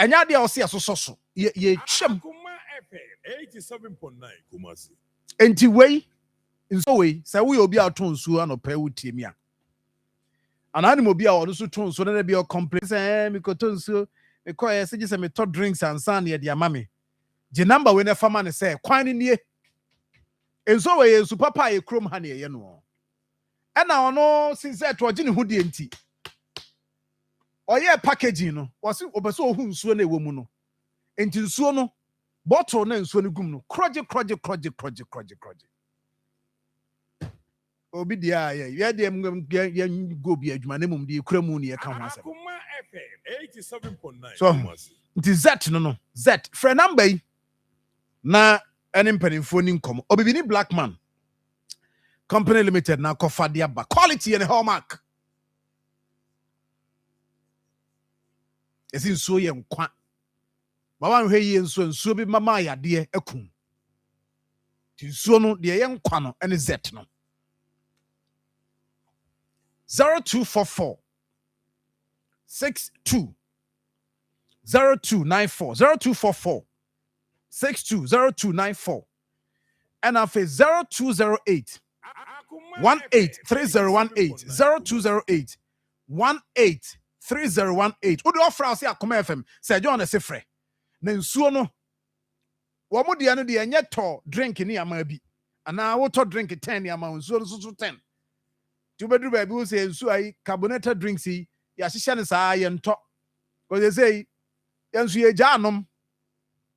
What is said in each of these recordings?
enya de osi asoso ye twam Akoma FM 87.9 Kumasi. enti wei nso wei say we obi aton nsuo anopa wutie mi a anani mo bi a wodo so ton nsuo na bi o complain say me ko ton nsuo me ko ye say me to drinks and san ye de amame je number we na fama ne say kwan ni nie enso wei ensu papa ye krom ha ne ye no ena ono since to ogi ne ho die enti oye packaging no wose obeso ohu nsuo na ewo mu no enti nsuo no bottle na nsuo no gum no kroje obi dia ye de go bi adwuma na mum de kura mu ne ye ka ho asem Akoma FM 87.9 so Kumasi. nti zet no zet frɛ number yi na any mpanimfo ni nkom obibi ni black man company limited na kofa de aba quality and hallmark esi nsuo ye nkwa mama nhwe yi nsuo bi mama ayade akum ti nsuo no de ye nkwa no ene zet no 0244 62 0294 0244 620294 and after 0208 183018 0208 183018 Udi offer say Akoma FM say John say frɛ na nsuo no wo mo de no de enye to drink ni ama bi ana wo to drink 10 ni ama nsuo no so 10 ti obedru ba bi wo say nsuo ai carbonated drinks yi ya hyehyɛ ne saa ye nto ko they say yansu ye janom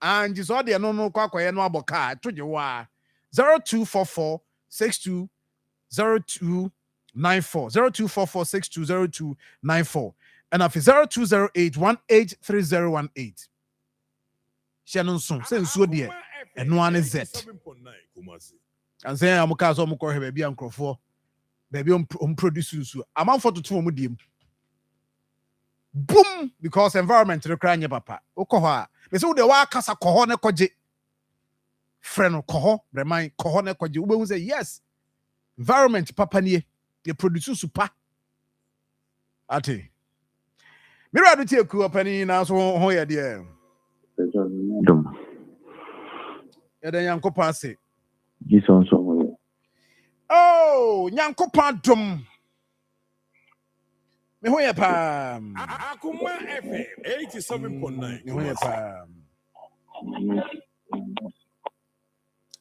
and so de no kwakoye no aboka to je wa 0244 620294 0244 620294 and after 0208 183018 Shannon son say nsuo de eno ane zet and say amuka so mukọ he bia nkrofo bia produce nsuo amanfo toto mu diem boom because environment require nya papa ukọ a me say wo de wa kasa kọ ne koje friend kọ breman kọ ne koje wo be say yes environment papa nie they produce super ati mira do tie ku opani na so ho ye de Dum. ya de yankopa se Jesus so. oh yankopa dum me ho ye pa Akoma FM 87.9 me ho ye Kumasi. pa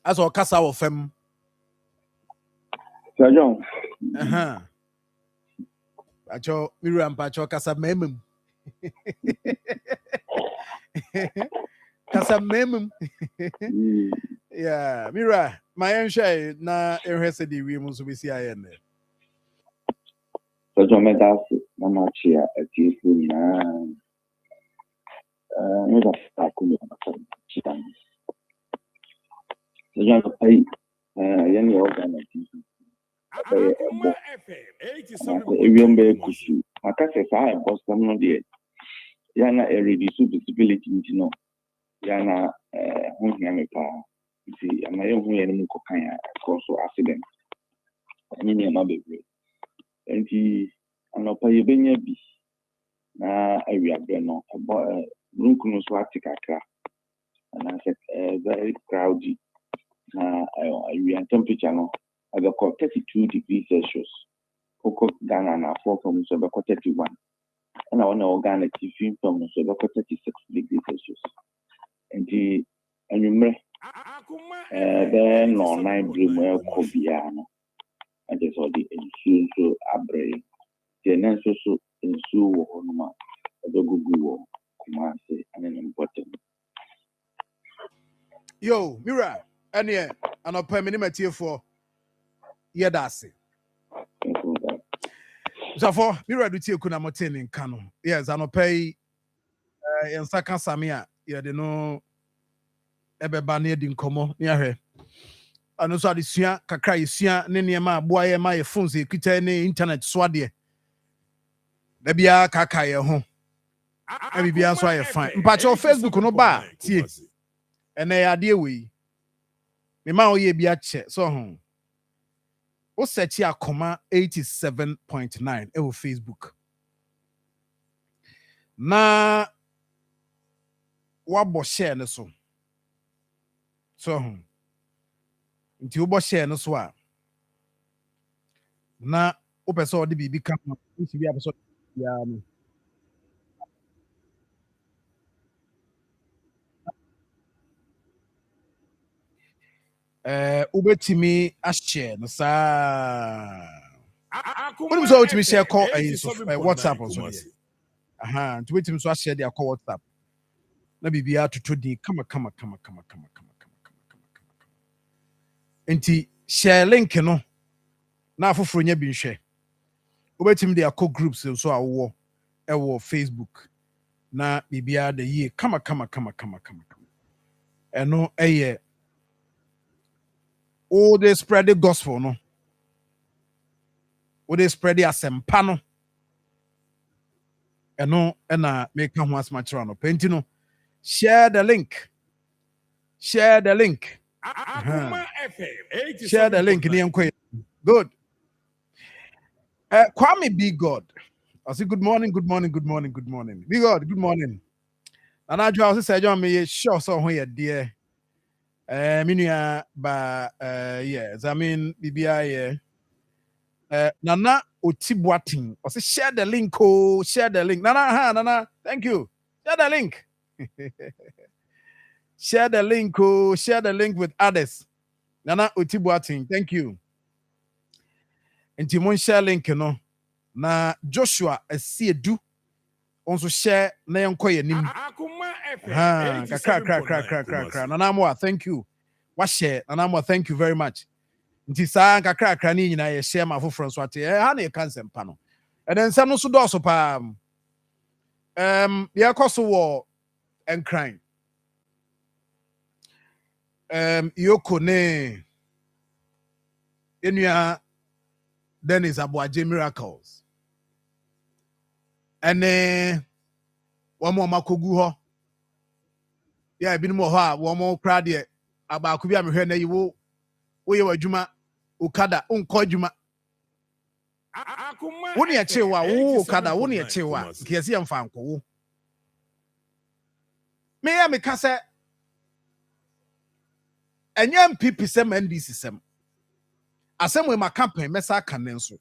aso kasa wo fam John. Acho mira mpacho kasa memem kasa memem yeah mira my enhwe na ehwese de wi mu so besi aye ne John medasi na machia atifu na ndio takumi na chitan. John ai yani organization. Akoma FM 87.9 Ewiombe kusu. Makase saa e boss no de yana reduce visibility ntino. Yana hunhia mepa. Nti amaye hu ye no kokan ya cause accident. Ani ne ma bebre. Nti anopa ye benya bi na awiabre no ebo runkunu so atikakra. And I said very crowded. Awia temperature no about 32 degrees Celsius. Oko Ghana na 4 from so about 31. And I want to Ghana TV from so about 36 degrees Celsius. And the anumre then no 9 blue kobiano. And just all the ensuing so abre. The nan so ensu honoma. The gugu kumase and an important. yo mira ene anopa me ne matie for ye dase so for mira do tie ku na moten nka no yes anopa yi yensa ka same a ye de no ebeba na edi nkomo ne ahwe ano so adesua kakra yesua ne niema aboa ye ma ye phones ekita ne internet so ade da bia kaka ye ho na bibia so aye fine mpacho Facebook no ba tie ene ya de we me ma o ye bia che so ho o search Akoma 87.9 e wo Facebook na wabo share no so nti wo share no so a na wo pese odi bibi ka no nti bi abeso ya no ubetimi a share no sa Akoma so ubetimi share FM call 87.9 WhatsApp on so Kumasi. aha nti ubetimi so share their call WhatsApp na bibi atoto di kama nti share link no na afoforo nya bi nhwe ubetimi de akọ groups so awo ewo Facebook na bibia de yi kama eno eye all they spread the gospel no all they spread the asempa no eno na make ho asma kira no penti no share the link Akoma FM 87.9 share the link ni enko good Kwame be God I say good morning be God good morning and I just say John me sure so ho ye dear minua ba yes I mean bibia Nana Otibwatin or say share the link Nana thank you share the link share the link with others Nana Otibwatin thank you nti mon share link no na Joshua Asiedu also share na yenko yanim Akoma FM 87.9 kakra Nana mo thank you what share Nana mo thank you very much nti saa kakra ni nyina ye share ma foforo so ate ha na ye cancel pa no eden nsem no so do so pa ye koso wo enkran yoko ne enua Dennis Abuaje Miracles ene womo makogu ho ya ebinim ho a womo kra de abaaku bi amehwe na yi wo ye wadwuma ukada unkọ adwuma wo ne echewa wo ukada wo ne echewa nkiyesi yemfa anko wo me ya me ka se enye MPP sem NDC sem asem we ma campaign mesa ka ne nso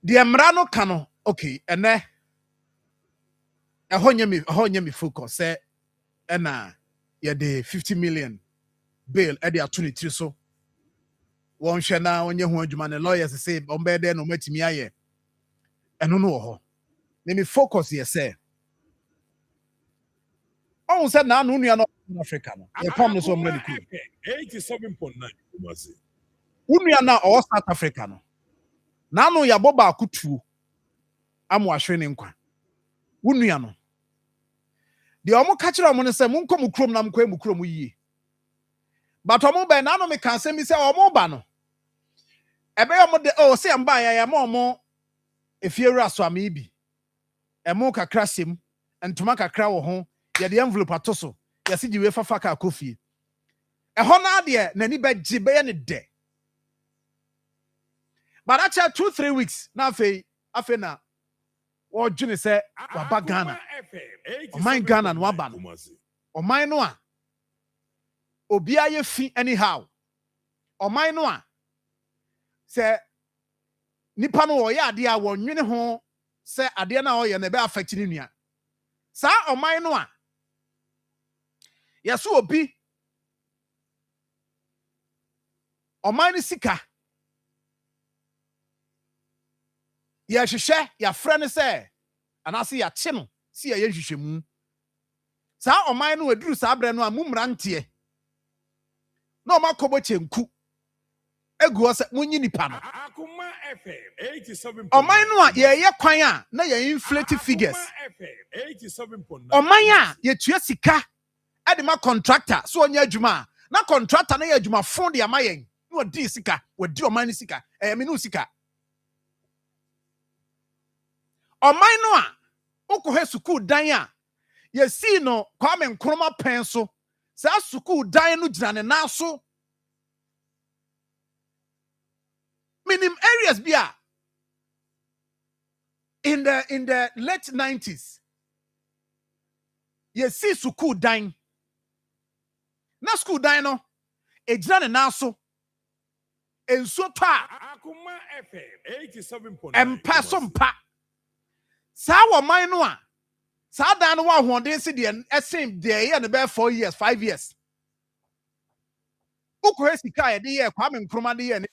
de emra no ka no okay ene ehonye me focus say ena ye de 50 million bail e de atunitiri so won hwe na onye ho adwuma ne lawyers say ombe de no matimi aye eno no ho me focus ye say on say na anu nua no Africa no ye pam no so omre de ku 87.9 Kumasi. unua na o South Africa no na anu ya boba akutuo amu ahwe ne nkwa unua no de omo ka kire omo ne say munkom krom na mkwa mu krom yie but omo be na anu me kan say mi say omo ba no ebe omo de o say mba ya ma omo efiewura so ama ibi emo kakra sem entoma kakra wo ho ye de envelope atoso ye se jiwe fafa ka kofie eho na de nani be gibe ye ne de but acha 2-3 weeks na afi na wo dwene se waba Ghana oman Ghana no waba no oman no a obi aye fi anyhow oman no a se nipa no wo ya ade a wo nwene ho se ade na wo ye na be affect ni nua sa oman no a yeso obi oman ni sika ya hwehwe ya frɛ ne sɛ anase ya kye no si ya hwehwɛmu sa oman no aduru sa abrɛ no a mumra nteɛ na omakɔbɔ kyenku egu sɛ munyi nipa no Akoma FM 87.9 oman no a ye kwan a na ye inflate figures FM 87.9 oman a ye tua sika ade ma contractor so onya adwuma na contractor na ye adwuma fon de ama yen na odi sika wadi oman ni sika me no sika oman no a ukohe school dan a ye si no Kwame Nkrumah pen so sa school dan no gyina ne na so minim areas bia in the late 90s ye see school dan na school dan no ejira ne naso enso to a Akoma FM 87.9 empa so mpa saa wo man no a saa dan no wa hoɔden se de esim de ye ne be 4 years 5 years ukɔ sika ye de ye Kwame Nkrumah de ye ne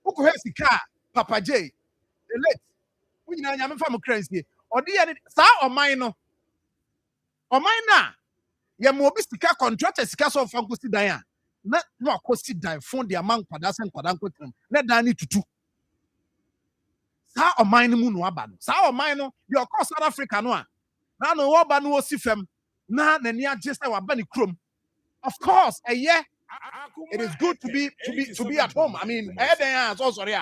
ukɔ sika Papa J the late unyina nyame fa mo kransie ɔde ye saa ɔman no ɔman na ye mo obi sika contractor sika so fa nkosi dan a na akosi dan fon de aman kwada sen kwada nkotam na dan ni tutu saa ɔman no mu no aba no saa ɔman no de ɔkɔ South Africa no a na no wo ba no osi fam na n'ani agye sɛ waba ne krom. Of course it is good to be at home. I mean so sorry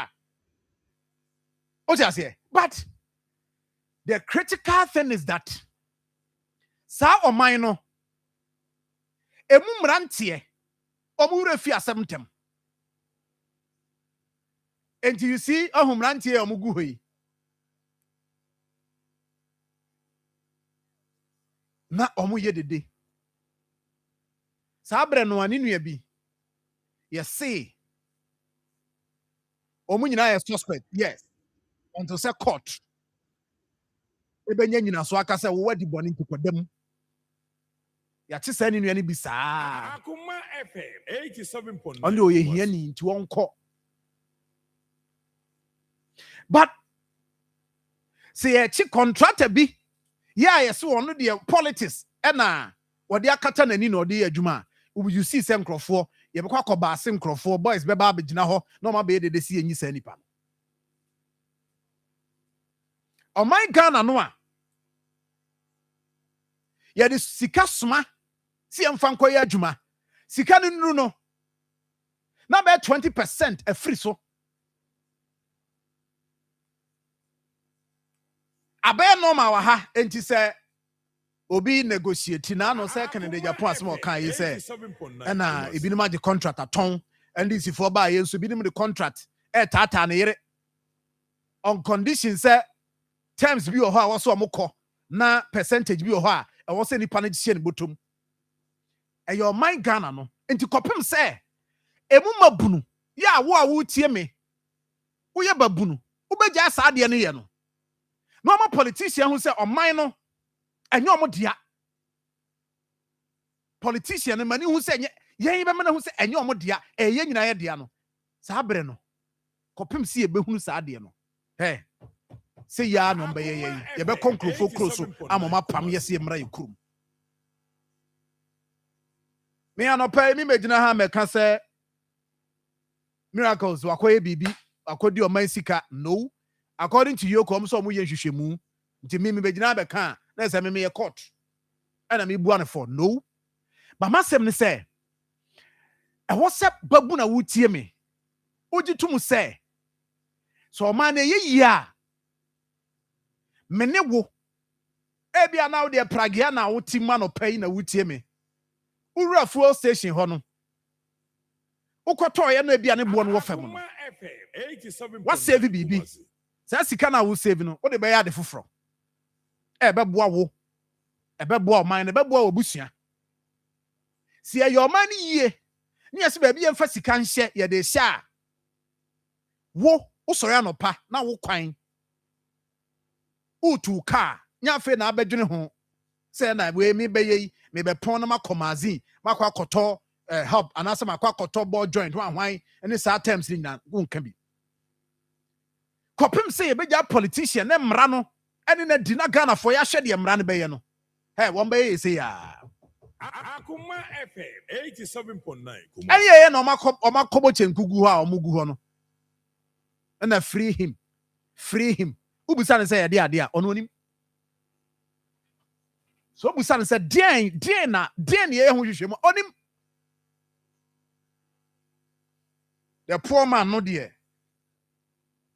but the critical thing is that saa ɔman no emu mrantie omu refi asem tem and you see mrantie omu gu hoi na omu ye dede saa bre no ani nua bi ye say omu nyina ye suspect yes until say court ebenya nyina so aka say wo wadi boni ntikodam ya che say ni nua ni bi saa Akoma FM 87.9 only oye hia ni nti wonko but say ye chi contractor bi ye say ono de politics na wode akata nani na ode adwuma you see say nkrofo ye be kwa koba ase nkrofo boys be ba begina ho na ma be de si enyi sa nipa o my Ghana no a ye de sika soma si emfa nkoye adwuma sika no nuru no na be 20% afri so abe normal wa ha enti say obi negotiate na no say Canada Japan asem o kan yi say na ebinim age contract aton and this for ba ye so ebinim the contract tata na yere on condition say terms bi o ho a wo so omukọ na percentage bi o ho a e wo say nipa na gye ne botom e your mind Ghana no enti kopem say emu mabunu ya wo a wo tie me wo ye babunu wo begya sa ade ne ye no normal politician who say oman no enye omodia politician no mani hu se yen be mena hu se enye omodia eye nyina ye dia no saa bre no kopem si ebehunu saa de no se ya no mbe ye be konkrofo kroso amoma pam ye se mra ye kurum me anopa mi megina ha meka se miracles wakoye bibi akodi oman sika no according to you come so mo ye hwehwemu nti mi megina be ka na say me court and me buane for no but masem ne say e wo se babu na wutie me ogitum say so man ye yia me ne wo e bia na wo de pragia na wo ti ma no pai na wutie me ura fuel station ho no ukoto ye na bia ne bo no wo fam no what save bibi say sika na wo save no wo de be ya de foforo ebeboa wo ebeboa o man ebeboa obusua si e your man yie ni ese ba bi emfa sika nhye ye de hye a wo usoro anopa na wo kwan utu ka nya fe na abedwene ho se na we mi be yi me be pon na makomazin makwa koto help anasa makwa koto ball joint wan hwan any sa terms ni na wonka bi kopim se ye beja politician na mra no ene na di na Ghana for ya hwe de mra no be ye no won be ye say ya Akoma FM 87.9 ene ye na omakobo chenkugu ha omugu ho no na free him ubusa ne say ye de ade a ono onim so ubusa ne say den na ye ho hwehwem onim the poor man no de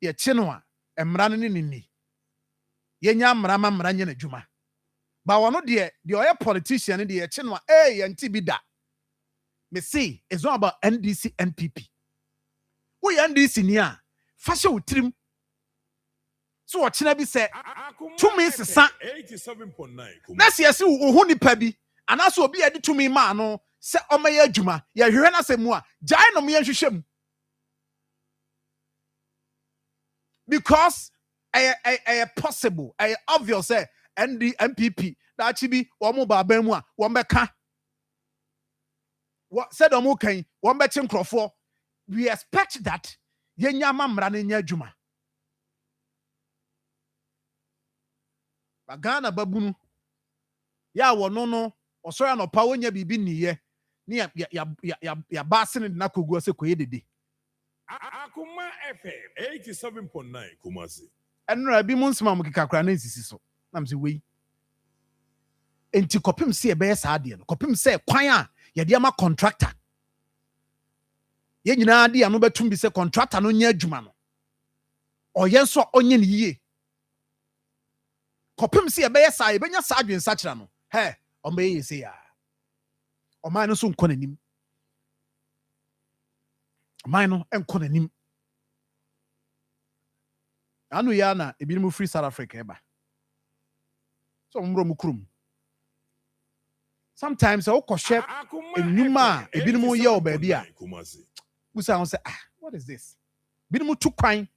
ye chi no a emra no ni yenya mra nye na dwuma ba wono de oye politician de ye chi no a ye nti bi da me see it's not about NDC NPP we NDC ni a fa hye wotrim So what china bi say Akoma 2 minutes sa 87.9 na Kumasi. se yesi wo ho nipa bi anaso obi edi 2 minutes ma no se omaye adwuma ye hwehwe na se mu a jai no me hwehwem because possible obvious say NPP that chibi wo mo ba ban mu a wo mbeka what said o mo kan wo mbeti nkrofo we expect that yenya mamra na nya adwuma bagana babunu ya wo no osoro no pa wonya bibi niye ni ya base ne na kogu ase koye dede Akoma FM 87.9 Kumasi. enra bi mun sima mukika kra na nsisi so na mse wei enti kopim se ebe sa de no kopim se kwan a ye de ma contractor ye nyina de ano betum bi se contractor no nya adwuma no oye so onye ne yie kopim se ebe sa ebe nya sa adwen sa kira no he o me ye se ya o man no so nkɔ nanim man no nkɔ nanim anu ya na ebi mu free South Africa eba so mro mu kurum sometimes o kɔhwɛ enwuma ebi mu ye o ba bi a busa on say what is this bi mu tu kwan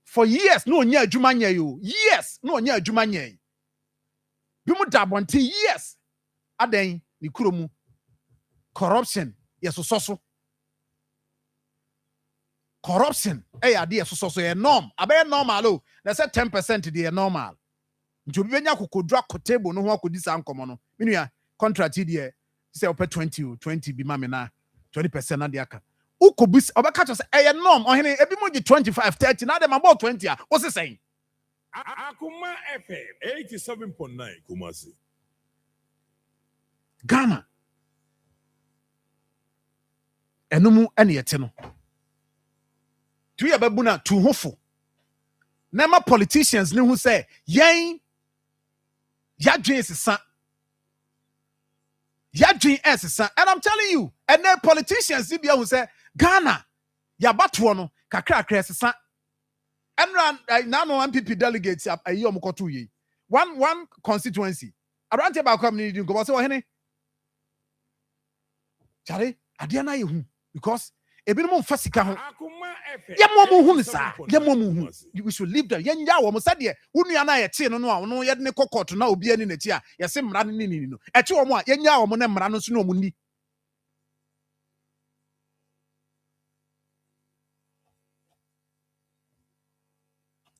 for years no onya adwuma nya yo yes no onya adwuma nya bi mu da bonte yes adan ni kuromu corruption yesoso corruption ya de yesoso ye norm abe normal o na say 10% de normal nti obi benya kokodra kotable no ho akodi sa nkomo no minu ya contract de say op 20 bi ma me na 20% na de aka ukobus obeka cho say ye norm ohene ebi mo di 25 30 na dem about 20 a wo se say Akoma FM 87.9 Kumasi. Ghana enumu ene yete no tu ya babu na tu hofo na ma politicians ne hu say yen yadwen sesa and I'm telling you and then politicians bia hu say Ghana ya bato no kakra sesa and na no MPP delegates ayi omokoto yi one constituency around about community go say ohene chare ade na yehu because ebi no mfa sika ho ye mo hu nsa ye mo hu we should leave them ye nya wo mo sade wonu na ye tie no no no ye ne kokot na obi ani na ti a ye se mra ne ni no e ti wo mo a ye nya wo mo ne mra no so no mo ni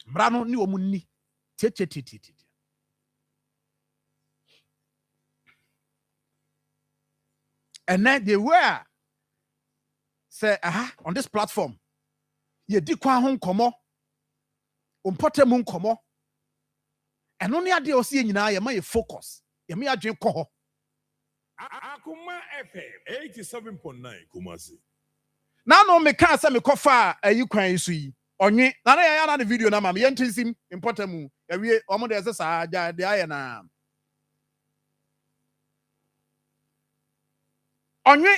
mra no ni wo mo ni tie and then they were say on this platform ye di kwa ho nkomo umpote mu nkomo eno ne ade o se nyina ye ma ye focus ye ma adwen kɔ hɔ Akoma FM 87.9 Kumasi. na no me ka se me kɔfa ayi kwan so yi onwe na na ya na video na ma me yentinsim importa mu awie omo de se sa ja de aye na onwe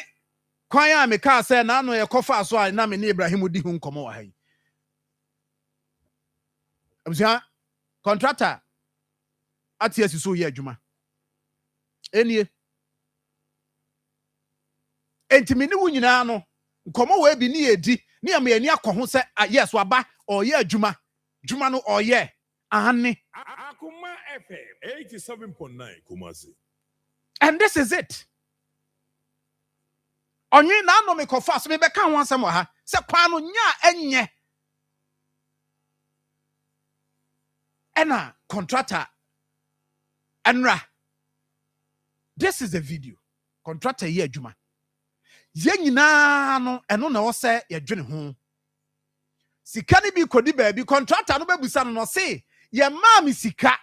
kwan a me ka se na no ye kɔfa so a na me ne Ibrahim di hu nkomo wa hai abusia contractor atiasi so ye adwuma enie entimi ne wu nyina no nkomo we bi ne edi ne am ani akɔ se yes waba o ye adwuma no o ye ahane Akoma FM 87.9 Kumasi. and this is it onye na no me kofa so me be ka ho asem ha se kwan no nya enye ena contractor enra this is the video contractor ye adwuma ye nyina no eno na wo se ye dwene ho sika ni bi kodi ba bi contractor no bebusa no se ye ma me sika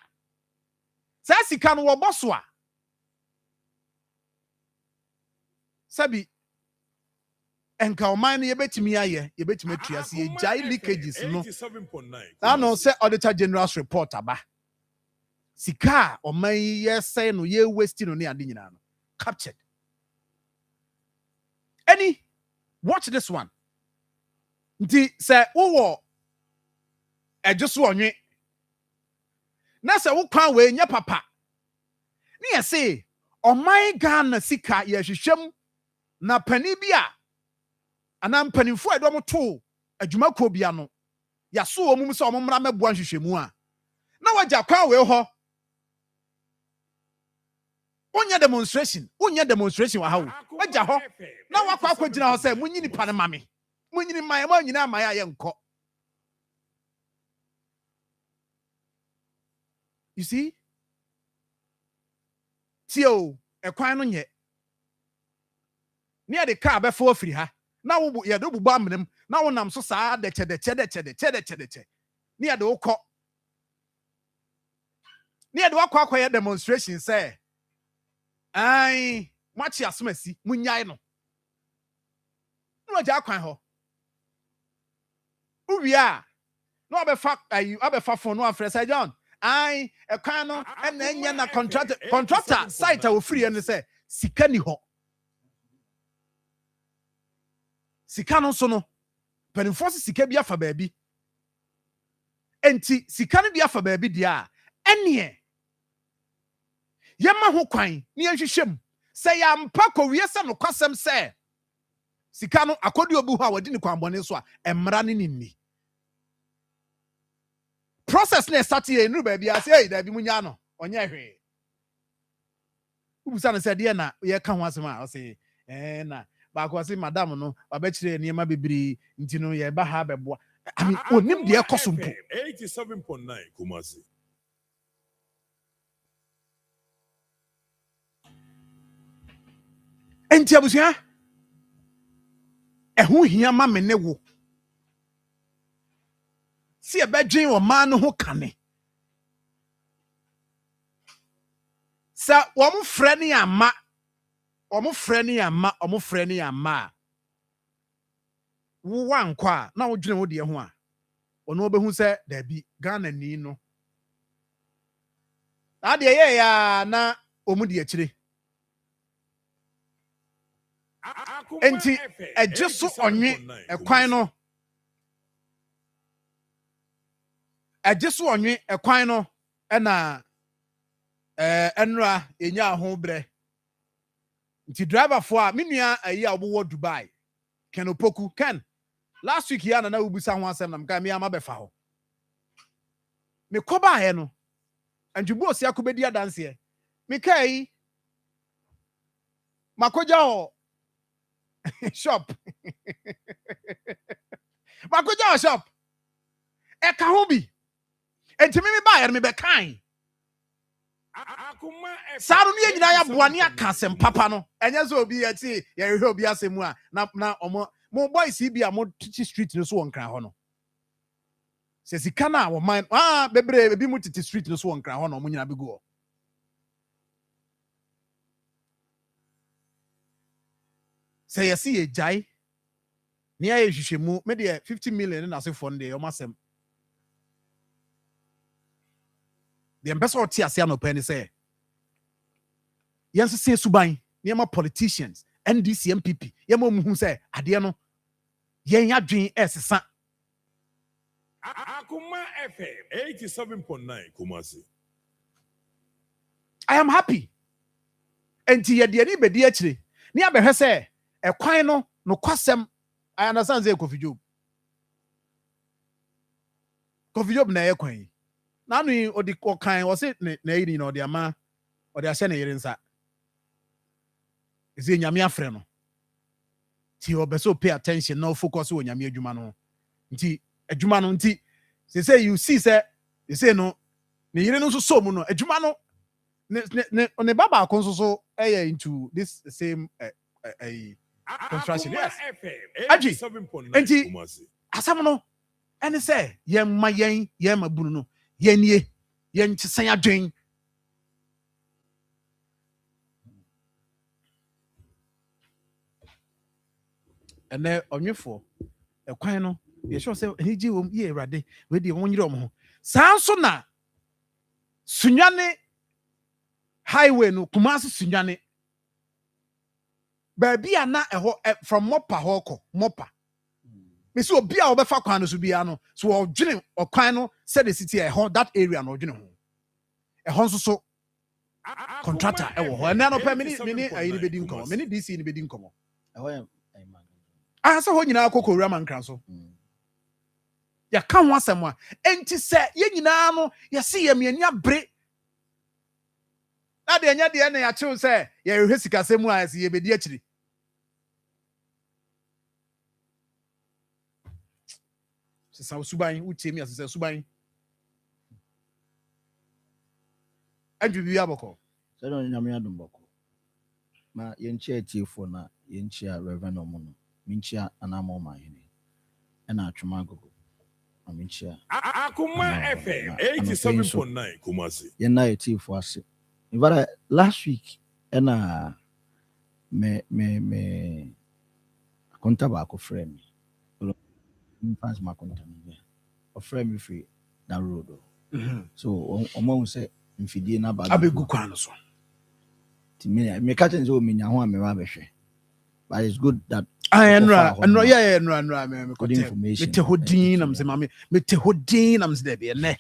sa sika no wo boso a sabi enka oman ye betimi aye ye betimi atuase ye jai leakages no na no say auditor general's report aba sika oman ye say no ye waste no ne ade nyina no captured any watch this one nti say wo just one. Nasa wukwan we nya papa. Ni yɛse ɔman Ghana sika yɛhwehwɛm na pani bi a ana mpanimfo a ɛdɔm to adwuma ko bia no yaso wɔ mum sɛ ɔmo mmra mɛboa nhwehwɛmu a na wagya kwan we hɔ wonya demonstration wɔ ha wo wagya hɔ na wakɔ akɔgyina hɔ sɛ munyi nipa no ma me munyi ma yɛ ma nyina ma yɛ nkɔ. You see? Tio, ekwan no nye. Ni ade car be fo afiri ha. Na wo ye do bubu amnem, na wo nam so saa de che. Ni ade wo kɔ. Ni ade wakɔ akɔyɛ demonstration say. Ai, machi asomasi, munyai no. No agya kwan hɔ. Uwia. No abefa phone no afrɛ say John. Ai ekwan no na enya na contractor site a ofiri ene say sika ni ho sika no so no penifo sika bi afa baabi enti sika no bi afa baabi dia ene yema ho kwan ne yehwehwem say ya mpa kowie se no kwasem say sika no akodi obi ho a wadi ni kwanbone so a emra ne ni process na start here nru ba bia say hey da bi munya no onye hwe ubusa no say de na ye ka ho asem a o say na ba ko say madam no ba ba kire niema bebiri nti no ye ba ha beboa I mean onim de ekoso mpo 87.9 Kumasi. enti abusia ehu hia ma me ne wo si ebedwen o man no ho kane sa wo mo frɛ ne ama wo wankɔ a na wo dwene wo de ho a ono obehu sɛ da bi Ghana ni no na de ye ya na omu de akire enti agye so onwe ekwan no ekwan no na enra enya ho bre nti driver fo a menua ayi a obo Dubai Ken Opoku Ken last week ya na ubusa ho asem na mka me ama befa ho me koba he no anjubu osi akobedi adanse me kai makoja ho shop makoja ho shop e ka ho bi enti me ba ya me be kan Saru ni nyina ya boane aka asem papa no enye so obi ya ti ye hwe obi asemu a na omo mo boys bi a mo titi street no so won kran ho no se sika na wo man bebre bi mo titi street no so won kran ho no mo nyina begu se yesi ye jai ni aye hwehwemu me de 50 million na se fon de o masem the ambassador tia no penny say yes say suban niema politicians NDC MPP yema muhu say ade no yen adwen esesa Akoma FM 87.9 Kumasi. I am happy enti ye de ni bedi akire ni abehwe say ekwan no kwasem I understand say Kofi Job na ekwan na no odi kokan wo se na yi na odi ama odi ahye na yire nsa ezi nyame afre no ti obeso pay attention now focus on nyame adwuma no nti adwuma no nti say you see say they say no ne yire no so mu no adwuma no ne baba akon so into this same construction yes aji nti asam no ene say yemma yemma bunu no yenie yenchisan adwen ene onwefo ekwan no ye sure say eniji wom ye erade we de won yire omho sanso na sunwane highway no Kumasi sunwane baabi ana eho from mopa hoko mopa Me so be a obefa kwan no so bia no so odwene okwan no said the city that area no odwene ho e ho so contractor e wo ho na no pa mini ayi ni bedi nkomo mini DC ni bedi nkomo e ho ah so ho nyina akoko wura man kran so ya ka ho asem a enti se ye nyina no ye se ye me ania bre na de anya de na ya chew se ye hwe sikasemu a se ye bedi akiri sa suban utemi asese suban adwubi aboko so no nyame adom boko ma yenchi atiefo na yenchi a reverend omono minchi anamo mahene na atwema gogo minchi Akoma FM 87.9 Kumasi yenna atiefo ase in fact last week me konta ba ko frame fans ma konta me o frame me free that road so omo say mfidie na ba abegu kwan so me catch and so me nya ho me ba behwe but it's good that enra me ko information me te hodin am se mame me te hodin am se de be ne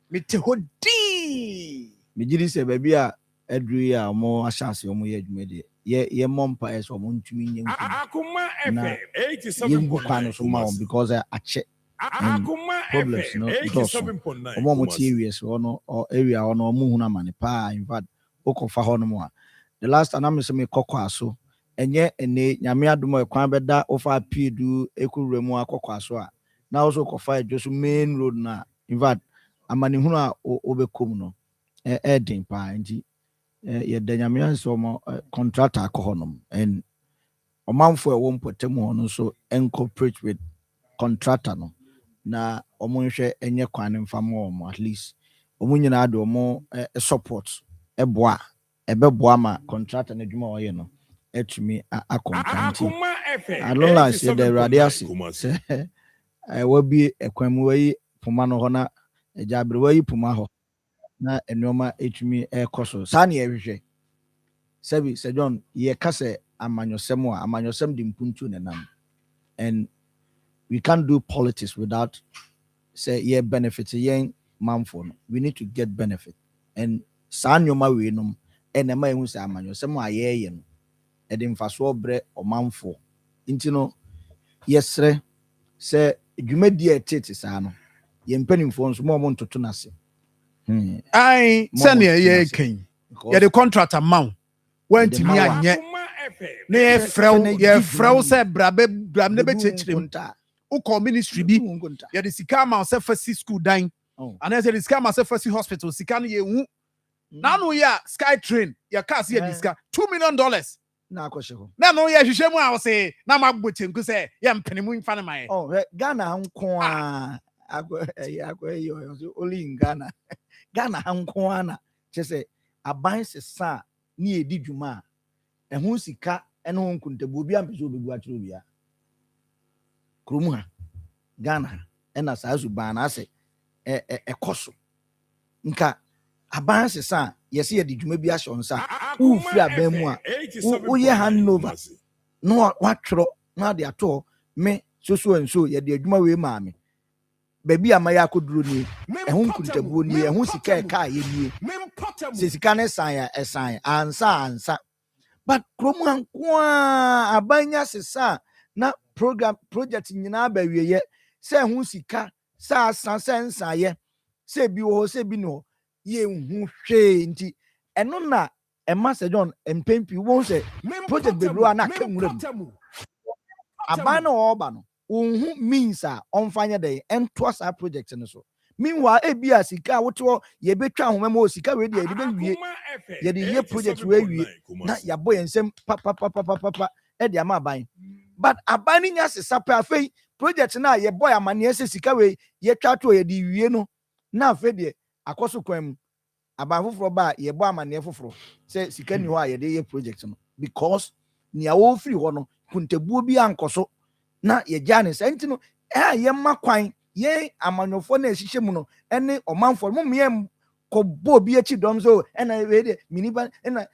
me te hodin me giri se ba bia adru ya mo ahase omo ye adwuma de ye mompa eso mo ntumi nye Akoma FM 87.9 so ma because I check Akoma FM 87.9 omo mo tie wi so no area ono mo hu na mane pa in fact okofa ho no mo a the last time am se me kokwa so enye ene nyame adom e kwan beda ofa piedu ekurure mu akokwa so a na also kofa edwo main road na in fact amane hunu a obekom no edin pa nti ye da nyame anso mo contractor akohonom and omanfo e wo mpotem ho no so incorporate with contractor no na omonhwe enye kwan mfamo mo at least omunyina ade omo support eboa ebeboa ma contractor na dwuma oye no etumi akontanti alona se the radiasi wabi ekwan mu wayi puma no ho na ejabre wayi puma ho na enoma etumi ekoso sa na ehwehwe sabi se John ye kase amanyosem di mpuntu nenam and we can't do politics without say ye benefit yen manfo no we need to get benefit and sa nyoma we nom enema ehu se amanyosem ayeye no edim faso bre omanfo nti no yesre se dwumadi etete sa no ye mpanimfo nso mo ntoto nase ai se ne ye kan ye the contractor man wantimi anye na ye frew se bram ne be chechirem uko ministry bi ye the sika ma se fasi school dan and say the sika ma se fasi hospital sika no ye hu na no ya sky train ya cars ye diska $2 million na akoshe ho na no ye hwehwe mu a wo se na magbotenku se ye mpenimu mfa ne man Ghana nko a only in Ghana nko a na chese aban sesa ni edi dwuma ehun sika ene ho nkuntabu obi ampeso obebu atro bia kromu ha Ghana ena saasu ban ase ekoso nka aban sesa yesi edi dwuma bi ahyo nsa ufri aban mu a uye handover no watro na de ato me so and so ye de adwuma we maame baby amaya akoduro ni ehun kuntabu ni ehun sika ka ye ni se sika ne san ya esan ansa but kromu anko abanya sesa na project nyina ba wieye se ehun sika sa sansa ye se bi wo se bi no ye hu hwe nti eno na ema se John empempi won se project bebrua na kanwuram abana oba no unhu means a onfanya dey ento asa project no so meanwhile ebia sika woto ye betwa homema o sika we dey e be wie ye dey ye project we wie na ya boy ensem pa e dey ama ban but abani nya sesa pa afei project na ye boy amane ese sika we ye twa to ye dey wie no na afei dey akoso kwam aban foforo ba ye boy amane foforo se sika ni ho a ye dey ye project no because nia wo free ho no kuntebuo bi ankoso na ye jane senti no ye makwan ye amanyofo na ehihye mu no ene omanfo mu me ko bo bi achi dom so ena we de miniba ena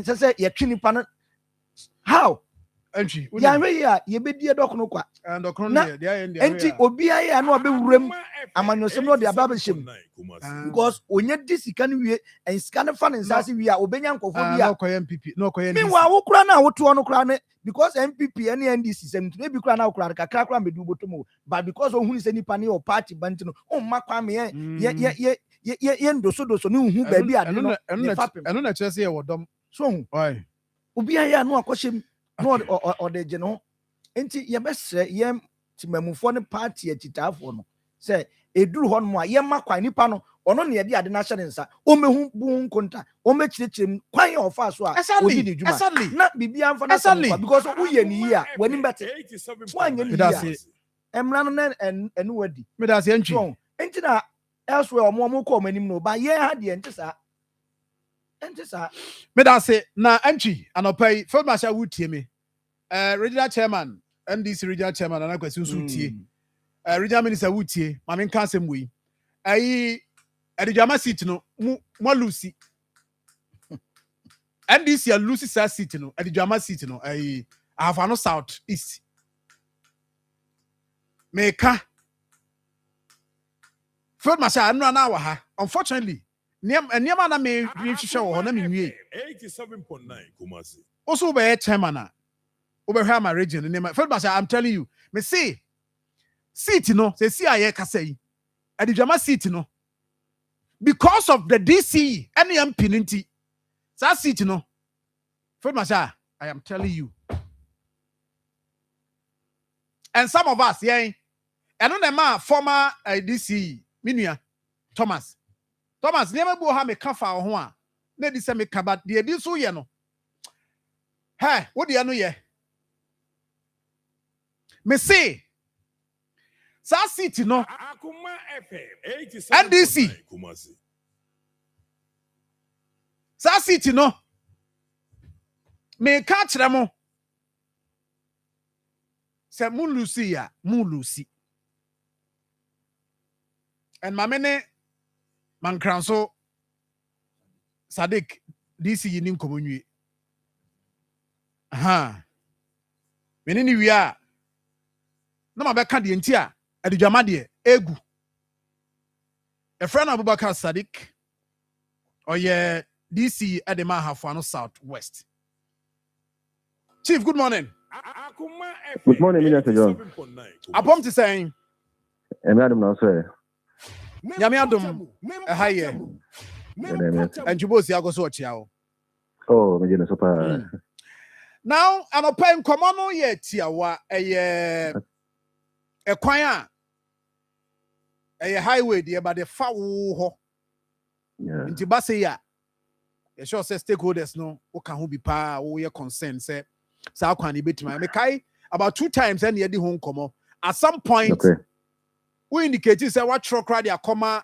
sese ye twinipa no how entry. Ya we ya ye be die dok no kwa. And the Na enti obi aye anu obe wuram amanyosem no de ababa shem. Because onye di sika no wie en sika no fa ne nsase wie a obenya nkofo bi a no koye MPP no koye NDC. Meanwhile wo kura na wo to no kura ne because MPP and NDC sem to be kura na wo kura kakra medu botomo but because ohun se nipa ne o party banti no o makwa me ye ndoso ne hu ba bi ade no eno na kire se ye wodom so hu why obi aye anu akoshem no o de je no enti ye besre ye timamufo ne party atitafo no say eduru hɔ no a ye makwa nipa no ono ne ye de ade na hye ne nsa o mehu bu nkonta o mekirikirem kwan ye ofa so a odi ne djuma na bibia amfa na so because wo ye ni yi a wani bete wanye ni yi emra no na enu wadi me da se ntwi enti na elsewhere omo ko manim no ba ye ha de enti sa me da se na ntwi anopai field marshal wutie me regional chairman NDC regional chairman na kwasi nso tie regional minister wutie ma me nka asem wi ayi edijama seat no mo lucy NDC a lucy sa seat no edijama seat no ayi Ahafano South East meka field marshal anu na wa ha unfortunately niam na me hwehwe wo na me nwie 87.9 Kumasi also be chairman na over my region name field marshal I'm telling you me see seat no say see aye kasa yi edijama seat no because of the DC NMP ninti that seat no field marshal I am telling you and some of us yeah and on the man former DC minua Thomas never bo ha me kafa ho a na di se me kaba de di so ye no hey what the no ye me say sa seat no Akoma FM 87.9 NDC Kumasi sa seat no me ka kire mo se mu Lucy ya mu Lucy and mamene mankranso Sadik DC yini nkomonwie menini wia na mabeka de enti a adudwama de egu a friend Abubakar Sadik oye DC Edema Ahafano South West. Chief, good morning. Good morning, Minister John. Apom to saying Madam now sir. Nyame adom haye and Jubosi agoso chiao. Oh, me jene super. Now I'm a pen komono ye tiawa a kwan a highway there by the foul ho. Yeah. Nti ba say ya e sure say stakeholders no wo ka ho bi pa wo ye concern say sa kwan e betima me kai about 2 times and ye di ho nkomo at some point Okay. we indicate say what truck ride Akoma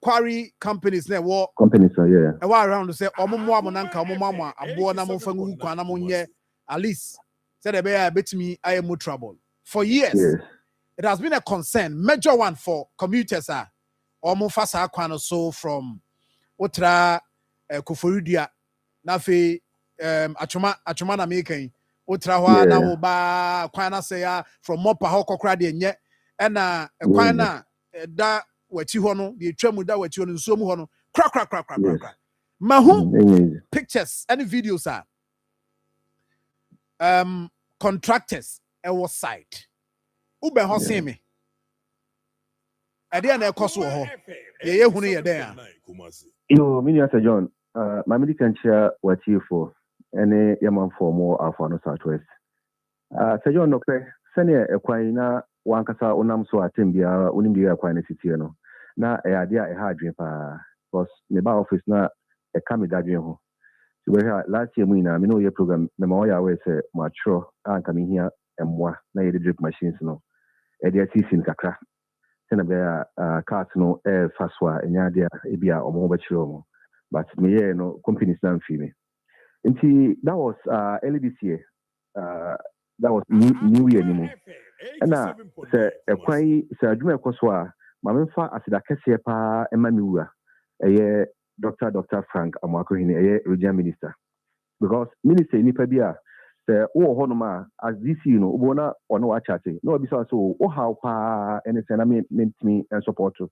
quarry companies na wo Companies yeah. e wa around say omomo amonanka omomo abo na mo fangu kwan na mo nye at least say the be betimi aye mo trouble for years. Yes. It has been a concern, major one for commuters omo fasa kwan so from Otra Koforidia Nafe Achuma na making Otra wa na wo ba kwana say from Mopa Hokokra de nye na kwana da wachi ho no de twam da wachi ho no nso mu ho no kra mahu pictures and videos contractors was site ube ho see me ade na ekoso ho ye hunu ye den Yo, Minister John, my medical chair what you for any yaman for more Ahafano Southwest. Sir John, no pay, senior equina, one cassa unam so atimbia, unimbia quine citiano. Na a idea a hard dream, because the bar office na a kami dadriho. So we had last year, we know your program, Memoria always say, mature, and coming here and more, na the drip machines no. Edia season kakra. Sena be cars no faswa enya dia ebia omo bachiro mo but me no companies na mfi me nti that was early this year that was new year ni mo na se ekwan se adwuma ekoso a ma memfa asida kese pa ema mi wura eye Dr. Frank Amakohini eye regional minister because minister ni pa bia Say, oh, Honoma, as this, you know, Ubona or no chatting. No, besides, so, oh, how far anything I mean, me and support you.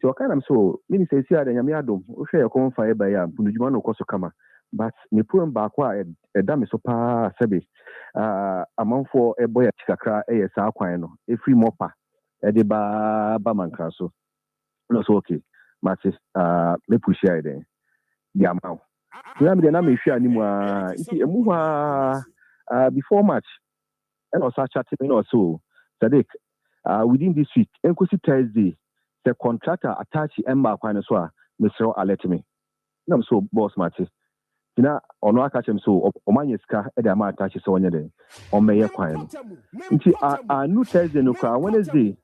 So, kind of so, many say, see, I am Yadom, okay, a common fire by Punjumano Kosokama. But me put him back a dame so pa sebi. Among for a boy at Chakra, a Saquino, a free mopper, a deba Bamanka. So, no, so okay. Matis, me push here then. The amount. I'm the name share anymore. Before match, and also chatting also. Sadiq, within this week, Enkosi Thursday, the contractor attach Emma Quinosoa, Mr. Alert me. No, so boss Matis. Tina ono aka chem so omanye sika e dey ma attach so onye dey o meye kwan no nti anu Thursday no kwa Wednesday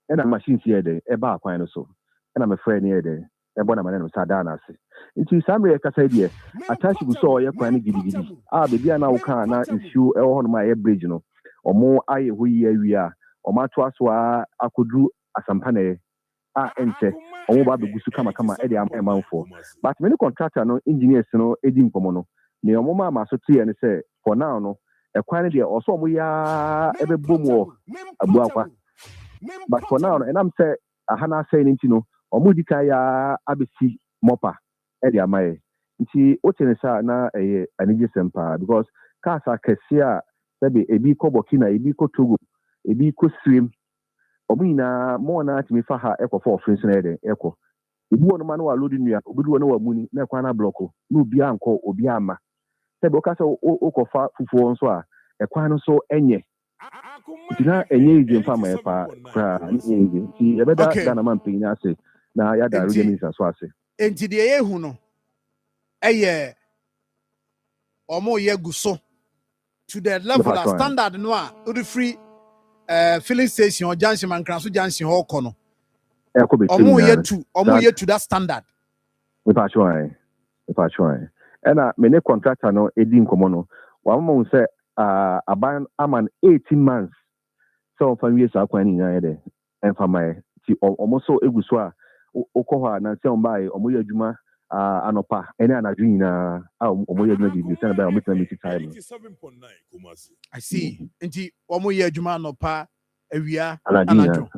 e na machine here dey e ba kwan no so e na me friend here dey e bona mane no sa da na ase nti samre ka say dey attach bu so oye kwan no gidigidi baby na wo kan na issue e wo no ma e bridge no omo aye ho yi awia omo ato aso akodru asampa na ente omo ba begusu kama e dey amanfo but many contractor no engineers no edi nkomo no ne omo ma so tie ne say for now no e kwan dey also omo ya ebebom wo abuakwa but for now no and am say ahana say nti no omo dika ya abesi mopa e dey amaye nti o tene sa na anije sempa because kasa kesia sabe ebi ko Burkina ebi ko Togo ebi ko Swim omina mo na atimi fa ha ekọ for friends na ede ekọ ebi wonu ma na wa load nua obi wonu wa muni na kwa na blocko na obi anko obi ama sebe o ka se o ko fa fufuo nso a ekwa no so enye dina enye ije mfa ma epa kra enye ti ebeda da na man pin ase na ya da ruge minsa so ase enti de ehu no eye omo ye guso to the level of standard no a o free filling station or junction man kran so junction ho kono omo ye to that standard we pa try and me contractor no edi nkomo no wa mo say aban aman 18 months so for years akwan ni na de en fa mai ti omo so eguso a okoho na se on bai omo ye adwuma anopa ene anadwu nyina omo ye adwuma di se na bai omo tena meet time 87.9 Kumasi. I see enti omo ye adwuma anopa awia anadwo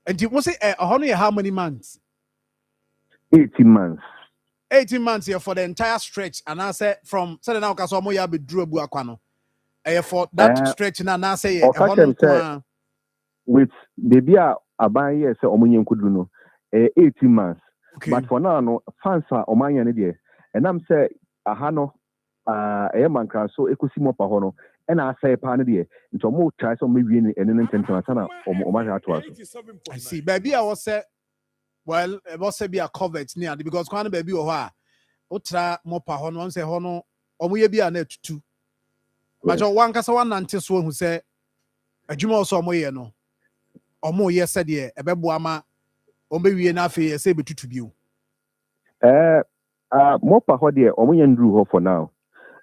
and you say how many months? 18 months. 18 months here for the entire stretch, and I say from Saturday now because omo ya be drew abuakwano. For that stretch na say with baby aban here say omo nyen kudu no 18 months. Okay. But for now no fans are omanya ne there. And I'm say aha no manka so ekosi mo pa ho no and I say pa ne there. Nto mo try so me wie ne ene ntentena sana omo ha to aso. I see. Baby I was say well, it was be a covet near because kwan baby o ha otra mo pa ho no say ho no omo ye bia na tutu. But one kasa one nante so hu say adwuma so omo ye no omo ye said ye ebebo ama omo wie na afi ye say betutu bio. More pa there omo yen drew ho for now.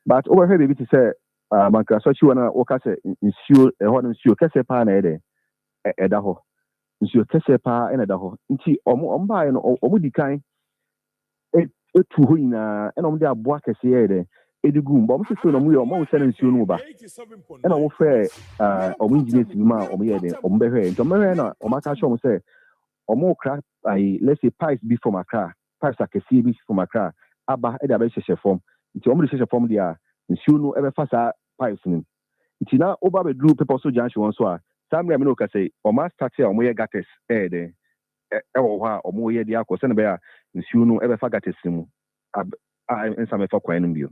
But over here baby to say manka so chi wana o ka say nsuo ho no nsuo kese pa na ede eda ho. Nsuo kese pa na eda ho. Nti omo ba no omo dikan etu ho ina na omo de aboa kese ye ede edigu mbo omo so no omo ye omo se na nsuo no ba. Na omo fe omo engineers bi ma omo ye ede omo be hwe. Nti omo hwe na omo ka show omo say omo crack let's say pipes be from Accra. Pipes are kesi bi from Accra. Aba e da be hye form nti omo de hye form dia nsuo no e be fa sa pipes ni nti na oba be dru people so junction won so a samre me no ka say omo start here omo ye gates de wo ho a omo ye dia ko se ne be a nsuo no e be fa gates mu ensa me fa kwan no bio.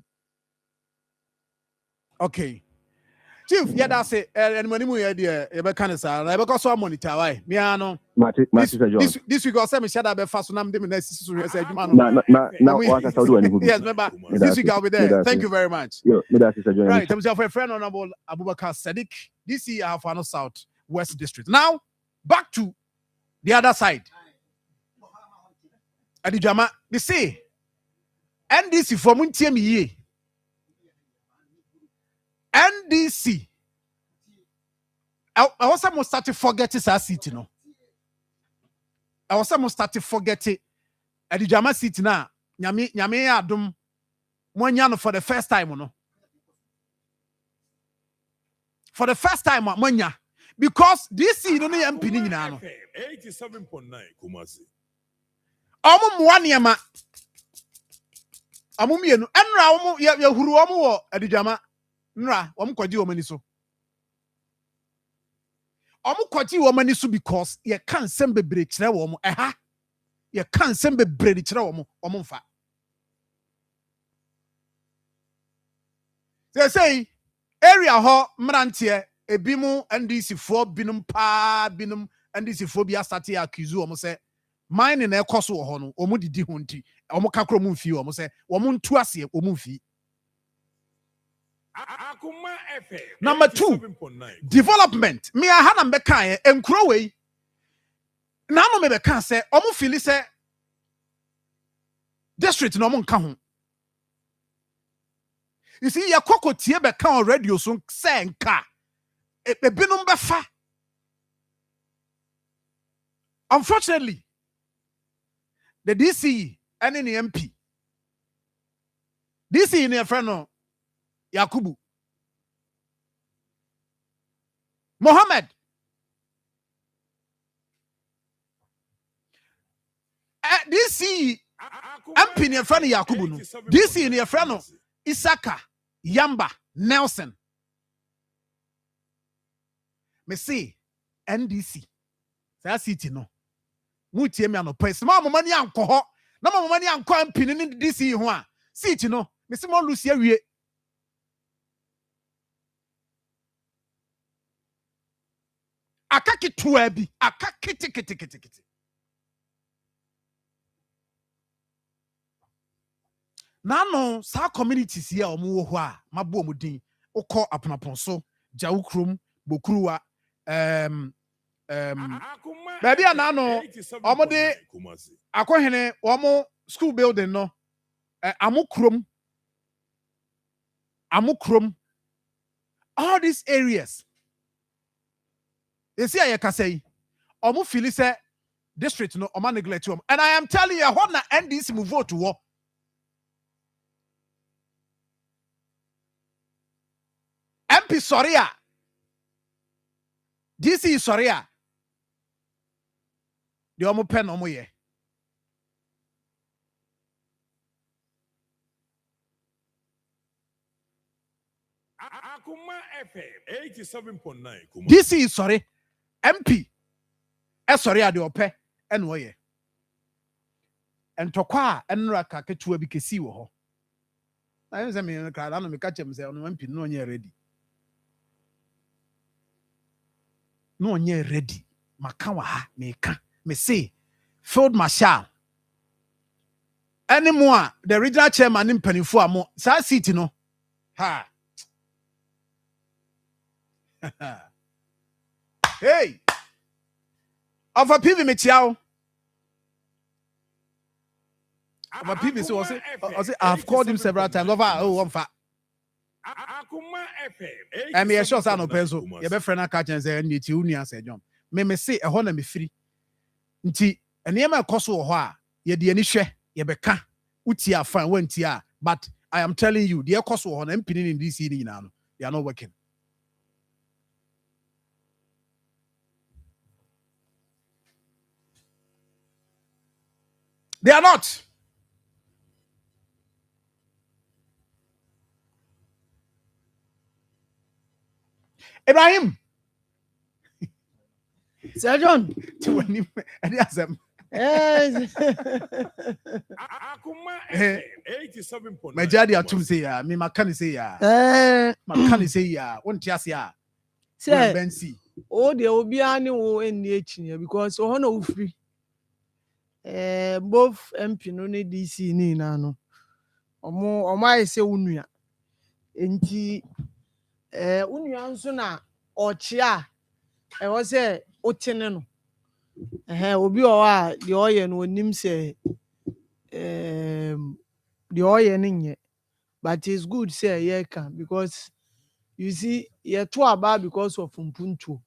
Okay Chief, yeah, that's it. And when you hear the Ebecanisa, I because so monitor. Why? Me, I know. This week, I said, shut up, fast, and I'm doing this. Yes, remember, this week I'll be there. Thank you very much. Right, I'm your friend, Honorable Abubakar Sadiq. This is our final South West District. Now, back to the other side. Adijama, they say, NDC from Untiemi. NDC. I was almost started forgetting our city, I was almost started forgetting. At the Jama city now, nyame adom moanya no for the first time no. For the first time moanya because this no ne MP ni nyina no. 87.9 Kumasi. Omo moa niema. Omo mienu enra omo ya huru omo wo adidwama. Nra omo kwaji omo ni so. Omo kwaji omo ni so because ye kan sem bebre kire wo omo eha. Ye kan sem bebre kire wo omo mfa. Say area ho mrantie ebimu NDC fo binum pa binum NDC fo bi asate accuse omo say mine na ekoso wo ho no omo didi ho nti omo kakro mu mfi omo say omo ntu ase omo mfi. Akoma FM. Number 2, development. Me aha na mbeka enkuro we. Na no me beka say omo feel say district no omo nka ho. You see, ya koko tie beka on radio so say nka. Ebinum befa. Unfortunately, the DC and the MP. DC in your friend no Yakubu. Mohammed. DC MP in your friend Yakubu no. DC in your friend no Isaka, Yamba, Nelson. Me say NDC. Say city no. Mutie me no pese. Ma mama ni anko ho. Na mama ni anko MP ni DC ho a. City no. Me say mo Lucy awie. Akaki tuwa bi. Akaki kiti. Nano sa communities here omo wo ho a mabo omo din ukọ aponaponso jawukrum bokuruwa baby anano omo de akohene omo school building no amukrum all these areas you see I can say omo feel say district no omo neglect and I am telling you how na NDC move vote to war. MP Soria. DC Soria. The omo pen omo ye. Akoma FM 87.9 Kumasi. DC sorry. MP. Soria de ope eno ye. Entokwa enra ka ketua bi kesi wo ho. Na yen se me kra na no me ka chem se ono MP no nye ready. No nye ready. Maka wa ha me ka. Me say Field Marshal. Anymore the regional chairman in Penifo amo sa city no. Ha. Hey. Of a PV Metiao. Of a PV so say I've called him several times. One fa. Akoma FM. And me sure say no peso. Ye be friend na catch and say nti unia say John. Me say e ho na me free. Nti enema ekoso wo ho a ye de ani hwe ye be ka. Uti afan wanti a but I am telling you the ekoso wo ho na mpini in DC ni nyina no. They are not working. They are not. Ibrahim. Sir John. Yes. Akoma FM 87.9. My daddy atum say ya, me makani say ya. Makani say ya. Won't you say ya? Say Bensi. Oh, the obia ni wo enni echi because o na ufri. Both MP no ne DC ni na no. Omo aye say unua. Enti unua nso na oche a e wo say otene no. Obi o a the oye no onim say the oye nye. But it's good say ye can because you see ye to aba because of mpuntu.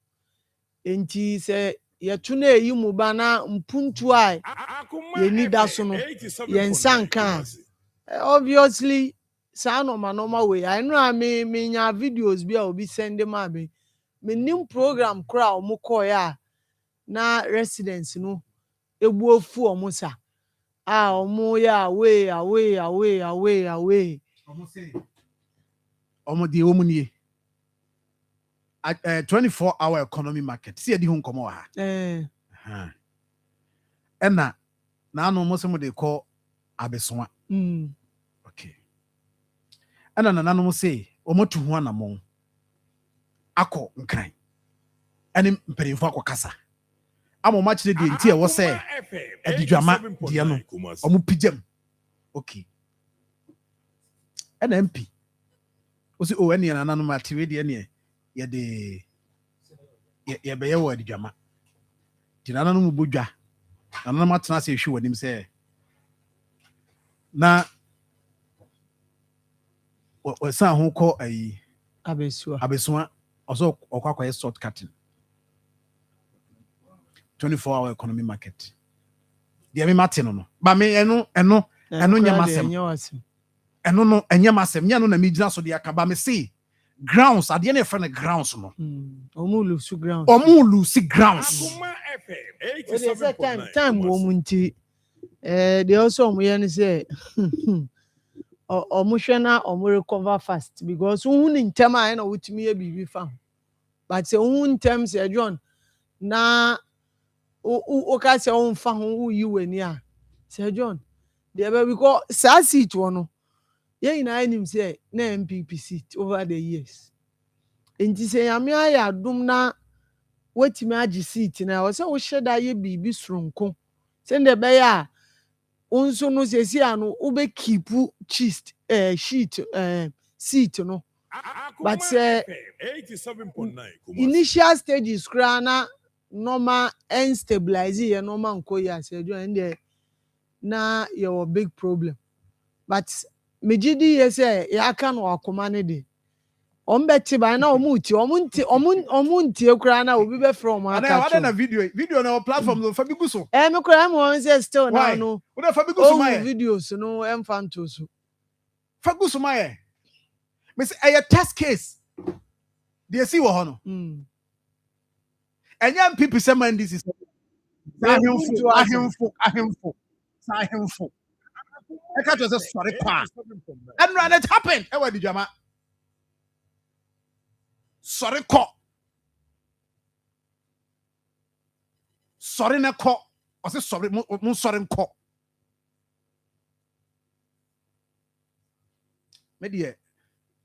Enti say yɛto na eyi mu ba na mpuntu a yɛni da so no yɛnsa nka obviously saa normal way I know a me nya videos bi a obi send ma me nim program kora a ɔmo kɔɔ a na residents no ebu ofu ɔmo sa a ɔmo yɛ away ɔmo de ɔmo nie 24-hour economy market see di ho nkomo wa ha ɛna na anu mo se mo de kɔ abesoa okay ɛna na nanu mo se ɔmo tu ho anamon akɔ nkran ɛne mpanyinfo akɔ kasa ama ɔmo akyerɛ de nti ɛwɔ sɛ adidwama deɛ no ɔmo pijam okay ɛna mp osi o ɛne na nanu ma tiwe deɛ ne yɛde yɛbɛyɛ wɔ adidwama nti na nanu mu bodwa na nanu matena sɛ ehwi wɔ nim sɛ na wɔsan ho kɔ ayi abesua ɔsɔ ɔkɔ akɔyɛ salt cutting 24-hour economy market deɛ me mate no ba me ɛno nyɛmasɛm ɛno no ɛnyɛmasɛm nyɛ no na me gyina so de aka ba me say grounds adeɛ na ɛfrɛ no grounds no ɔmo lose grounds time wɔ mu nti deɛ ɔsɔ ɔmo yɛ no sɛ ɔmo hwɛ na ɔmo recover fast because wohu ne ntɛm a ɛna wotumi yɛ biribi fa ho but sɛ wohu ntɛm sɛ John na woka sɛ womfa ho woyi w'ani a sɛ John deɛ bɛ because saa seat wɔ no yɛn nyinaa anim sɛ na MPP seat over the years nti sɛ nyame ayɛ adom na watumi agye seat na ɛwɔ sɛ wohyɛ da yɛ biribi soronko sɛnde ɛbɛyɛ a wo nso no sɛsi a no wobɛkipu sheet seat no but sɛ initial stages koraa na normal and stabilize yɛ normal nkɔ yɛ asɛ adwuma ɛndeɛ na yɛwɔ big problem but megidi yɛ sɛ yɛaka no Akoma ne de ɔmbɛte ba na ɔmuntie koraa na obi bɛfrɛ ɔmo aka na video na platform no fa bi gu so me koraa mo wɔn sɛ still now no wo fa bi gu so my videos no ɛmfa nto so fa gu so my me say ɛyɛ test case deɛ si wɔ hɔ no ɛnyɛ MPP sɛ man this is ahemfo ɛka kyerɛ sɛ sɔre kɔ a and it happened ɛwɔ adidwama sɔre kɔ sɔre ne kɔ ɔsɛ sɔre mo sɔre nkɔ me deɛ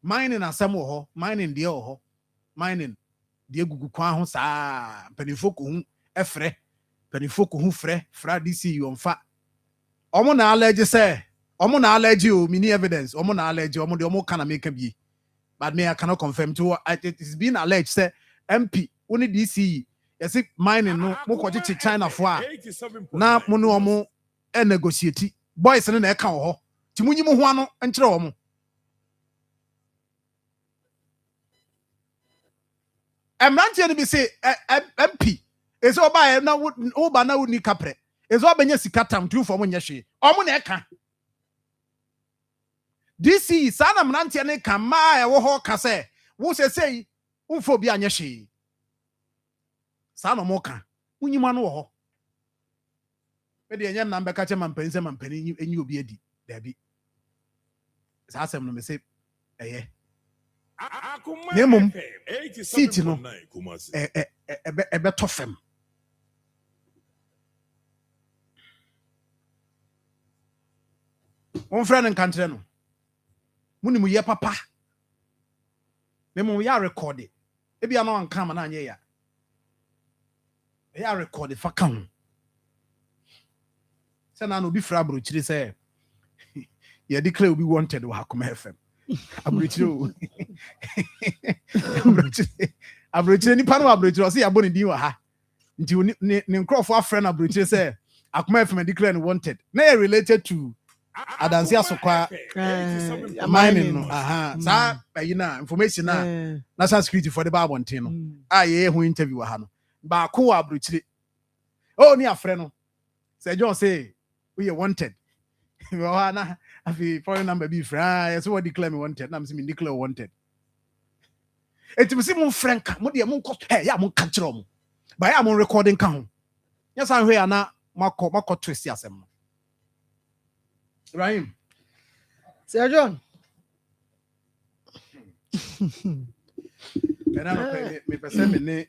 mining asɛm wɔ hɔ mining deɛ wɔ hɔ mining deɛ gugu kwan ho saa mpanimfo ko hu ɛfrɛ mpanimfo ko hu frɛ DC yɔmfa ɔmo na allergy sɛ ɔmo na allergy o mini evidence ɔmo na allergy ɔmo de ɔmo kana make bi but me I cannot confirm to it is being alleged say MP only DC yes mining no mo ko che China fo a na mo no ɔmo negotiate boys no na ɛka wɔ hɔ ti munyi mo ho ano nkyerɛ ɔmo emrantie no bi say MP is oba na oba na uni kapre is oba nya sika tam tu fo mo nya hwe ɔmo na ɛka DC sana mrantie ne kama ɛwɔ hɔ ka sɛ wo sesei umfo bi anya hwe sana mo ka unyima no wɔ hɔ me de nyam na mbɛka kyɛ mampani sɛ mampani enyi obi adi dabi saa asɛm no me sɛ ɛyɛ nemom seat no ɛbɛtɔ fam wɔmfrɛ no nkankyerɛ no muni mu ye papa me mu ya record e bia na wanka ma na anye ya record fa kan se na no bi fra abrochiri se ye declare obi wanted wa Akoma FM abrochiri abrochiri ni pano abrochiri o se ya boni din wa ha nti ne nkrofo afre na abrochiri se Akoma FM declare wanted na ye related to adansi asokwa mining no sa bayi na information na national security for the babontin no a ye hu interview ha no ba ko abrochire Oh, near friend. Say John say we are wanted. Well, if you foreign number be free, so what declare me wanted. Now I'm saying declare wanted. It was even frank. Mo dia mo cost. Hey, ya mo catch rom. But ya mo recording count. Yes, I'm here now. Mako twist yasem. Rahim. Sir John. And I know me person me ne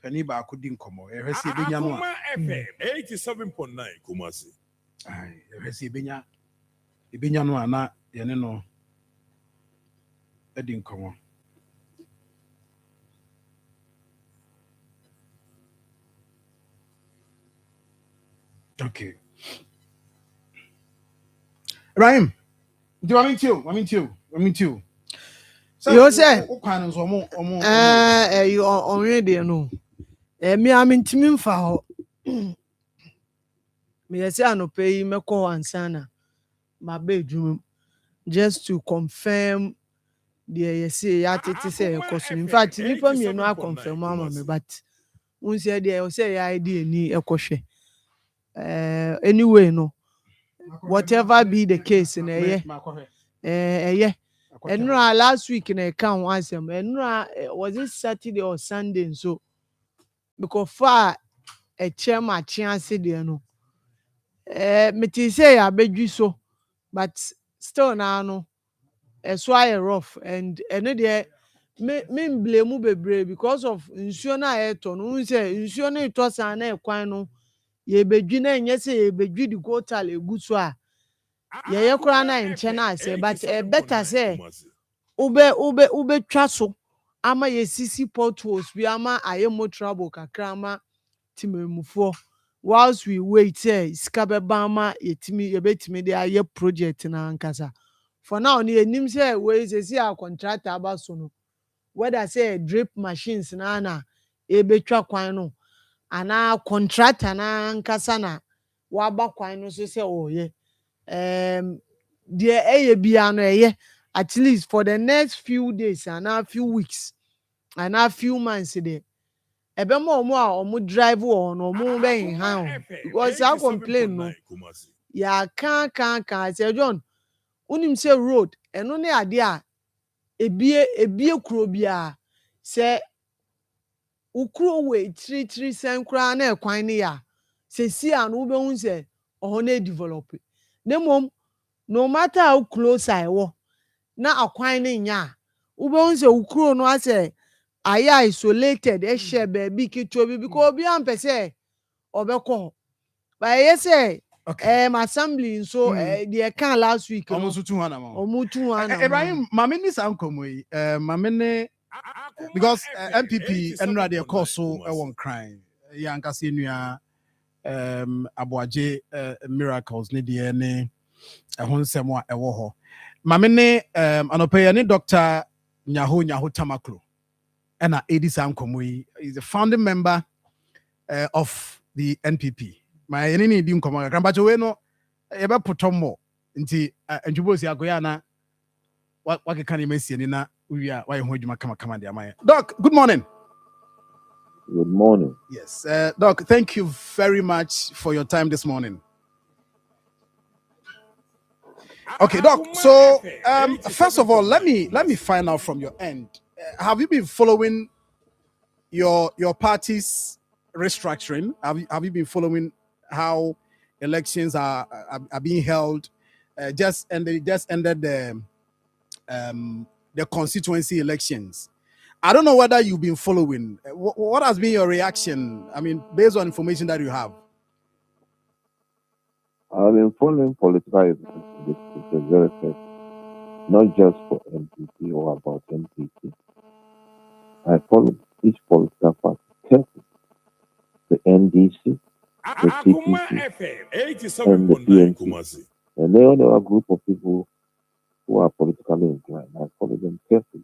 penny ba ko di nkomo. E hwese e benya no. Akoma FM 87.9 Kumasi. Ai, e hwese e benya no ana ye ne no. E di nkomo. Okay. Rahim, do you want me to? You say? You already know. Me am intimi mfa ho. Me yesi anope yi meko ansana. Ma be dwum just to confirm the yesi ya tete say ekoso. In fact, nipa me no confirm mama me but un say there say ya idea ni ekohwe. Anyway no. Whatever be the case in yeah. And last week in a count once and was it Saturday or Sunday so because far a chairman chance there no me say I beg you so but still now no so I rough and there me blame bebre because of nsuo na eto no say nsuo na eto san na ekwan no ye bedwi na enye say ye bedwi di gotal egu so a ye kura na enche na say but better say ube twa so ama ye sisi potholes bi ama aye mo trouble kakra ama timemufo whilst we wait sika beba ama ye betimi de aye project na nkasa for now ni enim say we say a contractor aba so no whether say drip machines na e betwa kwan no ana contractor na nkasa na waba kwan no so say oh ye de eye bia no eye at least for the next few days and a few weeks and a few months there ebe mo drive on omo be in hand because I complain no ya kan say John unim say road eno ne ade a ebie kuro bia say ukuro we 33 senkura na ekwan ne ya say si an wo be hu say oho na develop ne mom no matter how close I wo na akwan ne nya ube unse ukuro no ase aya isolated e share baby kitwa bi because obi ampe say obekọ but yes assembly so the can last week no almost 200 amount. omu 200 Ibrahim mama ni sankomo yi mama ne because MPP enra de course so e won crying ya nkase nua aboaje miracles ne de ne ho nsem a e wo ho mame ne anope ne Dr. Nyaho Tamaklo and Edis Ankomoyi is the founding member of the NPP. My any dim komo grambacho we no e be potomo nti anjubo si agoya na wa ke kan mesi ni na wi a wa ho adwuma kama de amaya. Doc, good morning. Good morning. Yes, Doc, thank you very much for your time this morning. Okay, Doc. So, first of all, let me find out from your end. Have you been following your party's restructuring? Have you been following how elections are being held? Just ended the constituency elections. I don't know whether you've been following. What has been your reaction? I mean, based on information that you have. I've been following political events with a very first, not just for MPP or about MPP. I follow each political party carefully. The NDC, the Akoma CPC, FM and the 87.9 PNC. Kumasi. And they are a group of people who are politically inclined. I follow them carefully.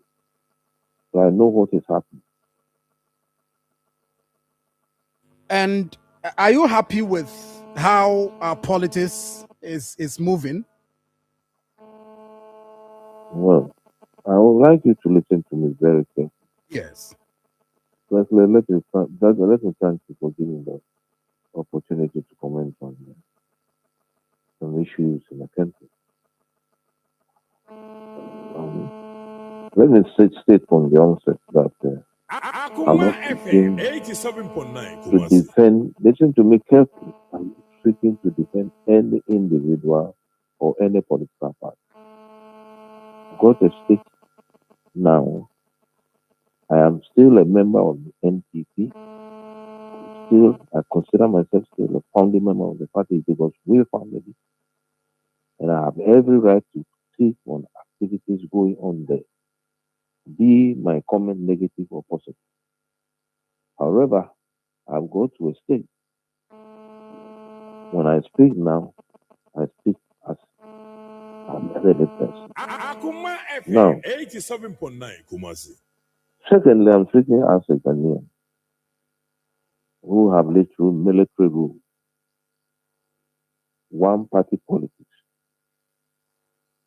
So I know what is happening. And are you happy with how our politics is moving? Well, I would like you to listen to me very carefully. Yes. Let me thank you for giving that. opportunity to comment on some issues in the country. Let me state from the onset that I'm Akoma not FM seeking 87.9 to Kumasi. defend, listen to me carefully, I'm not seeking to defend any individual or any political party. Got a stake now. I am still a member of the NPP. I consider myself still a founding member of the party because we founded it. And I have every right to speak on activities going on there, be my comment negative or positive. However, I've got to a stage. When I speak now, I speak as an elderly person. Akoma Now, FM 87.9 Kumasi. secondly, I'm speaking as a Ghanaian who have lived through military rule, one-party politics,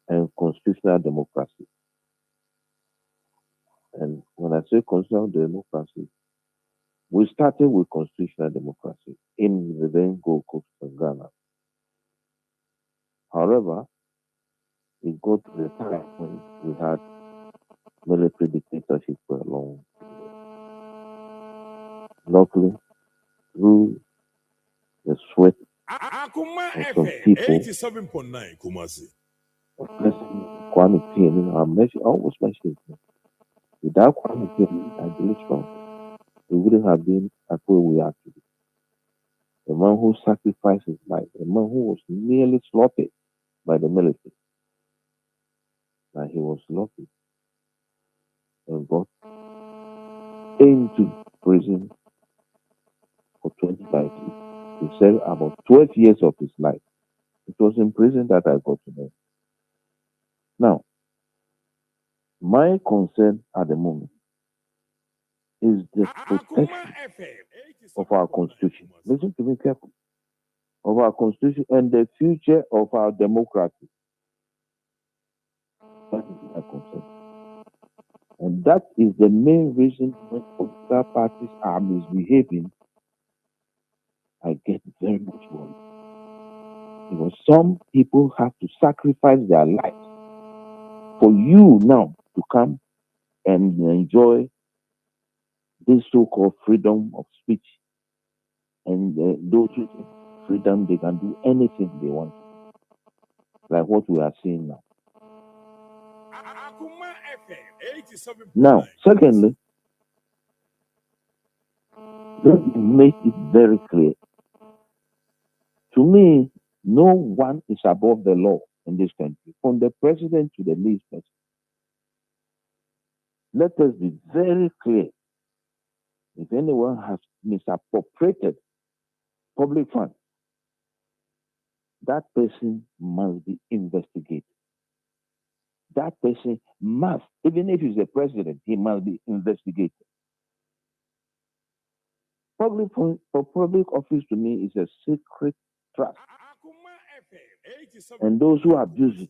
and constitutional democracy. And when I say constitutional democracy, we started with constitutional democracy in the then Gold Coast of Ghana. However, it got to the time when we had military dictatorship for a long period. Luckily, through the sweat Akoma of some FM people, 87.9 Kumasi. President Kwame Nkrumah, I almost mentioned it. Without Kwame Nkrumah, I believe strong, we wouldn't have been at where we are today. The man who sacrificed his life, the man who was nearly slaughtered by the military, and he was lucky and got into prison for 25 years. He said about 12 years of his life. It was in prison that I got to know. Now, my concern at the moment is the protection of our constitution. Listen to me carefully. Of our constitution and the future of our democracy. That is my concern. And that is the main reason when political parties are misbehaving, I get very much worried. Because some people have to sacrifice their lives for you now to come and enjoy this so-called freedom of speech. And those who think freedom, they can do anything they want, like what we are seeing now. Now, secondly, let me make it very clear. To me, no one is above the law in this country, from the president to the least person. Let us be very clear. If anyone has misappropriated public funds, that person must be investigated. That person must, even if he's a president, he must be investigated. Public office to me is a sacred trust. And those who abuse it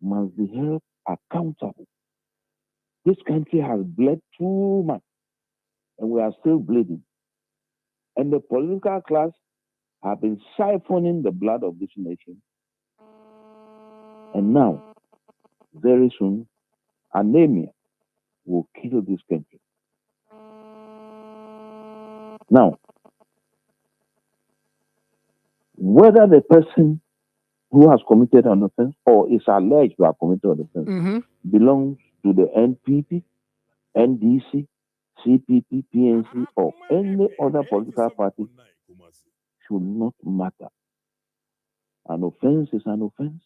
must be held accountable. This country has bled too much, and we are still bleeding. And the political class have been siphoning the blood of this nation. And now, very soon, anemia will kill this country. Now, whether the person who has committed an offense or is alleged to have committed an offense belongs to the NPP, NDC, CPP, PNC, or any other political party should not matter. An offense is an offense,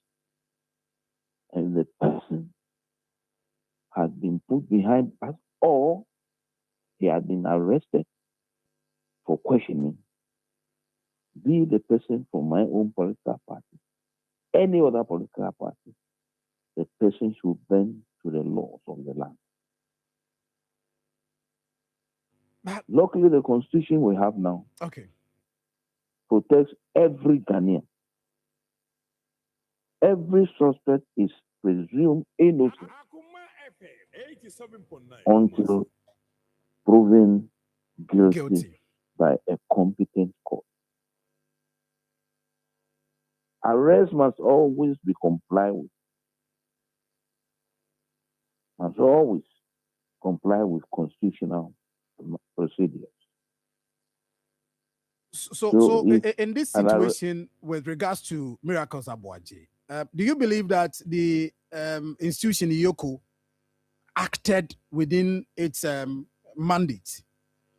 and the person has been put behind bars or he has been arrested for questioning. Be the person from my own political party, any other political party, the person should bend to the laws of the land. Luckily, the constitution we have now protects every Ghanaian. Every suspect is presumed innocent until proven guilty by a competent court. Arrest must always be complied with. Must always comply with constitutional procedures. So if in this an arre- situation, with regards to Miracles Abuaji, do you believe that the institution Yoko acted within its mandate,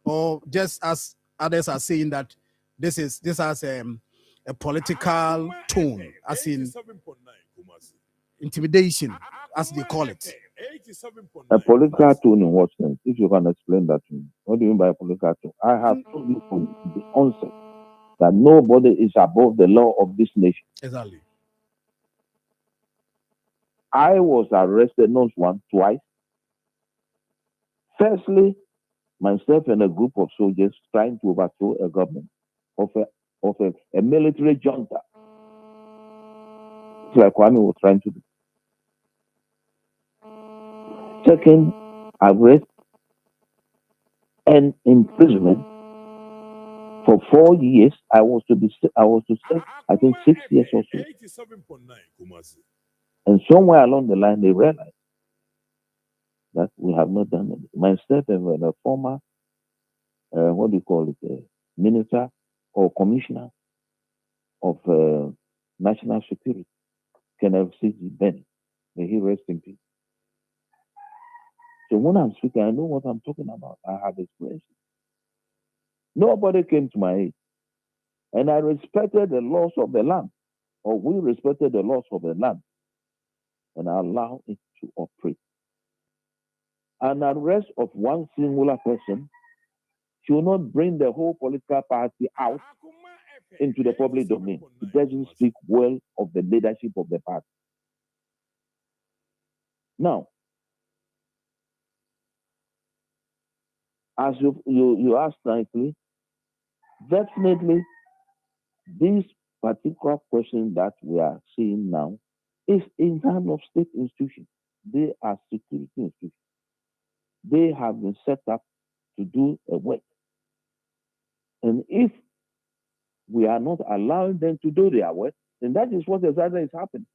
or just as others are saying that this has a political tone, as in intimidation, as they call it? a political tone in what sense? If you can explain that to me, what do you mean by political tone? I have told you from the onset that nobody is above the law of this nation. Exactly. I was arrested not once, twice. Firstly, myself and a group of soldiers trying to overthrow a government of a military junta, like Kwame was trying to do. Second, arrest and imprisonment for 4 years. I was to serve, I think, 6 years or so. And somewhere along the line, they realized that we have not done it. Myself and a former, what do you call it, minister or commissioner of national security, Kenneth C.G. Bennett, may he rest in peace. So when I'm speaking, I know what I'm talking about. I have experience. Nobody came to my aid. And I respected the laws of the land, or we respected the laws of the land, and I allowed it to operate. An arrest of one singular person should not bring the whole political party out into the public domain. It doesn't speak well of the leadership of the party. Now, as you asked nicely, definitely this particular question that we are seeing now is in terms of state institutions. They are security institutions. They have been set up to do a work. And if we are not allowing them to do their work, then that is what exactly is happening.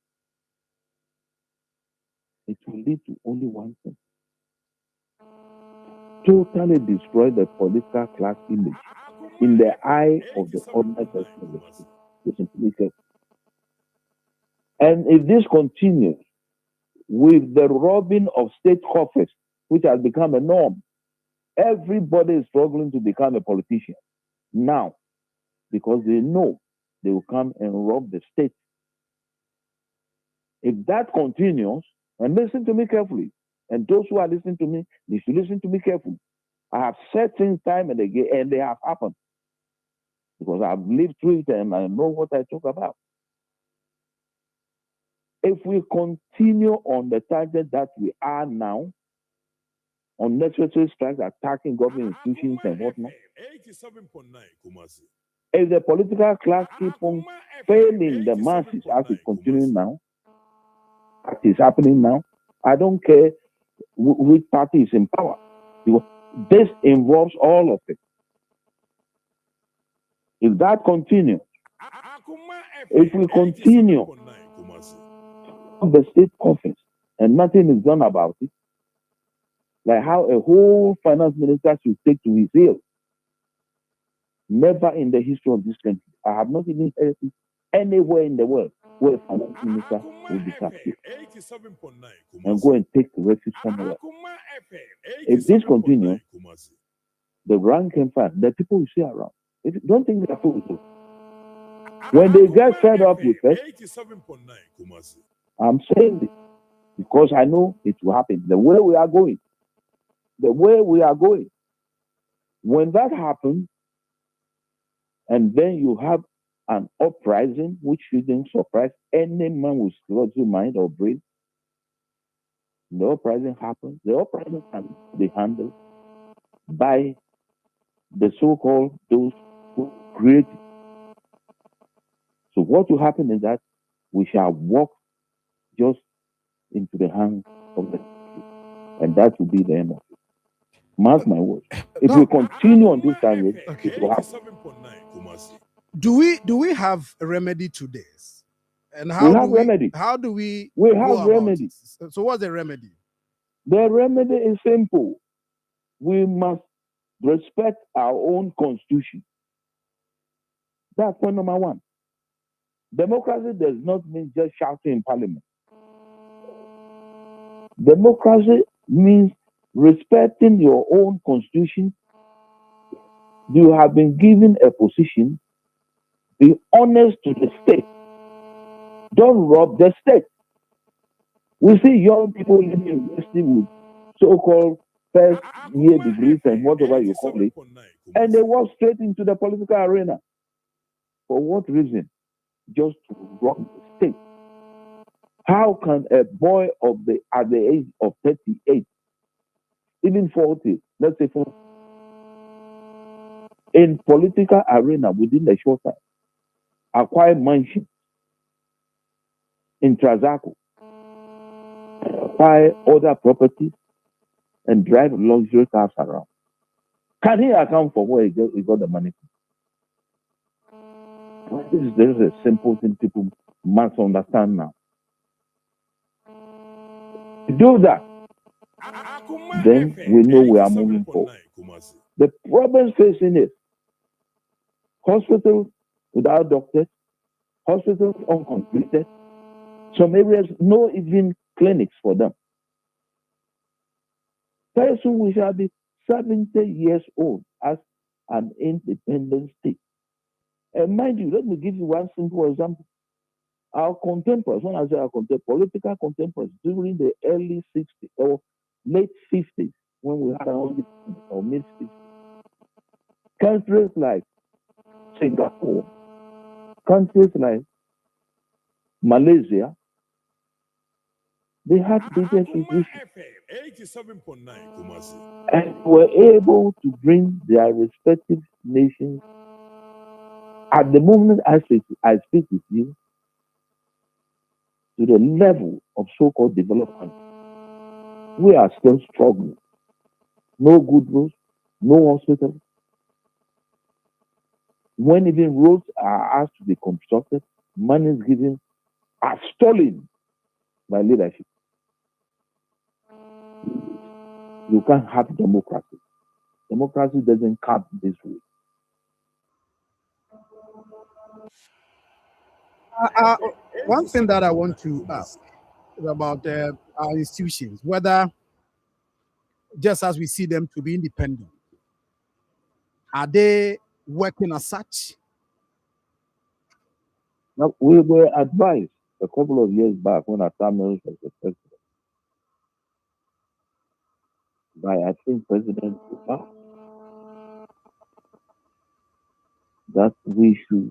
It will lead to only one thing: totally destroy the political class image in the eye of the ordinary person. And if this continues with the robbing of state coffers, which has become a norm, everybody is struggling to become a politician now because they know they will come and rob the state. If that continues, and listen to me carefully, and those who are listening to me, they should listen to me carefully. I have said things time and again, and they have happened because I've lived through it and I know what I talk about. If we continue on the target that we are now, unnecessary strikes attacking government institutions and whatnot, if the political class keep on failing the masses as it's continuing now, as is happening now, I don't care which party is in power. Because this involves all of it. If that continues, if we continue the state coffers and nothing is done about it, like how a whole finance minister should take to his heel, never in the history of this country, I have not even heard it anywhere in the world where a finance minister will disappear and go and take refuge somewhere. If this continues, the rank and file, the people we see around, don't think they're fools. When they get fed up with us, I'm saying this because I know it will happen. The way we are going, when that happens, and then you have an uprising which shouldn't surprise any man with logical mind or brain. The uprising happens. The uprising can be handled by the so-called those who create it. So what will happen is that we shall walk just into the hands of the country, and that will be the end of it. Mark my words. If we continue on this target, it will happen. Do we have a remedy to this? And remedy. how do we We go have about remedy. it? So what's the remedy? The remedy is simple. We must respect our own constitution. That's point number one. Democracy does not mean just shouting in parliament. Democracy means respecting your own constitution. You have been given a position. Be honest to the state. Don't rob the state. We see young people in university with so-called first year degrees and whatever you call it, and they walk straight into the political arena. For what reason? Just to rob the state. How can a boy at the age of 38, even 40, let's say 40, in political arena within a short time, acquire mansion in Trazaco, acquire other properties, and drive luxury cars around? Can he account for where he got the money from? This is a simple thing people must understand now. To do that, then we know we are moving forward. The problems facing is hospitals without doctors, hospitals uncompleted, some areas no even clinics for them. Very soon we shall be 70 years old as an independent state. And mind you, let me give you one simple example. Our contemporaries, when I say our contemporaries, political contemporaries during the early 60s or late 50s, when we had our own or mid 50s, countries like Singapore, countries like Malaysia, they had business institutions and were able to bring their respective nations. At the moment I speak with you, to the level of so-called development, we are still struggling. No good roads, no hospitals. When even roads are asked to be constructed, money is given are stolen by leadership. You can't have democracy. Democracy doesn't come this way. One thing that I want to ask is about our institutions, whether just as we see them to be independent, are they working as such? Now, we were advised a couple of years back when Akoma was the president by, I think, President Obama, that we should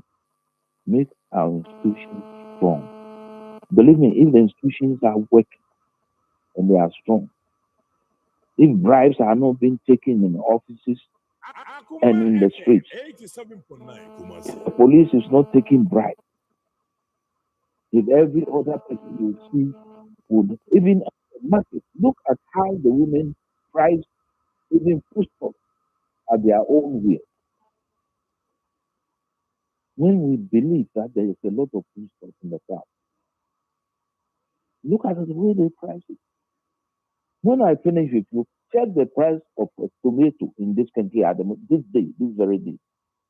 make our institutions strong. Believe me, if the institutions are working and they are strong, if bribes are not being taken in offices and in the streets, the police is not taking bribes, if every other person you see would, even at the market, look at how the women price even foodstuffs at their own will. When we believe that there is a lot of foodstuffs in the crowd, look at the way they price it. When I finish with you, check the price of a tomato in this country at this day, this very day.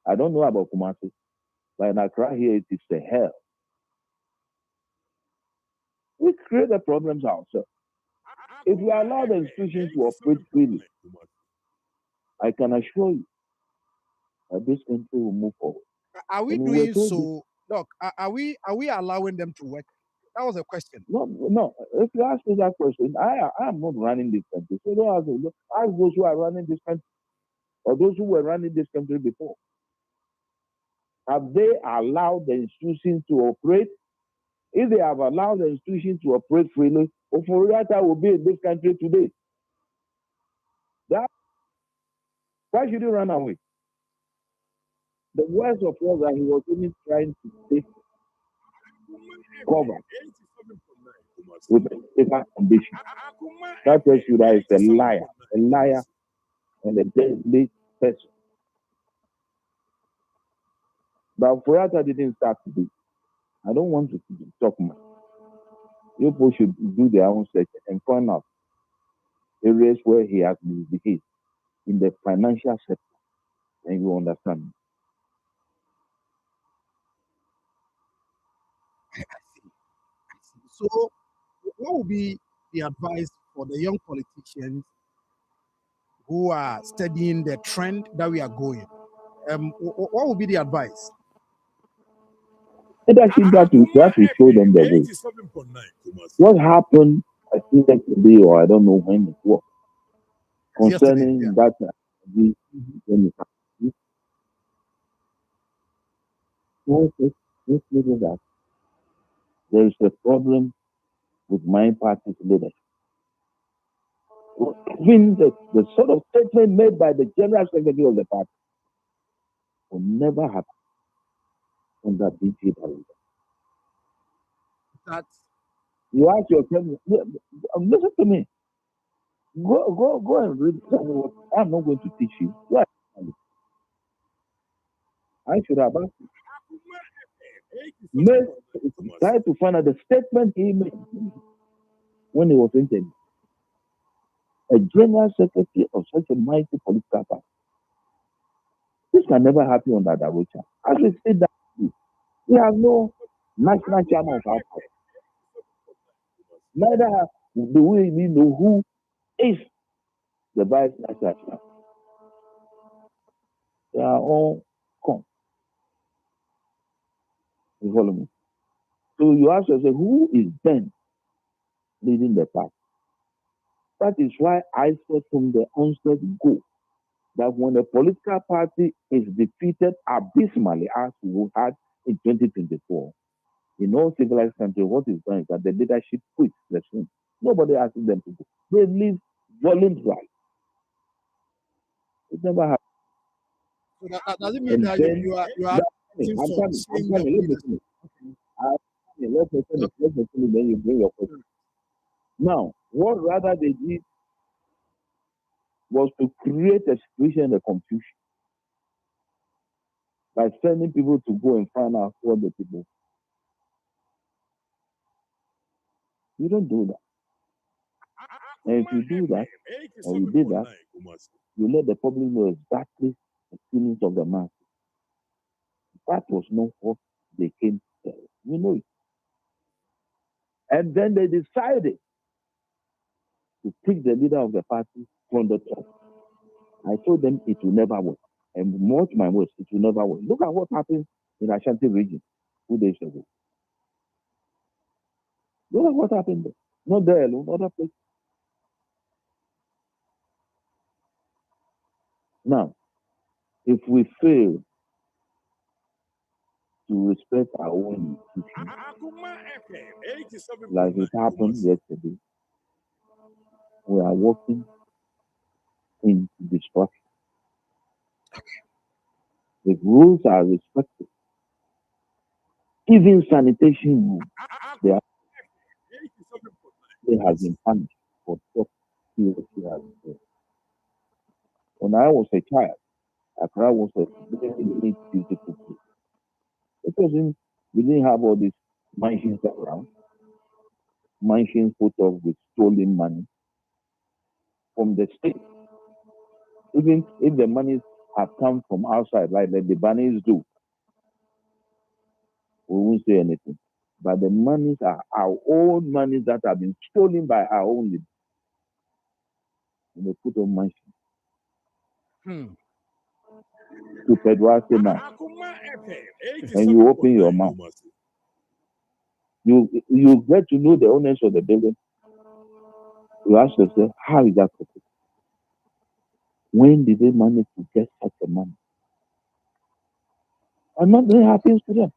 I don't know about Kumasi, but in Accra here, it is a hell. We create the problems ourselves. If we allow the institutions to operate freely, I can assure you that this country will move forward. Are we And we were doing told so? Look, are we allowing them to work? That was a question. No. If you ask me that question, I am not running this country. So don't ask me. Ask those who are running this country or those who were running this country before. Have they allowed the institutions to operate? If they have allowed the institutions to operate freely, Oforiata will be in this country today. Why should he run away? The worst of all that he was only trying to take cover with a safer condition. That tells you that he's a liar, and a deadly person. But Oforiata didn't start today. I don't want to talk much. You people should do their own search and find out areas where he has misbehaved in the financial sector, and you understand. So, what would be the advice for the young politicians who are studying the trend that we are going? What would be the advice? Leadership that you have to show them the way. 87.9 Kumasi. What happened, I think yesterday, or I don't know when it was, concerning Yesterday, that the that there is a problem with my party's leadership. Even the sort of statement made by the general secretary of the party will never happen under BT Parliament. That You ask yourself, listen to me. Go and read what I'm not going to teach you. Right. I should have asked you. Try to find out the statement he made when he was interviewed. A general secretary of such a mighty political party. This can never happen under the Rocha. As we said that, we have no national chairman of our party. Neither do we even know who is the vice national chairman. They are all come. You follow me? So you ask yourself, who is then leading the party? That is why I said from the onset go that when a political party is defeated abysmally, as we had in 2024, in all civilized countries, what is done is that the leadership quits the scene. Nobody asks them to go. They leave voluntarily. It never happens. So that doesn't mean that you are I'm coming. Let me finish, then you bring your question. Now, what rather they did was to create a situation of confusion by sending people to go and find out what the people. You don't do that. And if you do that, or you did that, you let the public know exactly the feelings of the mass. That was not what they came to tell. You know it. And then they decided to pick the leader of the party from the top. I told them it will never work. And mark my words, it will never work. Look at what happened in Ashanti region 2 days ago. Look at what happened there. Not there alone, other places. Now, if we fail to respect our own institutions, like it happened yesterday, we are walking into destruction. If rules are respected, even sanitation rules, they have been punished for what seriously has been. When I was a child, Accra was a very beautiful place. Because we didn't have all these mansions around, mansions put up with stolen money from the state. Even if the monies have come from outside, like the Lebanese do, we won't say anything. But the monies are our own monies that have been stolen by our own leaders. And they put on mansions. To Pedro now. And you open your mouth. You get to know the owners of the building. You ask yourself, how is that possible? When did they manage to get such a money? And nothing happens to them.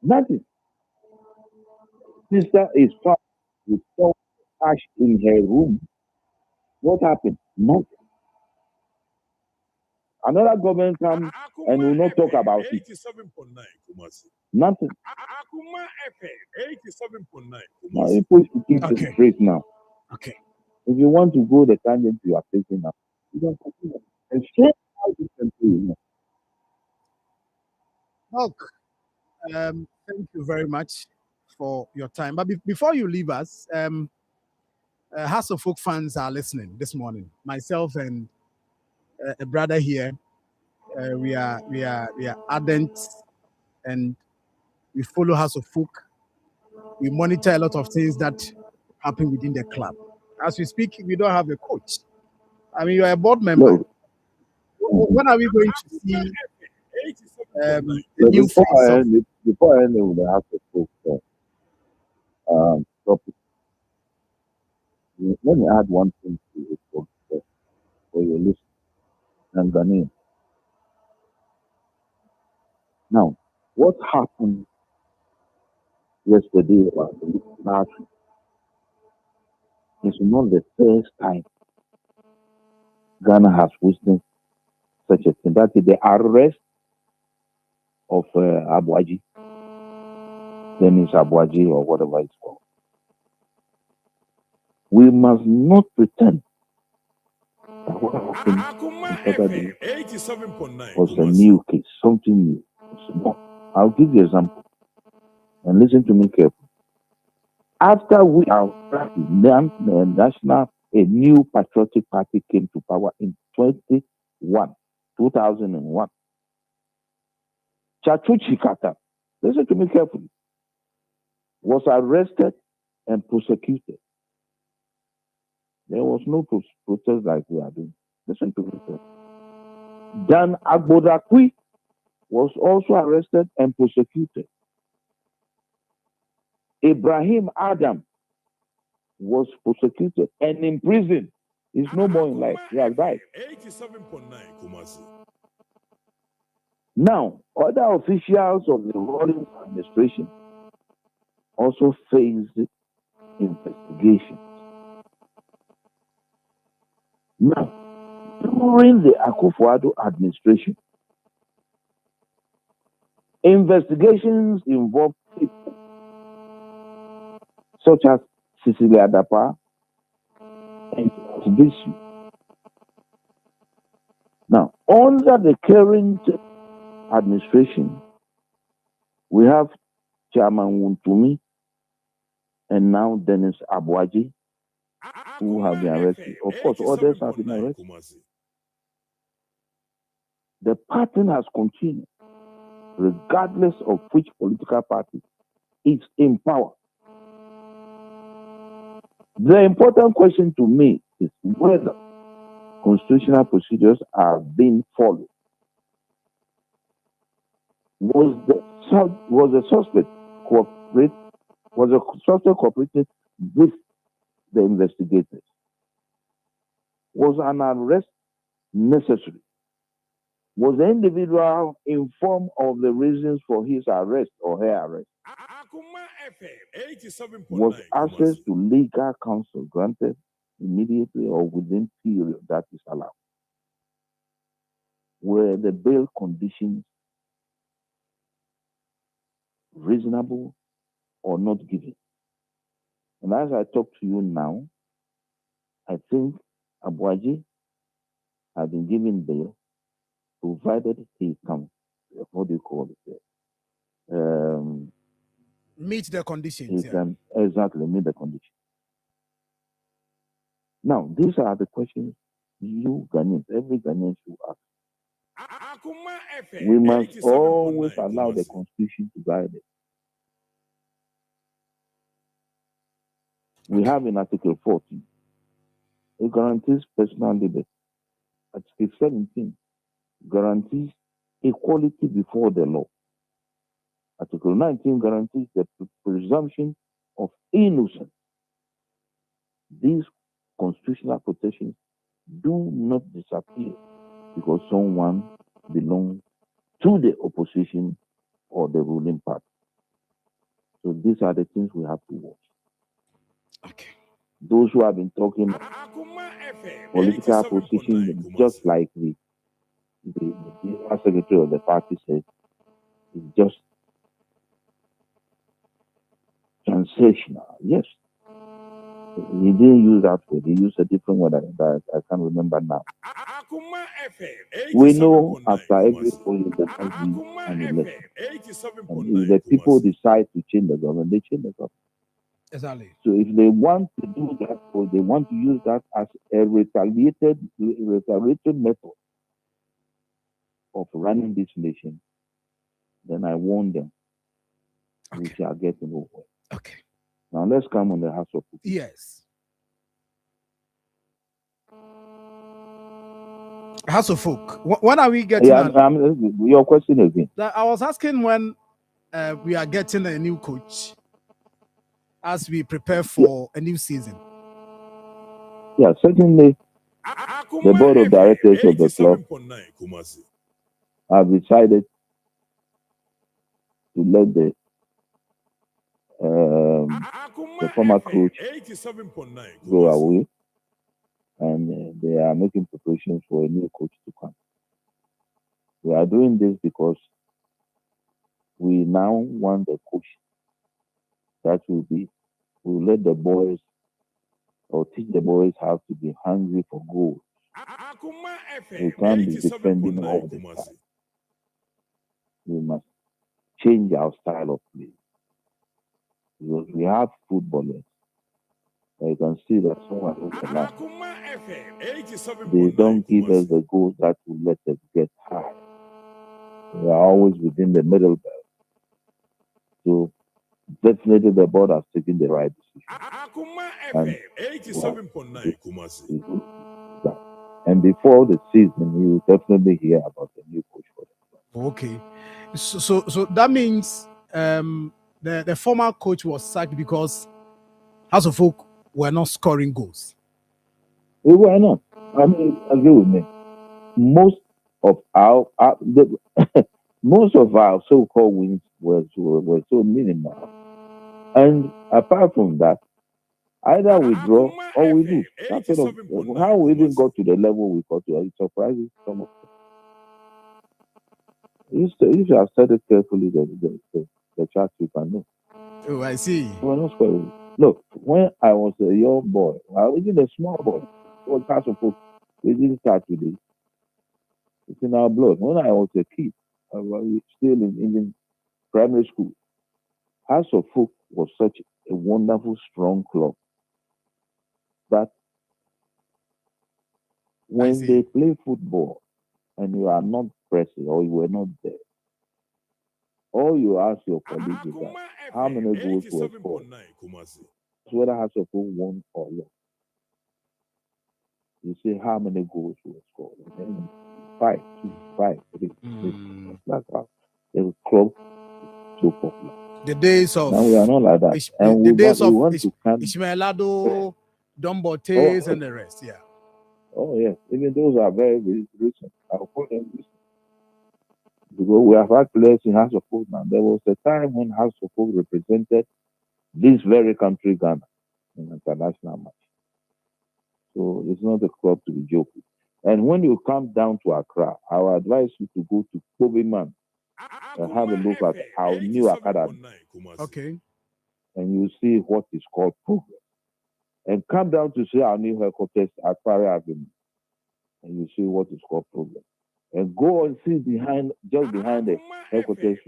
Nothing. Sister is found with so cash in her room. What happened? Nothing. Another government comes and will not talk about it. 87.9 Kumasi. Nothing. Akoma FM 87.9 Now Kumasi. you push to keep it straight now. Okay. If you want to go the tangent you are taking now, you don't continue. And show how this country is. Look, thank you very much for your time. But before you leave us, House of Folk fans are listening this morning. Myself and a brother here, we are ardent, and we follow House of Folk. We monitor a lot of things that happen within the club. As we speak, we don't have a coach. I mean, you are a board member. No, When are we going to see a but new before face I of? end with the House of Folk topic, let me add one thing to it for your listeners and Ghanaians. Now, what happened yesterday about the last is not the first time Ghana has witnessed such a thing. That is the arrest of Abuaji, Dennis Abuaji, or whatever it's called. We must not pretend that what happened Akoma in Saturday FM 87.9 was a Kumasi. new case, something new. No. I'll give you an example and listen to me carefully. After we are a new patriotic party came to power in 2001. Chachuchi Kata, listen to me carefully, was arrested and prosecuted. There was no protest like we are doing. Listen to me carefully. Dan Agbodakwi was also arrested and prosecuted. Ibrahim Adam was prosecuted and imprisoned. He's no more in life. He has died. 87.9 Kumasi. Now, other officials of the Rawlings administration also faced investigation. Now, during the Akufo-Addo administration, investigations involved people such as Cecilia Dapa and Bisu. Now, under the current administration, we have Chairman Wuntumi and now Dennis Abuaji, who have been arrested. Of course, others have been arrested. The pattern has continued, regardless of which political party is in power. The important question to me is whether constitutional procedures are being followed. Was the suspect cooperating with the investigators? Was an arrest necessary? Was the individual informed of the reasons for his arrest or her arrest? Akoma FM 87.9 Was access Kumasi. to legal counsel granted immediately or within period that is allowed? Were the bail conditions reasonable or not given? And as I talk to you now, I think Abuaji has been given bail, provided he can, what do you call it? Meet the conditions. He can exactly meet the conditions. Now, these are the questions you Ghanaians, every Ghanaian should ask. Akoma FM We must 87.9 always allow the Kumasi. Constitution to guide us. We have in Article 14, it guarantees personal liberty. Article 17 guarantees equality before the law. Article 19 guarantees the presumption of innocence. These constitutional protections do not disappear because someone belongs to the opposition or the ruling party. So these are the things we have to watch. Okay. Those who have been talking Akoma FM political 87.9 position, Kumasi. just like the secretary of the party said, is just sensational. Yes. He didn't use that word. He used a different word that I can't remember now. Akoma FM. We know 87.9 after every Kumasi. polling there has been Akoma an election. FM. And 87.9 if the people Kumasi. decide to change the government, they change the government. Exactly. So if they want to do that, or they want to use that as a retaliatory method of running this nation, then I warn them, we Okay. shall get nowhere. Okay. Now let's come on the House of People. Yes. House of Folk. When are we getting? Yeah, your question again. I was asking when we are getting a new coach as we prepare for a new season. Yeah, certainly the board of directors of the club 87.9 Kumasi. have decided to let the former coach 87.9 go away, and they are making preparations for a new coach to come. We are doing this because we now want the coach that will let the boys or teach the boys how to be hungry for gold. Akoma We FM. can't be defending all the time. We must change our style of play. Because we have footballers. You can see that someone who's alive. Akoma FM. 87.9 They don't give us the goals that will let us get high. We are always within the middle belt. So definitely the board has taken the right decision. Akoma And FM. 87.9 Kumasi. And before the season, you will definitely hear about the new coach for the club. Okay. So that means the former coach was sacked because House of Folk were not scoring goals. We were not. I mean, agree with me. Most of our most of our so-called wins were so minimal. And apart from that, either we draw or we lose. That's sort of how we even got to the level we got to. It surprises some of them. If you have studied carefully the chart, you can know. Oh, I see. We're not scoring. Look, when I was a young boy, I was even a small boy. Was House of Folk. We didn't start with it. It's in our blood. When I was a kid, I was still in primary school. House of Folk was such a wonderful, strong club that when they play football and you are not present or you were not there, all you ask your colleagues is that how many goals were scored, whether House of Folk won or lost. You say how many goals were scored. And then 5, 2, 5, 3. That's how the club is so popular. The days of now we are not like that. The days of come. Ishmaelado, Dombotes, and the rest. Yeah. Oh yes, even those are very, very recent. I'll call them recent. Because we have had players in House of Folk now. There was a time when House of Folk represented this very country, Ghana, in international match. So it's not a club to be joking. And when you come down to Accra, I would advise you to go to Kobeman and have a look at our new academy. Okay. And you see what is called progress. And come down to see our new headquarters at Parry Avenue. And you see what is called progress. And go and see just behind the headquarters,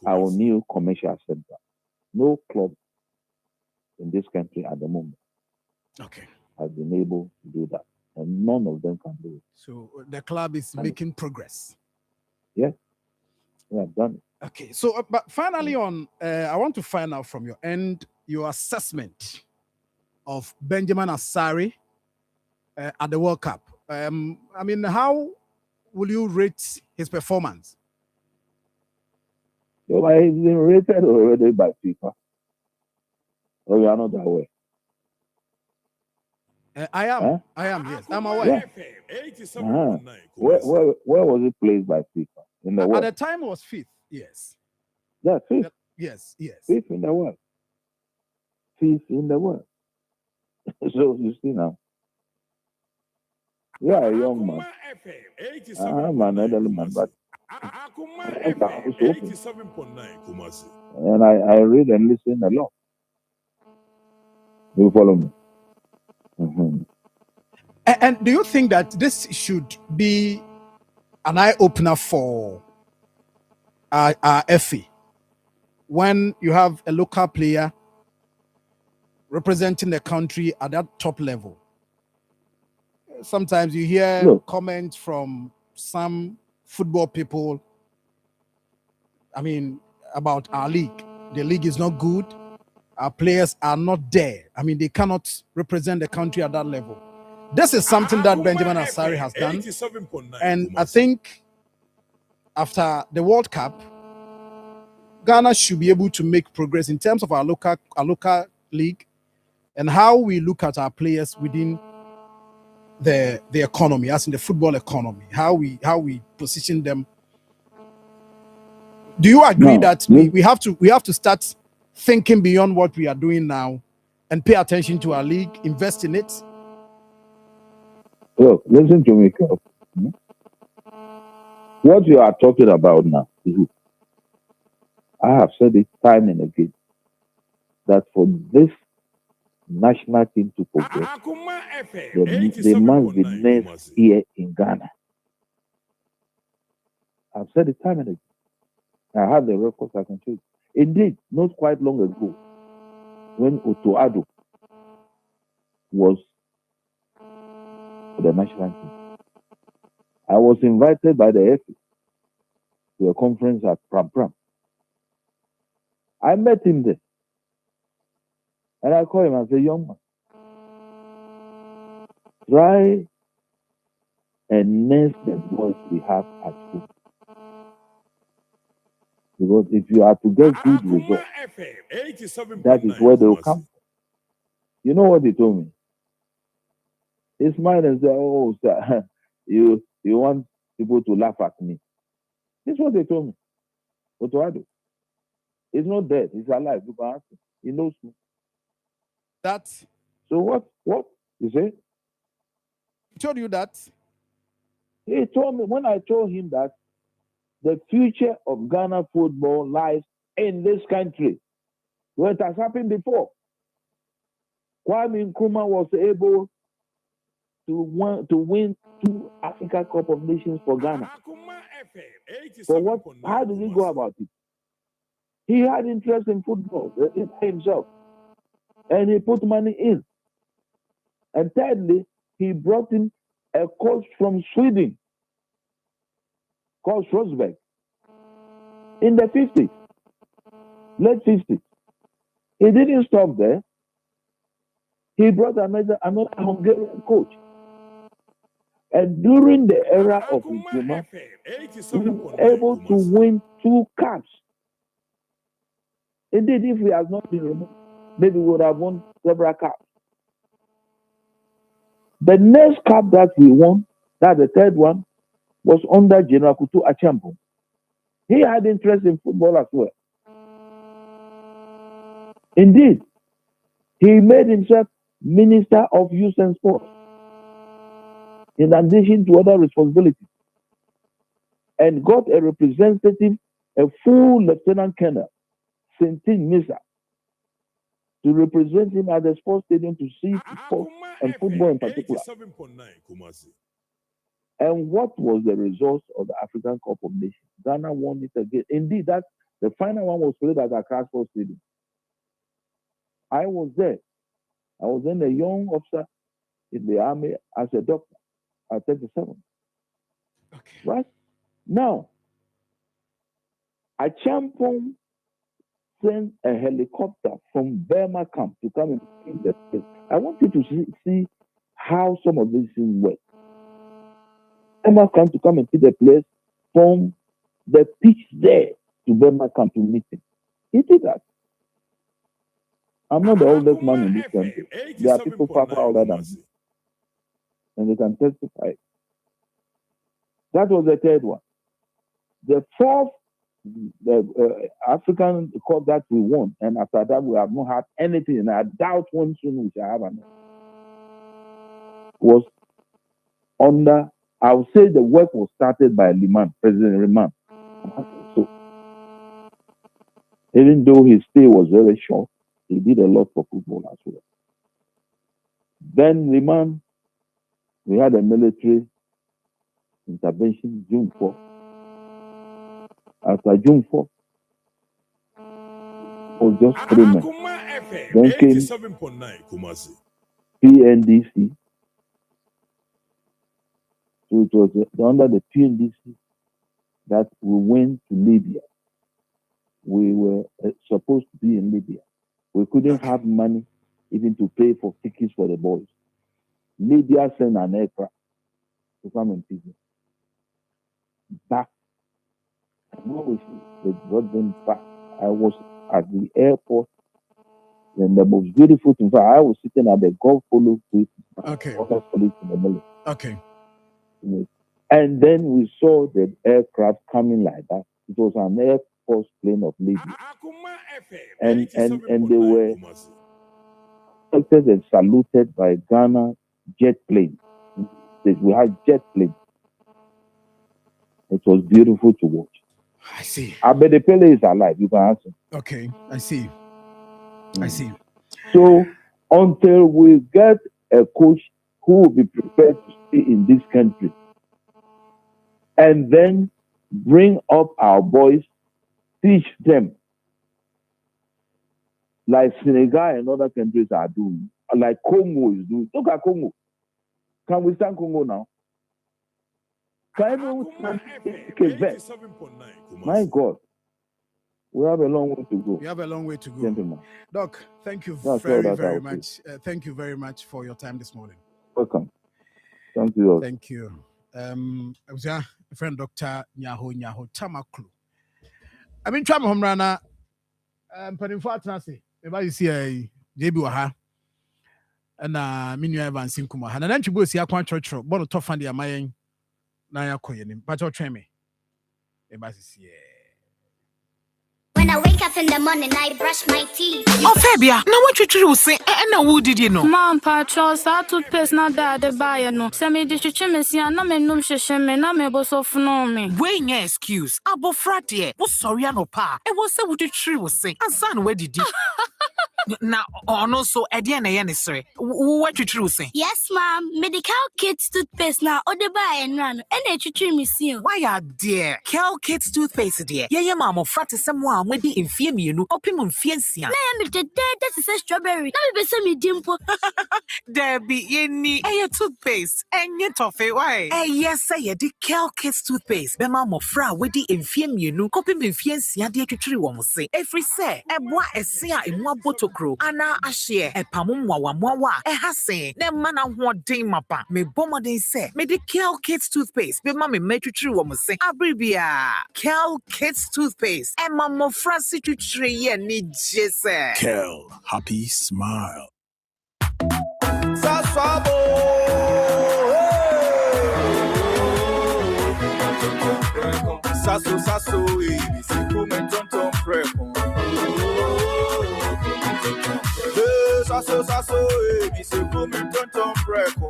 our new commercial center. No club in this country at the moment has been able to do that. And none of them can do it. So the club is making progress. Yes, we have done it. Okay, so but finally I want to find out from your end your assessment of Benjamin Asare at the World Cup. I mean, how will you rate his performance? He's been rated already by FIFA. Oh, you are not aware. I am, yes. I'm aware. Yeah. Where was it placed by FIFA? In the world? At the time it was fifth, yes. Yeah, fifth. Yes. Fifth in the world. Fifth in the world. So you see now. You are a young man. I'm an elderly man, but and I read and listen a lot. You follow me? Mm-hmm. And do you think that this should be an eye opener for our FA when you have a local player representing the country at that top level? Sometimes you hear Look. comments from some football people, I mean, about our league. The league is not good. Our players are not there. I mean, they cannot represent the country at that level. This is something that Benjamin Asari has done. 87.9 And I Kumasi. think after the World Cup, Ghana should be able to make progress in terms of our local league and how we look at our players within the economy, as in the football economy, how we position them. Do you agree No, that we have to start thinking beyond what we are doing now and pay attention to our league, invest in it? Look, listen to me, Carl. What you are talking about now, I have said it time and again, that for this national team to progress, Akoma FM they must be 87.9 next Kumasi. here in Ghana. I've said it time and again. I have the records I can show you. Indeed, not quite long ago, when Otoado was the national team, I was invited by the FA to a conference at Pram Pram. I met him there. And I called him and said, young man, try and nurse the boys we have at school. Because if you are to get good Akoma results, FM 87.9 that is where they will Kumasi. come. You know what he told me? He smiled and said, oh, sir, you want people to laugh at me. This is what they told me. Otoado. He's not dead. He's alive. You can ask him. He knows me. That So what? You say? he told you that? He told me, when I told him that the future of Ghana football lies in this country. Well, it has happened before. Kwame Nkrumah was able to win 2 Africa Cup of Nations for Ghana. Akoma FM For what? 87.9 How did he Kumasi. go about it? He had interest in football himself, and he put money in. And thirdly, he brought in a coach from Sweden called Rosberg in the 50s, late 50s. He didn't stop there. He brought another Hungarian coach. And during the era of Akoma Nkrumah, FM we were 87.9 able to Kumasi. win 2 cups. Indeed, if we had not been removed, maybe we would have won several cups. The next cup that we won, that the third one, was under General Kutu Achampo. He had interest in football as well. Indeed, he made himself Minister of Youth and Sports, in addition to other responsibilities, and got a representative, a full Lieutenant Colonel, Sentin Misa, to represent him at the sports stadium to see sport Akoma and football in FM particular. 87.9 Kumasi. And what was the result of the African Cup of Nations? Ghana won it again. Indeed, that the final one was played at Accra Sports Stadium. I was there. I was then a young officer in the army as a doctor at 37. Okay. Right? Now, Achampong sent a helicopter from Burma camp to come and see the place. I want you to see how some of these things work. Burma camp to come and see the place from the pitch there to Burma camp to meet him. He did that. I'm not the oldest man in this country. There are people far, far older than me, and they can testify. That was the third one. The fourth, the African Cup that we won, and after that we have not had anything, and I doubt when soon we shall have another, was under, I would say the work was started by President Liman. So, even though his stay was very short, he did a lot for football as well. Then Liman We had a military intervention June 4. After June 4, was just 3 months. Akoma FM Then came 87.9 Kumasi. PNDC. So it was under the PNDC that we went to Libya. We were supposed to be in Libya. We couldn't have money even to pay for tickets for the boys. Libya sent an aircraft to come and pick them back. And they brought them back. I was at the airport, and the most beautiful thing, I was sitting at the golf polo with other colleagues in the middle. Okay. And then we saw the aircraft coming like that. It was an Air Force plane of Libya. Akoma FM And they were protected and saluted by Ghana jet planes. We had jet planes. It was beautiful to watch. I see. Abedepele is alive. You can ask him. Okay, I see. I see. So until we get a coach who will be prepared to stay in this country and then bring up our boys, teach them like Senegal and other countries are doing, like Congo is doing. Look at Congo. Can we stand Congo now? Can we stand Quebec? My God. We have a long way to go. We have a long way to go. Gentlemen. Doc, thank you That's very much. Thank you very much for your time this morning. Welcome. Thank you all. Thank you. I was a friend, Dr. Nyaho Tamaklu. I mean, Tram Homrana, putting for Atanasi. If I see a JB Waha and Minu Evans in Kuma, and then you go see a quantro, but a tough fundy, my Naya Koyanim, but your train me. If I see When I wake up in the morning, I brush my teeth. Oh, Fabia, now what you say? And who did you know? Mom, Patros, I toothpaste not that the buyer no. Send me the chimney, and I'm a num shame, and I'm able to know me. Weighing your excuse. Abo fratie. Was sorry, no pa. It was so what the tree was saying. And son, where did you? Now, no, so Ediana Yanisre. What you true say? Yes, Mom. Medical kids toothpaste now, or the buy and run, and they treat me soon. Why are dear? Cal Kids toothpaste, dear. Yeah, mamma, frat is someone with the infirm you, opimum fiancia. I am the dead, that is a strawberry. Now be some dimple. There be any toothpaste and your toffee. Why? Yes, say the Cal Kids toothpaste. The mamma fra with the infirm you, opimum fiancia, dear to tree one say. Every say, a boy a seer in one bottle. Ana ashie e pamum wawa e hase ne mana hoden mapa me bomodin se me the Kel Kids toothpaste be ma me metwitri wo mo se abribia Kel Kids toothpaste e ma mo frasi twitri ye ni jese Kel, happy smile. Sasabo, saso, ibisi kume tonton preko. Saso, ibisi kume tonton preko.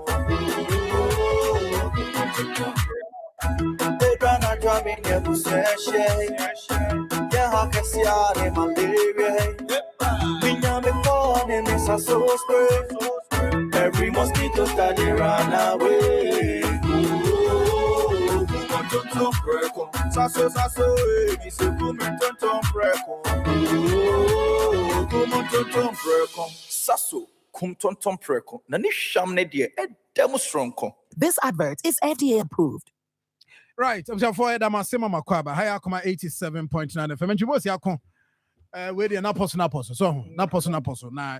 Ebana drami nebu seshe, ya hakesia ne malaria. Minya me phone me saso spray. Every mosquito that they run away. Tonton preko. Saso, ibisi kume tonton preko. Tonton preko. Saso, kum tonton preko. Nani shamne die demonstronko. This advert is FDA approved. right. I'm sure for Edamasema Makwaba, high Akoma 87.9 FM. And you was Yakon. Where the Naposo. So, Naposo. Na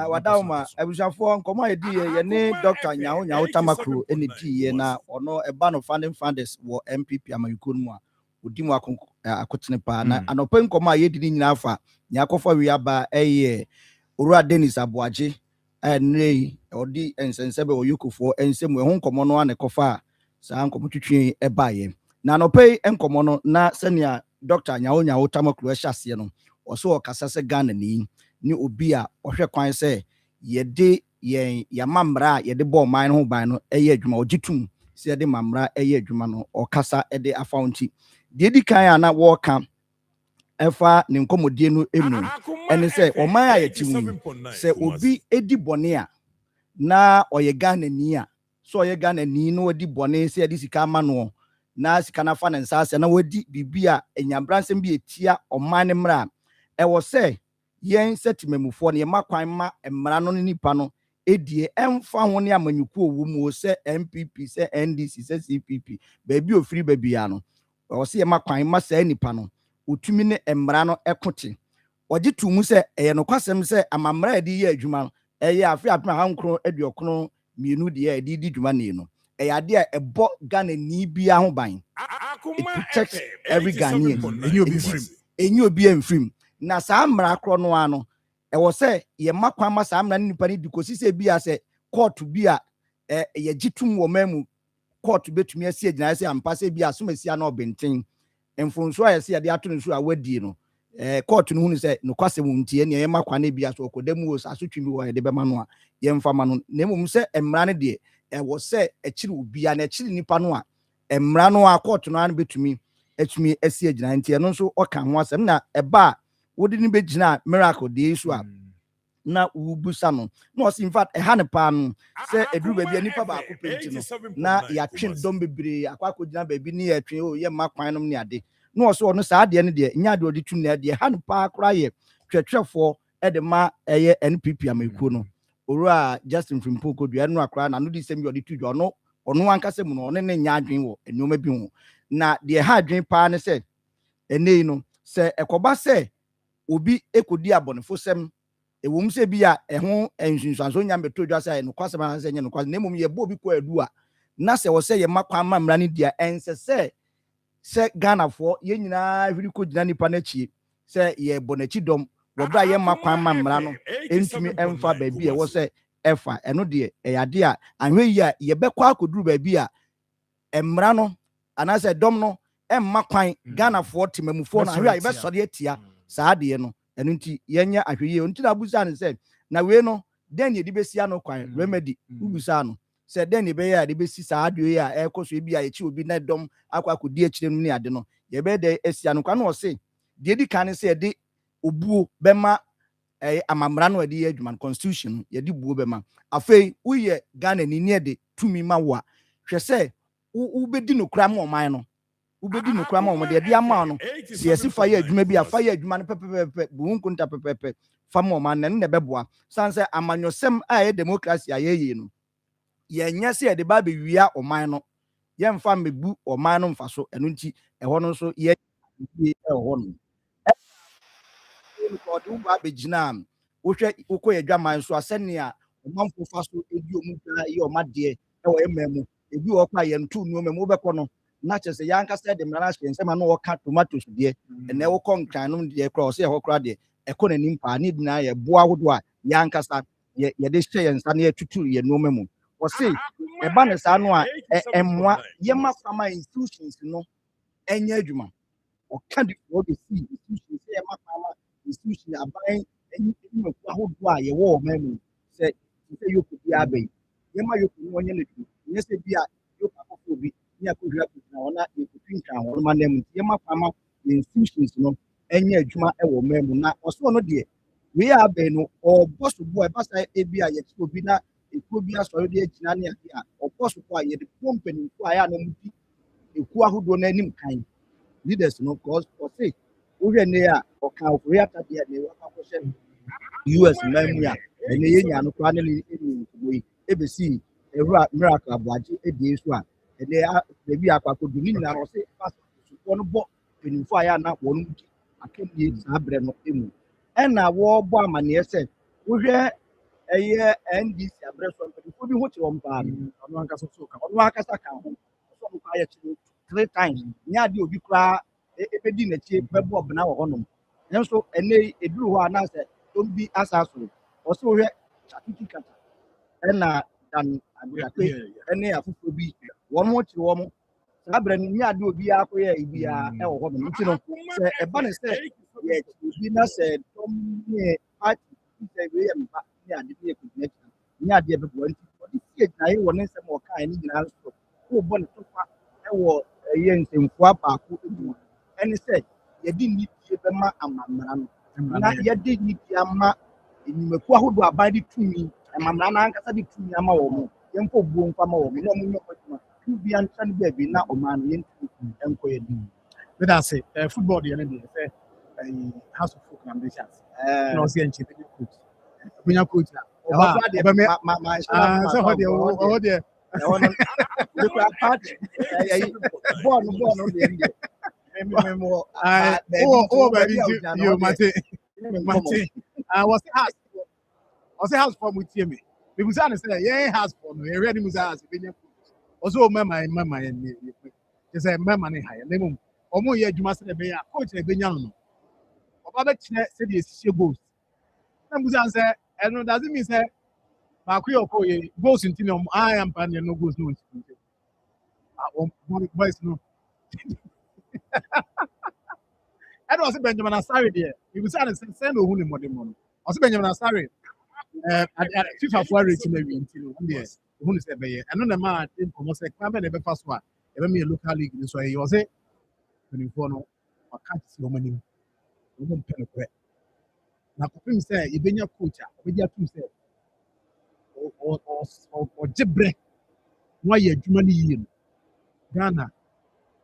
Wadauma, Abusafo, Nkoma Edi, Yene, Dr. Nyao Tamakru, NT, na ono a ban of funding funders were MPP Amakunwa, Udimwa Akutnepa, and open Koma Yedi Nafa, Yakofa Riaba, a Ura Dennis Abuaji, and Nay, or D and Sensebe or Yuko for, and some way home Komono and a Kofa, San Komuchi a buy. Nano pay and Komono, na Senia, Dr. Nyao Tamakru Shasiano. Also kasase Ghana ni obia ohwe kwan se ye de ye mamra ye de bo man ho ban no eye adwuma ogitum se ye de mamra eye adwuma no okasa de afaunti de di kan ana wo ka efa ne nkomodie no emu ene se oman ayetimu se obi edi bone a na oye Ghana ni a so ye Ghana ni no wadi bone se yadi sika ma no na sika na fa na nsase na wadi bibia enyabransem bi etia oman ne mra e wo se yen setimemufo ne makwan ma emra no nipa no edie emfa ho ne amanyuku owu mu se MPP se NDC se CPP baabi ofiri baabia no wo se ye makwan ma se nipa no otumi ne emra no ekote oje tu mu se eye no kwasem se amamra edi ye adwuma no eye afi apena hankro aduokono mienu de edi di dwuma ne no eye ade a ebo Ghana ni bia ho ban it protects every Ghanaian enyi obi emfrim na saa mra kro no ano e wo se ye makwan ma saa mra nipa ni dikosi se bia se court bia ye gitum wo mamu court betumi asi agina se ampa se bia so masia na obenten emfonso a ye se ye de ato nso a wadi no court no hunu se no kwase mu ntie ne ye makwan na bia so kodam wo sa so twimi wo ye de bema no a ye mfa ma no na mum se emra ne de wo se akiri obia na akiri nipa no a emra no a court no an betumi atumi asi agina ntie no so oka ho asem na eba wodi ni begina miracle de isu a na ubusa no no in fact ha ne pa no se eduru ba bia nipa ba ko penti no na ya twen dom bebre akwa ko gina ba bi ni ya twen o ye makwan no ne ade no so no saa de ne de nya de odi tun na de ha ne pa akra ye twetwefo e de ma eye NPP amakuo no owura Justin Frimpo ko dua no akra na no di sem yodi tu dwa no ono ankase mu no ne nya adwen wo enoma bi ho na de ha adwen pa ne se enei no se ekoba se obi ekodi abonefo sem ewum se bia eho ensunsuanso nya beto dwa se no kwasema se nya no kwasema nemum ye bo bi ko adu a na se wo se ye makwan mamra ne dia ense se Ghana fo ye nyina hwiri ko gina nipa na chi se ye bonachi dom wo bra ye makwan mamra no entumi emfa ba bi e wo se efa eno de eyade a anhwe yi a ye bekwa akoduru ba bi a emra no anase dom no emmakwan Ghana fo timamufo na hwe a ye be sode atia saa de no enu nti yenya ahweye nti na busa ne se na we no den ye di besia no kwan remedy busa no se den ye be ya de besi saa de ya ekoso bi a ye chi obi na dom akwa kodi akire no ne ade no ye be de esia no kwan no se de di kan se de obuo bema amamra no de adwuma constitution ye di buo bema afei uye Ghana ni ne de tumi ma wa hwe se u bedi no kra ma oman no ubedi no kwama o de ama no se yesi fa ye adwuma bi afa ye adwuma no pepepepe buhunkunta pepepe fa mo man ne beboa sanse amanyosem a ye democracy ayeye no ye nya se ye de ba be wia oman no ye mfa mebu oman no mfa so eno nti eho no so ye eho no ko de ba be gina wo hwe uko ye adwaman so asene a omanfo fa so edi omudwa ye omade ewo emamu ebi wo kwa ye ntu nu memu be ko no na chese yanka said the mrana shense ma no woka tomatoes de ene wo konkran no de cross e ho kra de ekonanim pa ni dina ye boa hodo a yanka sa ye de hye yensa na ye tutu ye no memu wo se e ba ne sa no a emwa ye mafama institutions no enya adwuma o ka di wo de see institutions ye mafama institution aban enyi hodo a ye wo memu se yoku bi abai ye ma yoku no onye ne du se bi a yoku akofo bi ya ko hwa na ona ekutwinka ho ma nem ye mafama institutions no enye adwuma e wo memu na oso no de we ya be no o boss boy basa e bi a ye ti obi na ekuo bi asoro de agina ne a o boss boy ye de company ko aya na mu di ekuo ahodo na anim kan leaders no cause for say wo hwe ne a o kan o ya ta de ne wa ko hye US memu ya ene ye nya no kwa ne ni boy e be si ewura miracle abuaje e de so a ene bebi akwako duni na ro se pass so no bo penifo aya na wo no akemie sa bre no emu ena wo bo amane se wo hwe eye NDC abre so penifo bi ho ti wo mpa no ankasa so ka no ankasa ka ho so no kwa ya chi 3 times nya de obi kra ebedi na chi bebo obna wo honom enso ene eduru ho ana se dombi asaso o so hwe chatiki kata ena dan agudakwe ene afufo bi wo mo ti wo mo abra ni ade obi akoye ibia e wo ho no nti no se e ba ne se ye bi na se dom ne party se we ye mba ni ade bi e ko ni ade be bo nti o di tie na ye wo ne se mo kan ni gina so ko bo ne to fa e wo ye ntemfu abaako ebu ene se ye di ni tie be ma amamra no na ye di ni tie ama enyimeku ahodo aban di tumi amamra na ankasa di tumi ama wo mo yɛnkɔ buo mfa ma wɔ mo na ɔmo nyɛ ɔdwuma bia ntra no baabi na ɔman no yɛntu ɛnkɔ yɛ di But that's it. Football, the end of the House of Folk Ambitions. No, see, and chipping coach. When you coach, ɔba deɛ ma so how they bɔɔl no deɛ ndeɛ memo baby, you, Mate. Was the house for me? People say, yeah, house for me. Ready, Musa, also, Mamma and Mamma and me. Just a Mamma and high. Name ọmọ yẹ adwuma sẹ ẹbẹ yẹ a coach ẹbẹ nya no ọba bẹ kyerẹ sẹ de esi goals na mbusa sẹ ẹno does it mean sẹ baako yẹ ọkọ yẹ goals nti na ọmọ ayẹ mpa ne no goals no nti boys no ẹna ọsẹ Benjamin Asare deɛ ibusa ne sẹ na ohun ne mọdé mọ no ọsẹ Benjamin Asare FIFA fo arate na wi nti no deɛ ohun ne sẹ ɛbɛ yɛ ɛno na ma de nkɔmɔ sɛ kwan bɛ na ɛbɛfa so a ɛbɛ mi yɛ local league ni so ɛyɛ ɔsɛ mpanimfoɔ no waka si wɔn anim wɔn mpɛ no korɛ na kɔpem sɛ yɛbɛnya coach a ɔbɛgye atum sɛ ɔgye berɛ na wayɛ adwuma no yie no Ghana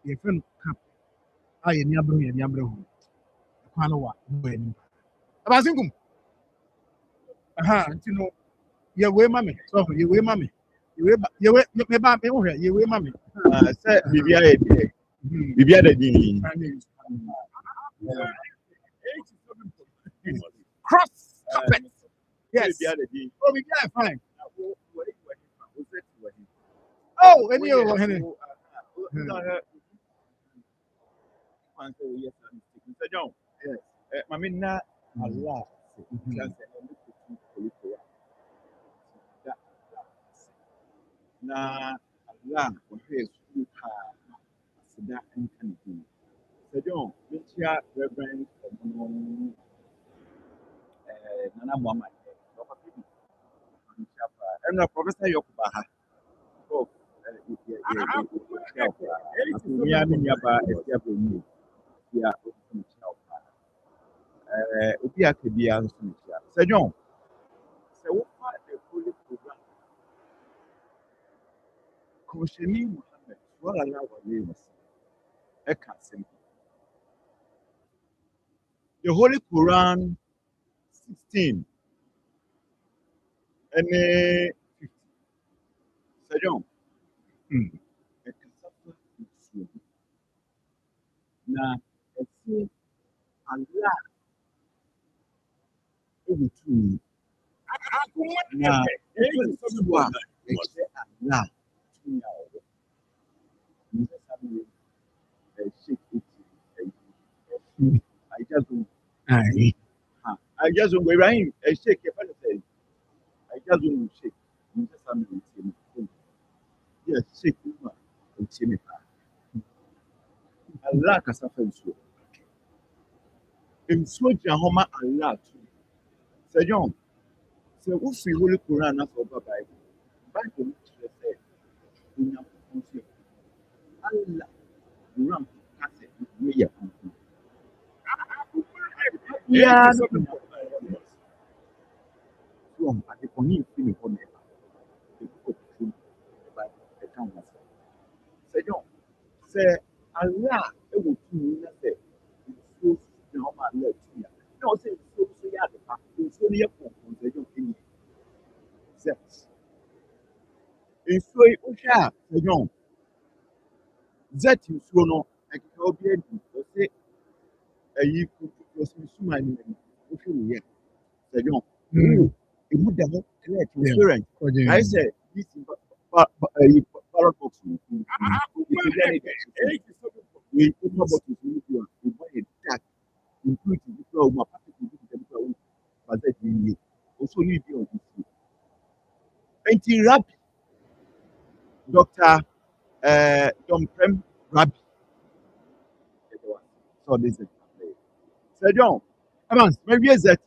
yɛfrɛ no cap a yɛni abere ho ɛkwan no wa wɔ anim abase nkum nti no yɛwei ma me sɛ yɛwei ma me yɛwei ma me sɛ biribiara yɛ deɛ biribiara da din cross carpet yes oh biribiara fine oh any of hene Mr. John, mami na Allah na Allah wɔhwɛ sukuu paa aseda nka ne din. Mr. John, mekyia Reverend Ɔmono Nana Muhammad ɔpapa bi mekyia paa ɛna Professor Yokuba ha mia me nuaba ɛsiaba mu bia mekyia wo paa obi aka biara nso mekyia. Mr. John, sɛ wofa the holy program Kɔmhyɛni Muhammad sallallahu alaihi wasallam ɛka asɛm bi. The Holy Quran 16 ɛne 50. Sir John, ɛkasa fa nsuo bi. Na ɛsɛ Allah ɛwɔ tumi. Na nsuo a ɛkyerɛ Allah tumi a ɔwɔ. I just don't go Ibrahim. I shake your father. I just don't shake. You just have to yes, shake you and see me. Allah can suffer so. In so Jahoma Allah too. Sir John, say who free Holy Quran not for Bible. Bible say in your conscience. Allah Quran can say me ya. Yeah, from at the point in for me. The book of truth, the Bible, the counsel. Say John, say Allah, it will do nothing. So now my left here. No, say so ya the fact. So near from the John in sex. In so Usha, Say John. That you so no, I can be able to say a year was my name. If you hear, Say John. It would have clear to parent. I said, this is paradox. We put about to we buy a tax, include the flow, my particular but that we also need you on this. Anti-Rabbi, Dr. Dom Prem Rabbi. So this is Sir John, maybe is that.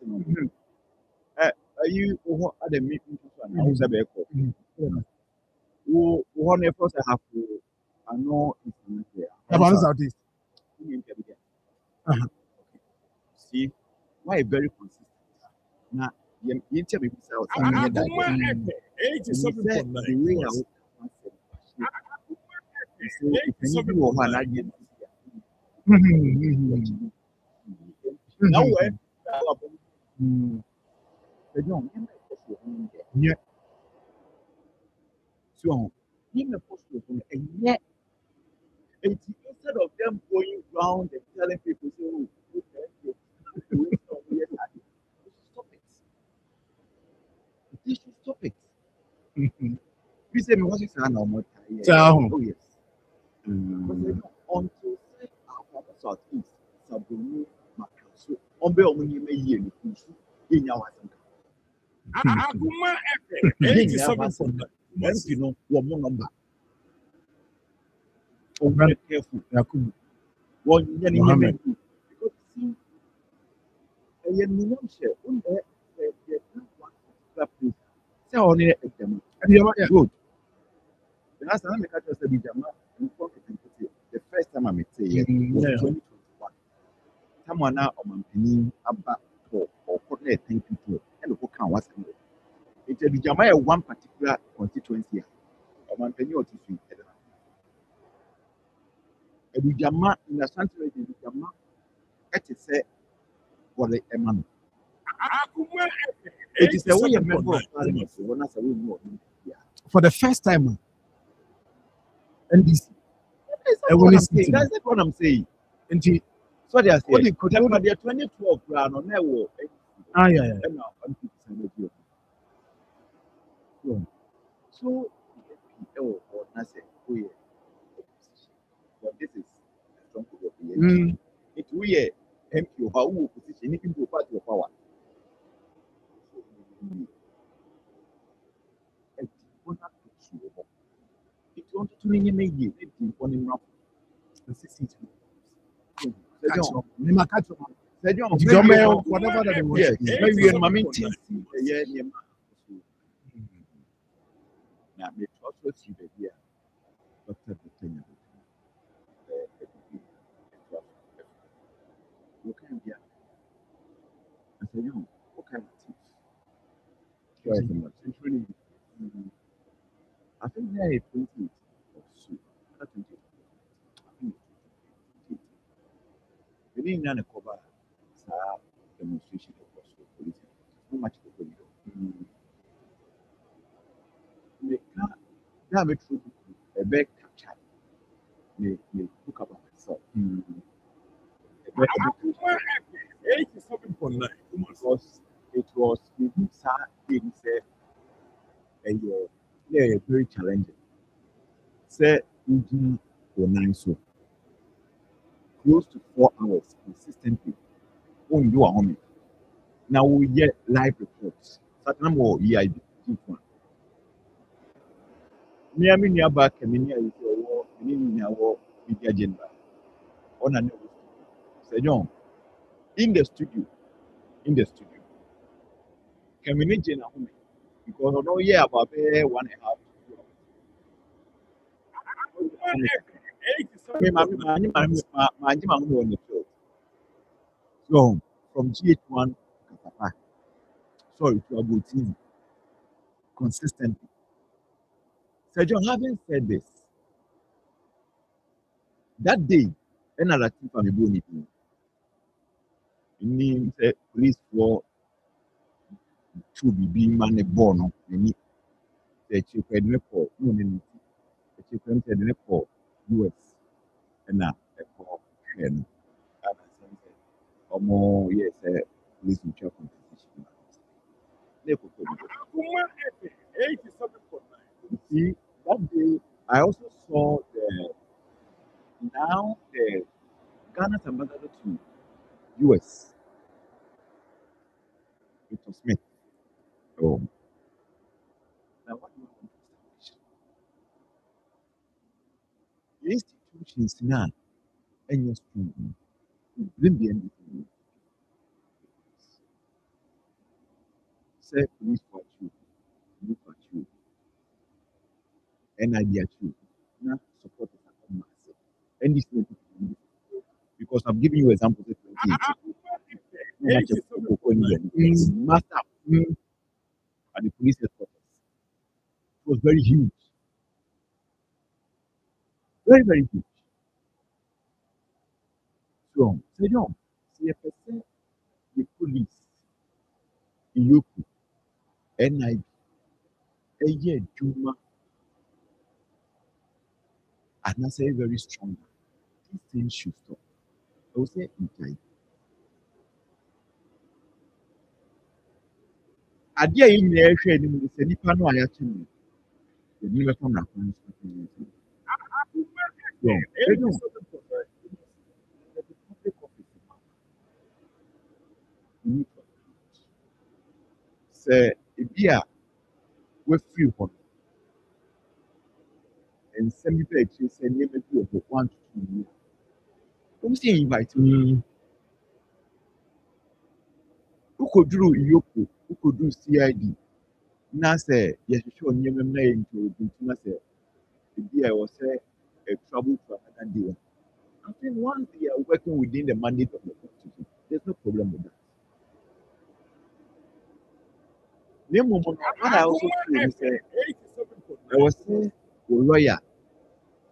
You at the meeting to answer the question. Who one first I have to I know it's there. About Southeast. See, why very consistent. Now You tell me, Akoma FM the 87.9 way I Kumasi. so if any you are not yet now when the young Yeah. so in the post and yet instead of them going round and telling people say, oh, stop it. They should stop it. We say, what is an almost? Oh, yes. Until say our southeast, Sabuni, Makasu, Ombe Omuni may year in our Akoma FM 87.9 Kumasi. you know, one more number. Oh, very careful. Yakubu. One Mohammed. because see, a young share, one there, one place. Say, only a exam. Good. The last time I catch us a bit, the first time I met say was 2021. Someone now on my about or put there 10 people and who can what's in it. It's a Bijama one particular constituency. Or my penny or two. A Bijama in the sanctuary, Bijama, it is a what a man. Akoma FM It is a way a member of 87.9 parliament. Kumasi. One as a way more. For the first time, NDC. That's what I'm saying. That's what I'm saying. Nti, So they are what saying, they could but do. they are 2012 plan on their war. Yeah. And now 1% of you. So, or nothing. But this is a strong group. It we MP who opposition, anything to party of power. It wanted to name a year, on him Marfo. The 60. Nima catch up. Whatever that they want. Yes, Maybe in Mamintins, yeah, near now, may also see the year. Dr. Britannia. What kind of year? I said, you what kind of tips? I think there is 20 or so. I think we didn't know the cover demonstration of police. Not much of the now me true a big capture. Me book about myself. Akoma FM 87.9 Kumasi. Because it was thing said yeah, very challenging. Say for 9 so close to 4 hours consistently. Oh, you are home. Now we get live reports. Certain number of EIB. Me near back and near war, media agenda. On a say John in the studio. Can we need Jane home? Because I know yeah about 1.5 on the field. So from GH1 sorry to Abu TV consistently. Sir John, having said this, that day, another thing from the bone means police for to be being man born. The chief report, no, the chief report, US, and for and more, yes, police in charge competition. Akoma FM 87.9. See, that day, I also saw the Ghana's ambassador to US, Mr. Smith. Oh, now what do you want to establish? The institutions now, and your student, bring the NDC. Say, police for you, and idea too. Now, support is a massive. And this is because I'm giving you examples of 2018. Master at the police headquarters. It was very huge. Very, very huge. So, say, no, see a person, the police, in Yoku, NIB, a year, Juma, and I say very strong. These things should stop. I will say, okay. Adeɛ yi nyinaa ɛhwɛ anim no sɛ nipa no a yɛakyɛ no yɛde no bɛfa mmara kwan so sɛ ebi a wafiri hɔ no nsɛm bi bɛ akyire sɛ nneɛma bi wɔ hɔ wantoto mu wɔn sɛ invite mu wokɔduru iyoko wokɔduru cid na sɛ yɛhwehwɛ nneɛma mu na yɛ ntoroduntum na sɛ ebi a ɛwɔ sɛ travel to another day. I think once they are working within the mandate of the constitution, there's no problem with that. What I also feel is I was saying a lawyer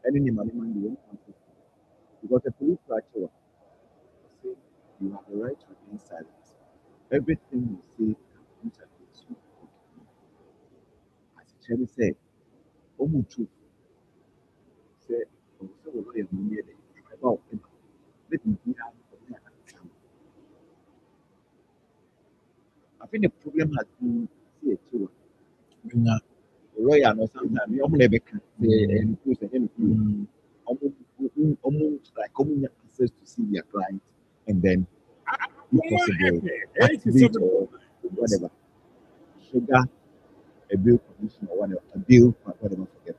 and any money because the police structure say you have the right to remain silent. Everything you say comes against you. As Cherry said, Omuchu said, also a lawyer money about him. Let me be out of there. I think the problem has been here too. Lawyer no sometimes you only be and almost like common access to see their client and then if possible activate or whatever trigger a bill commission or whatever a bill whatever forget.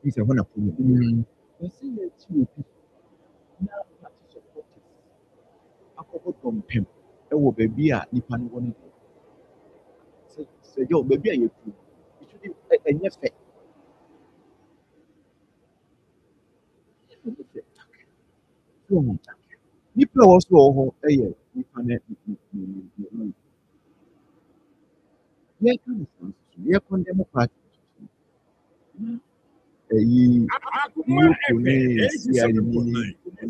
It's a one problem. You see the TOP now party supporters. Akoko compem. Ewo baby a nipa no woni. Say yo baby a you ɛnyɛ fɛ nipa a wɔso wɔ hɔ yɛ nipa no yɛka no saa nso yɛkɔ ndɛmɔ party ɛyi yoko ne cid ne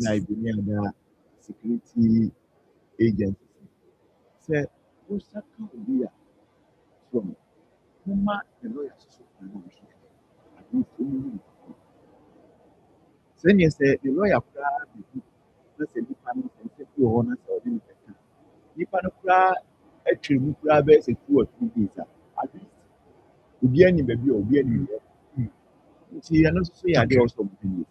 nib ne ada security agency sɛ wosaka obi a from moma the lawyer soso kwan na wɔhwɛ at least ɔmu sɛnea sɛ the lawyer koraa bɛbi na sɛ nipa no nsɛ fi hɔ na sɛ ɔde no bɛka nipa no koraa atwere mu koraa bɛyɛ sɛ 2 or 3 days a at least obiara nim baabi a obiara nim yɛ nti ɛno nso so yɛ adeɛ ɔsɔ ɔmo pɛ yie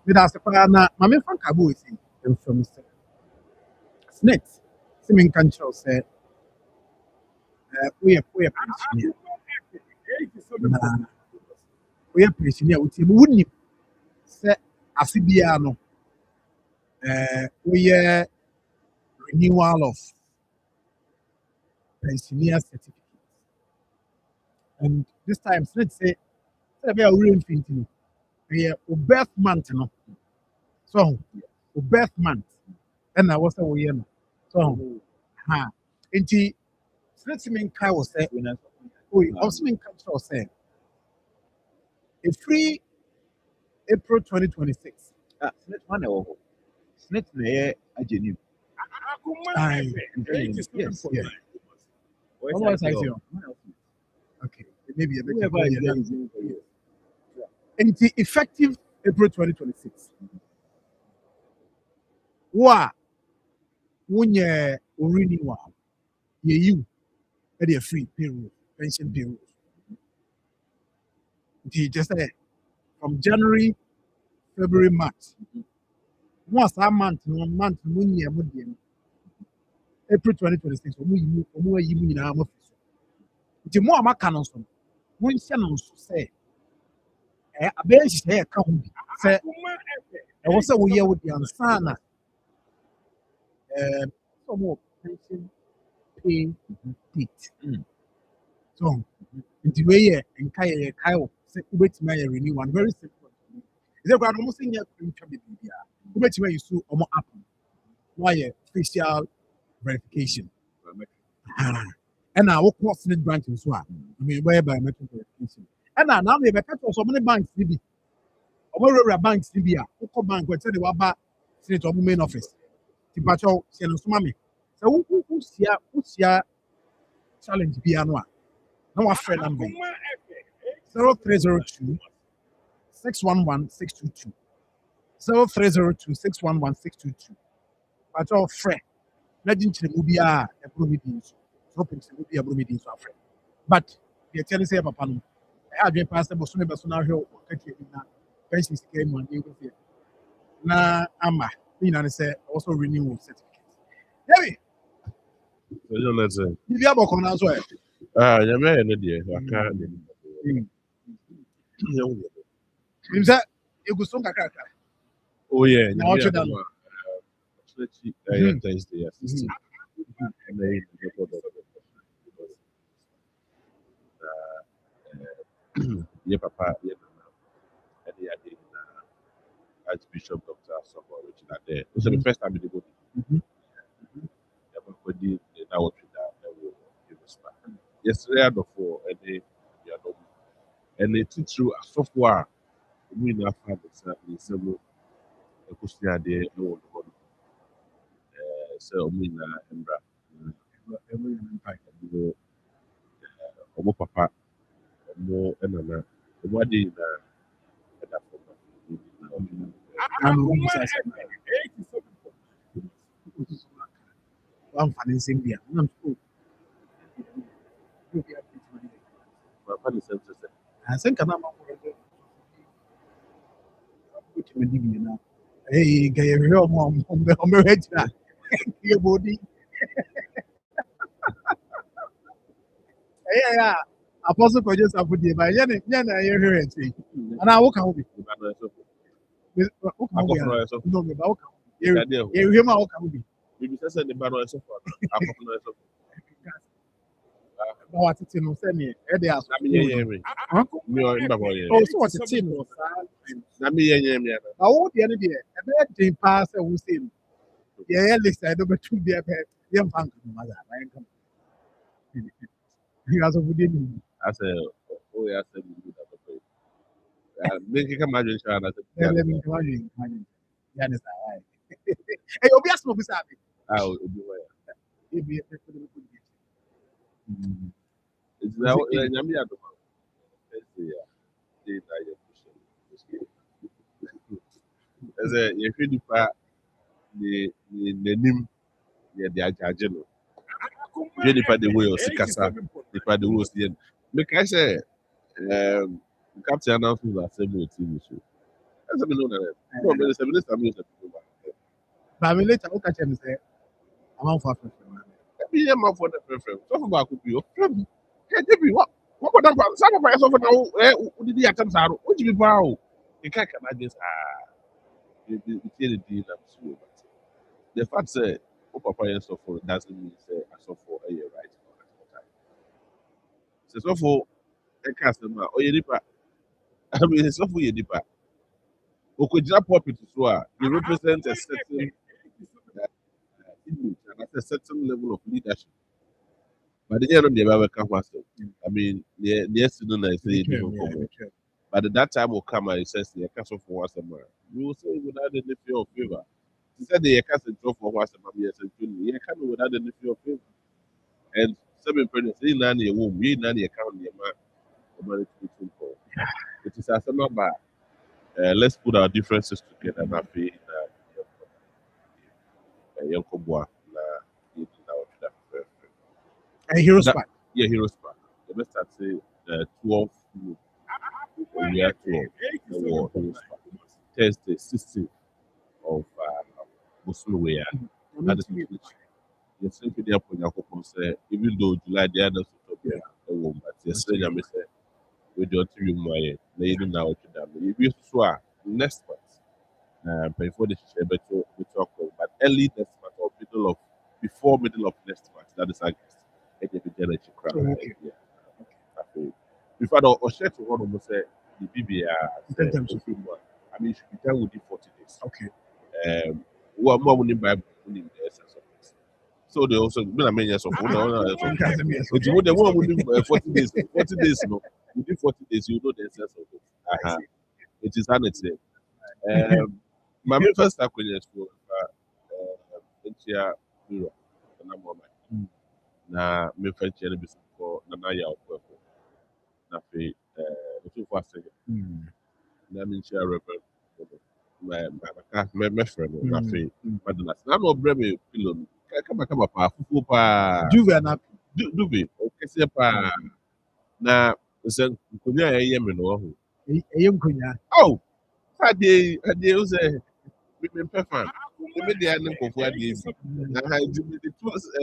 meda ase paa na maame fa nkabo esi mfam sɛ snit sɛ menka nkyerɛw sɛ woyɛ pensioner na woyɛ pensioner a wotie mu wonim sɛ afe biara no woyɛ renewal of pensioner certificate and this time snit say sɛ ɛbɛyɛ a worɛ mfi nti no ɛyɛ wo birth month no so wo birth month ɛna ɛwɔ sɛ woyɛ no so ha nti snit menka wɔ sɛ ɔso menka kyerɛw sɛ ɛfiri April 2026 snit one ɛwɔ hɔ snit na ɛyɛ agyenim yes almost I see okay maybe a bit nti effective April 2026 wo a wonyɛ renewal yɛyiw ɛde free payroll pension payroll nti just say from January February March once that month no mo nyɛ mo deɛ no April 2026 ɔmo ayi mu nyinaa mo fi so nti mo a maka no nso no monhyɛ no nso sɛ abɛyɛ nhyehyɛeɛ ɛka ho bi sɛ ɛwɔ sɛ woyɛ wo deɛ ansa na ɔmo wɔ pension pay date so nti wei yɛ nka yɛ kae wɔ sɛ wobɛtumi ayɛ renew one very simple ɛsɛ koraa no ɔmo sɛ nyɛ ntwa bebree biara wobɛtumi ayi so ɔmo app no na wayɛ facial verification And I will cross the branch as well. I mean, where biometric verification. And now we have cut so many banks, CB. Or banks, CB. Oko bank, where tell you about Senate of main office. Tipacho, Sian Sumami. So who's here challenge piano? No one friend number 0302 611 622. 0302 611 622. Pacho friend. Legend to the movie a bromidins. Hoping to be a bromidins of friend. But the telling say about Pano. I had been passed about Sunday Basuna Hill, pensions came on you. Na Ama, say also renewal certificate. Hey, you have a con as well. You may an idea. I can't. You said you go soon. Oh, yeah. Now, what you done? Thursday. Yeah, Papa. Yeah, and the idea Archbishop Dr. Somewhere, which is not there. It was the first time they go. Everybody, they know what they will give us back. Yesterday, before, and they, and they teach you a software. We now find exactly several question there. No one, so we now every impact. Omo papa, omo enana, omo adi na eda I'm financing there. I'm cool. I think I'm hey, get your real mom on the head. Your body. Yeah. Apostle could just have put the by Yana, you're here. And I will come with you. No, about you hear my welcome. You just said the battle is so far. What it's in semi, Eddie asked me. Oh, so what's it in? I won't the other day. A bad thing pass and we see. Yeah, listen, I don't bet to be a bad young punk. Mother, I come. He has a good evening. I said, oh, yeah, I said, make it come imagine, I said, let me come in. You understand? Hey, you'll be a smoke beside me. I will be where. You'll be a it's now, Yami at the as a if you the name, the Ajajano. You depend the way of Sikasa, depend the way of the make I say, Captain announcement that same with TV show. That's a million. No, but it's a minister. But I mean, later, look at him and say, I'm on for be a man for the preference. Talk about could be your friend. What would that some of us over now? Who did the attempts are? What do you bow? You can't imagine. The deal. The fact say, Papa and so forth doesn't mean say I so for a year right. So for a customer or your dipper. I mean, it's not for your dipper. Okujina puppet is why they represent a certain image and at a certain level of leadership. But the end of the Bible come master. I mean, the student I say but at that time will come and says the castle for once a month. You will say without any fear of favor. He said the castle drop for once a month, yes, and you can't without any fear of favor. And some parents say, Nanny, a woman, we nanny account the man. It is as a number. Let's put our differences together and happy young Koboa. A Heroes Park. Yeah, Heroes Park. The best I'd say 12. We are 12. Heroes Park. Thursday, 16th of Muslim. That is which yes, simply the upon say, even though July the others will be a woman, but yes, I may say, we don't see my lady now to them. If you swear next month, before the share, we talk but early next month or before middle of next month, that is August. Before the share to one of say the BBR, I mean, it should be done within 40 days. Okay. Who are more winning by winning the essence of this. So they also been a years of Nka sɛ meyɛ so. it's what they want within 40 days. 40 days, no. Within 40 days, you know the essence of it. It is sanity. My first acquaintance is for India Bureau. Na me friend chair be for na ya okwo. Na fe the for second. Na me share reverend. My friend na fe madana. Na no bre me pillow. Kama pa fufu pa. Juve na Duve. Okese pa. Na se nkonya ye me no ho. ɛyɛ nkonya. Oh, ade o say me fan. Me dey na nkofo ade bi. Na ha di me the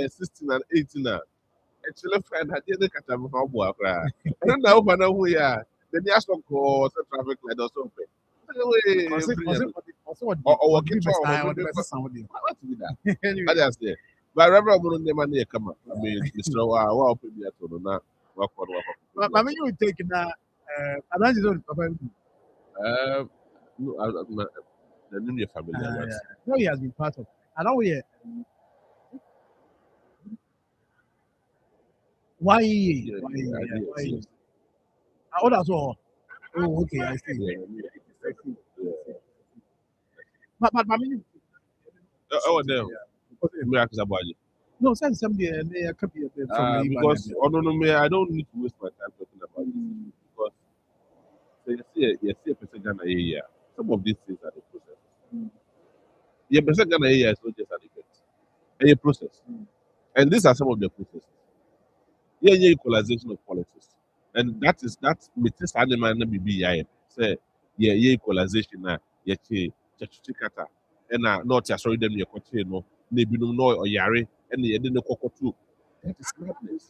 16 and 18 na. Actually friend ade na kata me ho bo akra. Na o na ho ya. The near so ko traffic light or something. Or working for what to be that. That is there. But Reverend Bruno man here come up. I mean, Mr. Wow, open the to na work on. But when you take na advantage of papa. No, the new family. No, he has been part of. I know we. Why? Oh, that's all. Oh, okay, I see. But I mean, Oh, there. No, send somebody and they could be from because me, I don't need to waste my time talking about this because you see a person Ghana area. Some of these things are the process. Yeah, person Ghana area is not just an event. A process. And these are some of the processes. Yeah, equalization of politics. And that meets animal na bibi ya say yeah equalization na yeah kata and not sorry them your country no na binom no oyare and ye de kokotu. That is madness.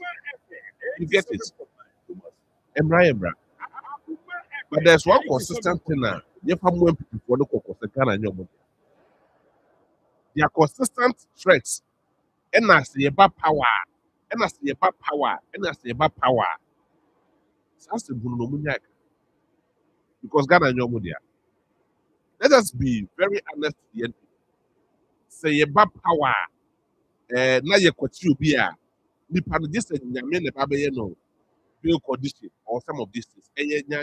You get it? Embra. But there's one consistent thing now. You have more people for the kokos Ghana nyom. They are consistent threats. And as the power. And as the power. And as the power. That's the Munyaka. Because Ghana nyom there. Let us be very honest here. Say ye bad power. Na ye kwatu bi a nipa no just nyame ne ba be ye no bill condition or some of these things.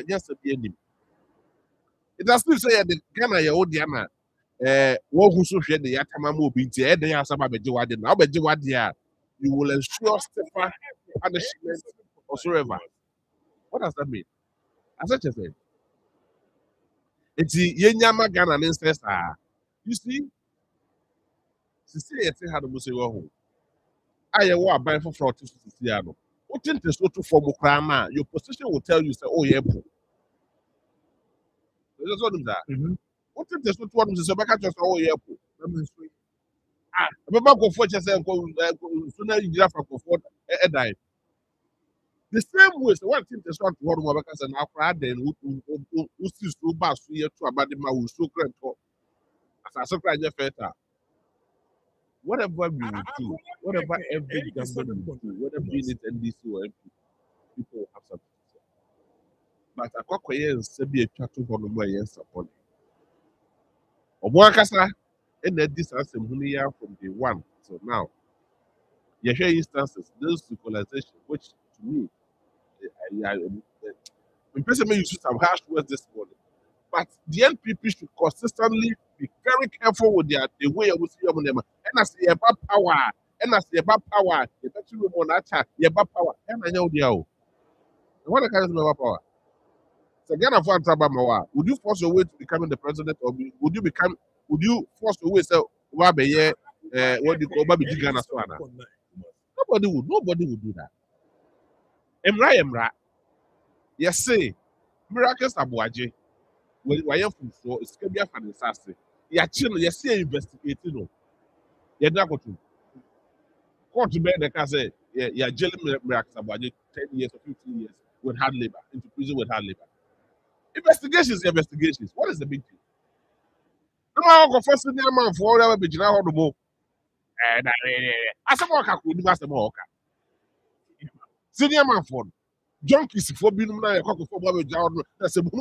Yes be anim. It has to say the Ghana ye odia na wo hu so hwe de yatama ma obi nti e de ya asaba beje wade na obeje wade a you will ensure stiffer punishment whatsoever. What does that mean? As such as it's yenyama Ghana instance you see sisi yete ha no say wo ho aye wo aban for fraud to sisi ya no what think is so to form krama your position will tell you say oh yeah po that's what that what think is so to what say baka just oh yeah po baba go for just say go so na you for for die the same way so what think is what what baka say na akra den who see so ba so ye to abade ma wo so kra to asase kra je feta. Whatever we will do, whatever every government will do, whether be it NDC or MP, people will have something to say. But Akokoye is to be a chat to one more years upon it. Obuakasa, and that this has from day one. So now, you hear instances, those equalization, which to me, in person may use some harsh words this morning. But the NPP should consistently be very careful with the way you see them. And as the power, the better woman attack, the power, and I know the what kind of power? So Ghana for Antabamawa, would you force your way to becoming the president, or would you force your way to what do you call Baby Ghana Swana? Nobody would do that. Emra. Yes, say miracles abuaje. Why you from so it's can be a fantasy. Ya chill, you see investigating no. You not go to court to bed the can say yeah jailing miracles about 10 years or 15 years with hard labor into prison with hard labor. Investigations. What is the big deal? No matter go first in the man for whatever be general the mo. As a worker could do as a worker. Senior man for junkies for being a cock for Bobby John. That's a book.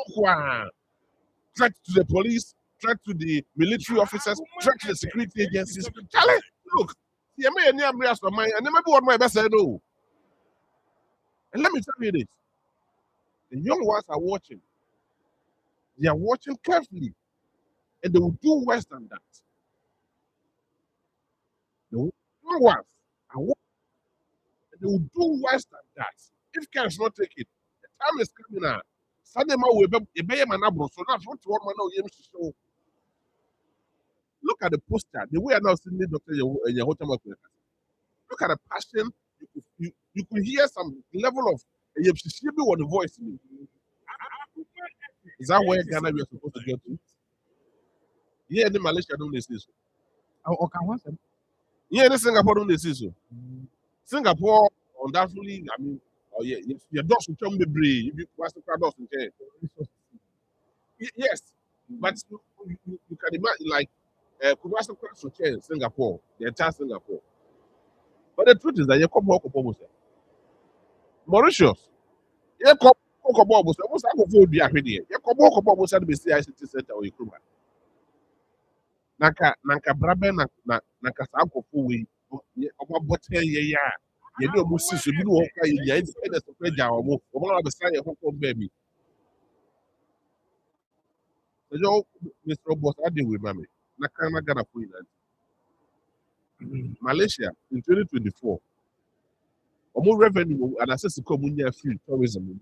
Threat to the police, threat to the military officers, threat to the security agencies. Charlie, look, See, I may any embrace for mine, and never be what my best I know. And let me tell you this: the young ones are watching. They are watching carefully, and they will do worse than that. The young ones are watching, and they will do worse than that. If care is not taken, the time is coming now. Sunday man will be a man abroad. So now, what one man now show. Look at the poster. The way I now seeing the doctor in your hotel. Look at the passion. You could hear some level of on the voice. Is that where Ghana we are supposed to get to? Yeah, the Malaysia don't say so. Yeah, the Singapore don't say so. Singapore, undoubtedly, I mean, oh yeah, your dogs will come the brave. You watch the crowd dogs in there. Yes, but you can imagine like could watch the crowd in Singapore, the entire Singapore. But the truth is that you come back up Mauritius. You come back almost I go for the idea. You come back almost at the ICT center or Akoma. Nanka brabe nanka sa akofo we omo bote ye ya ye do mo siso bi no ka ye ya independence of ja omo na be say ye hokko baby so Mr. Boss I deal with mama na kan na Ghana for Malaysia in 2024 omo revenue and access to munya free tourism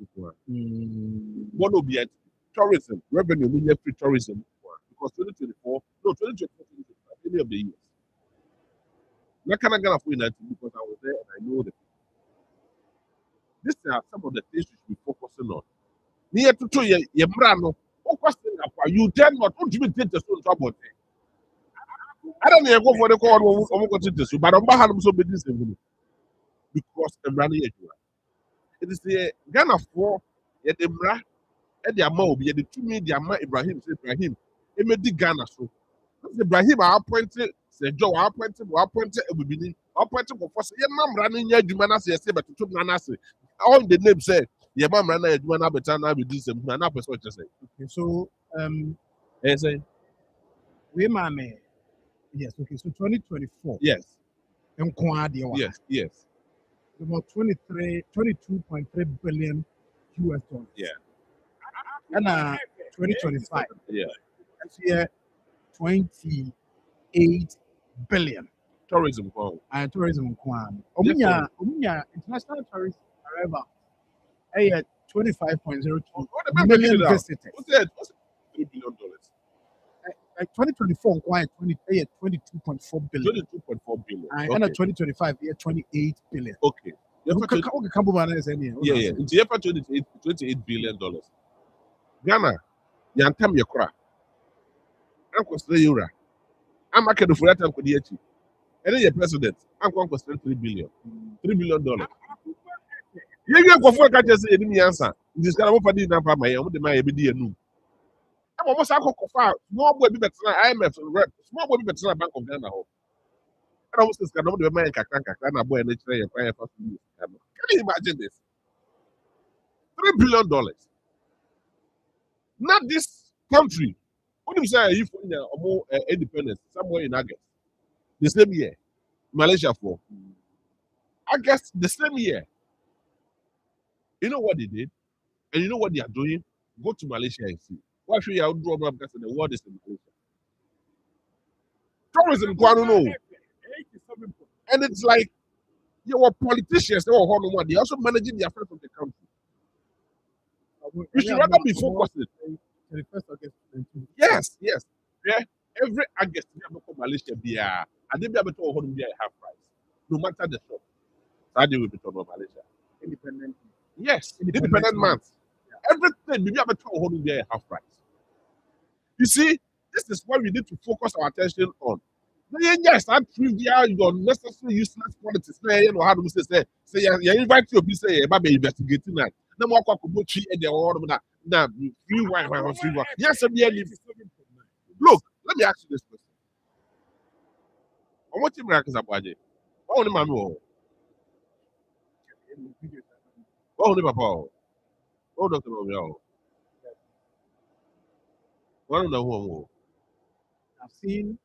one will be at tourism revenue munya free tourism because 2024 no 2024 any of the years. Not kind of Ghana for because I was there and I know that these are some of the things we should be focusing on. Near to your brano, you dare not even take the soul trouble. I don't know go for the call of but I'm behind so business because I'm running it. It is the Ghana for yet the bra and the amount be the 2 million Ibrahim said Ibrahim. It made the Ghana so. Ibrahim are appointed. Say Joe appointed ebubini appointed for first your mom running your jumana say but to nana say all the name say your mom running your jumana better now with this nana person what you say. Okay, so Say we mame yes, okay, so 2024. yes. Yes. About 22.3 billion US dollars. Yeah. And 2025. Yeah. This year 28 billion. Tourism for And tourism Omunya international tourist arrival. 25.02 million visitors. What's that? What's $3 billion? Like 2024 22.4 billion. 22.4 billion. And 2025 28 billion. Okay. Yeah. It's here for $28 billion. Ghana, Yantam Yakra. Uncle Eura. I'm a kid for that time. And then your president, Uncle $3 billion. $3 billion. You go for catch us any answer. This kind of money number my own, my every new. I'm almost a small boy, better IMF, small boy, better Bank of Ghana. I was just going to be my Kakaka boy and let's say a for you. Can you imagine this? $3 billion. Not this country. What do you say if more independence somewhere in August? The same year. Malaysia for August, the same year. You know what they did? And you know what they are doing? Go to Malaysia and see. Why should you draw up because the world is in Malaysia? Tourism, I don't know. And it's like your politicians, they are also managing the affairs of the country. We should rather be focused. Yes. Yeah. Every August, we have to Malaysia beer. And they be able to hold beer half price. No matter the shop. That they will be told Malaysia. Independent. Yes, independent months. Yeah. Everything we have to hold beer half price. You see, this is what we need to focus our attention on. Yes, that trivial, your necessary useless politics. You know how do we say you invite your people say about investigating that. No more tree and the order that now free wine. Yes, look, let me ask you this question. I want you to ask about it. What only my what only my power? What Dr. Romeo? What on the who? I've seen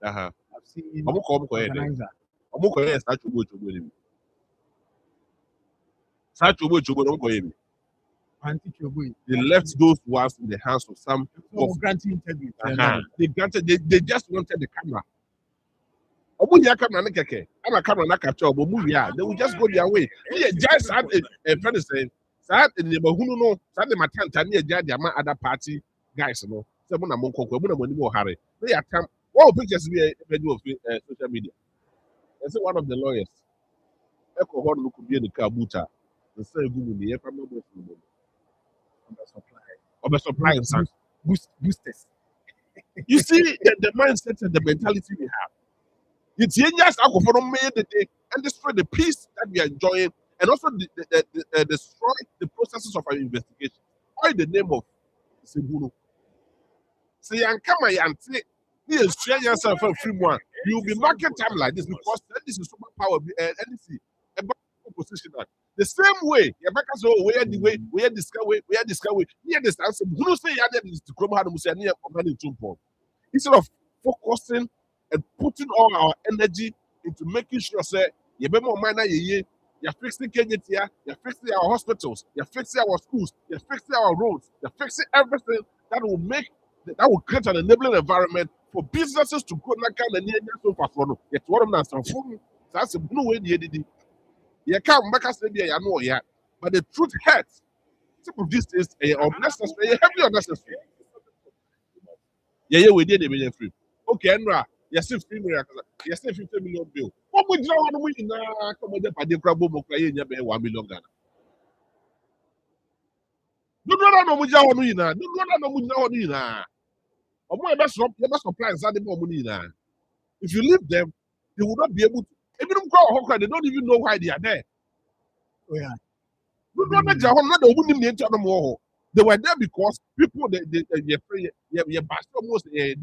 I've I've seen Omo ko yen. organizer. Omo ko yen sa chobo ni. Sa chobo no ko yen. Auntie Choboy. They left those ones in the hands of some So granting interview. They granted they just wanted the camera. Omo ya camera na keke. Ama camera na capture omo movie ah. They will just go their way. Me just had a friend saying, "Sad in the mahunu no, sad the matanta near the ama other party guys no. Say mo na mo kokko, mo na mo ni mo hare. They are come. What pictures we video of social media. I say one of the lawyers. Eko ho no could be in the kabuta. The say gumu ni e fa mo bo fu mo. Of the supply and sir. Boosters. You see the mindset and the mentality we have. It's just alcohol made the day and destroy the peace that we are enjoying and also destroy the processes of our investigation. Why the name of Sebulu? Say and come and say, you share yourself a free one. You will be market time like this because this is superpower NDC opposition. The same way, Yabaka so where the way, where this way, here this answer. Who say you this to come out of Musania or money to instead of focusing and putting all our energy into making sure say you be more minor you're fixing Kenya, you're fixing our hospitals, you're fixing our schools, you're fixing our roads, you're fixing everything that will create an enabling environment for businesses to go like and near so far from yet one of them that's a blue way the you can't make us say I know yeah, but the truth hurts. Some of this is unnecessary, heavily unnecessary. Yeah, we did a free. Okay, Enra, you're still free, you're still 50 million bill. What would you want to win? Come on, the crab will cry in your 1 million Ghana. Do not know what you want to win. Do not know what you want to win. Or more, you must supply and more money. If you leave them, they will not be able to. If you don't call Hawker, they don't even know why they are there. Oh, yeah. Do not know not the woman nature no more. They were there because people they almost they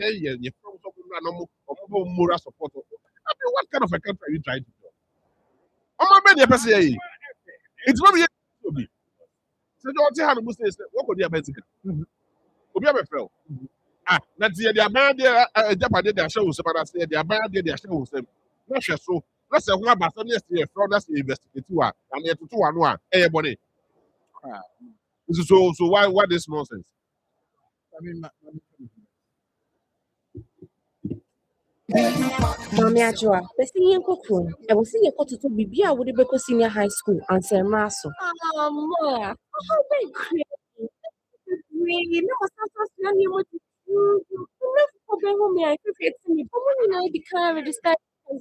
moral support. I mean, what kind of a country are you trying to do? I'm not many person. It's not yet to be. So don't tell how to say what could you have Obi abefrɛ na tie de aban de japade de ahyɛ wo sɛ para sɛ de aban de ahyɛ wo sɛ na hwɛ so na sɛ ho aba sɛ ne sɛ frɔ na sɛ investigate wa na ne toto wa no a ɛyɛ bɔne so why this nonsense? I mean, Mami Ajua, besi yen kokro. I will see your to be a would be senior high school and say Marfo. Ma, how very creative. Really, no, sometimes you want to do. For being home, I prefer to me. But when I become registered, I'm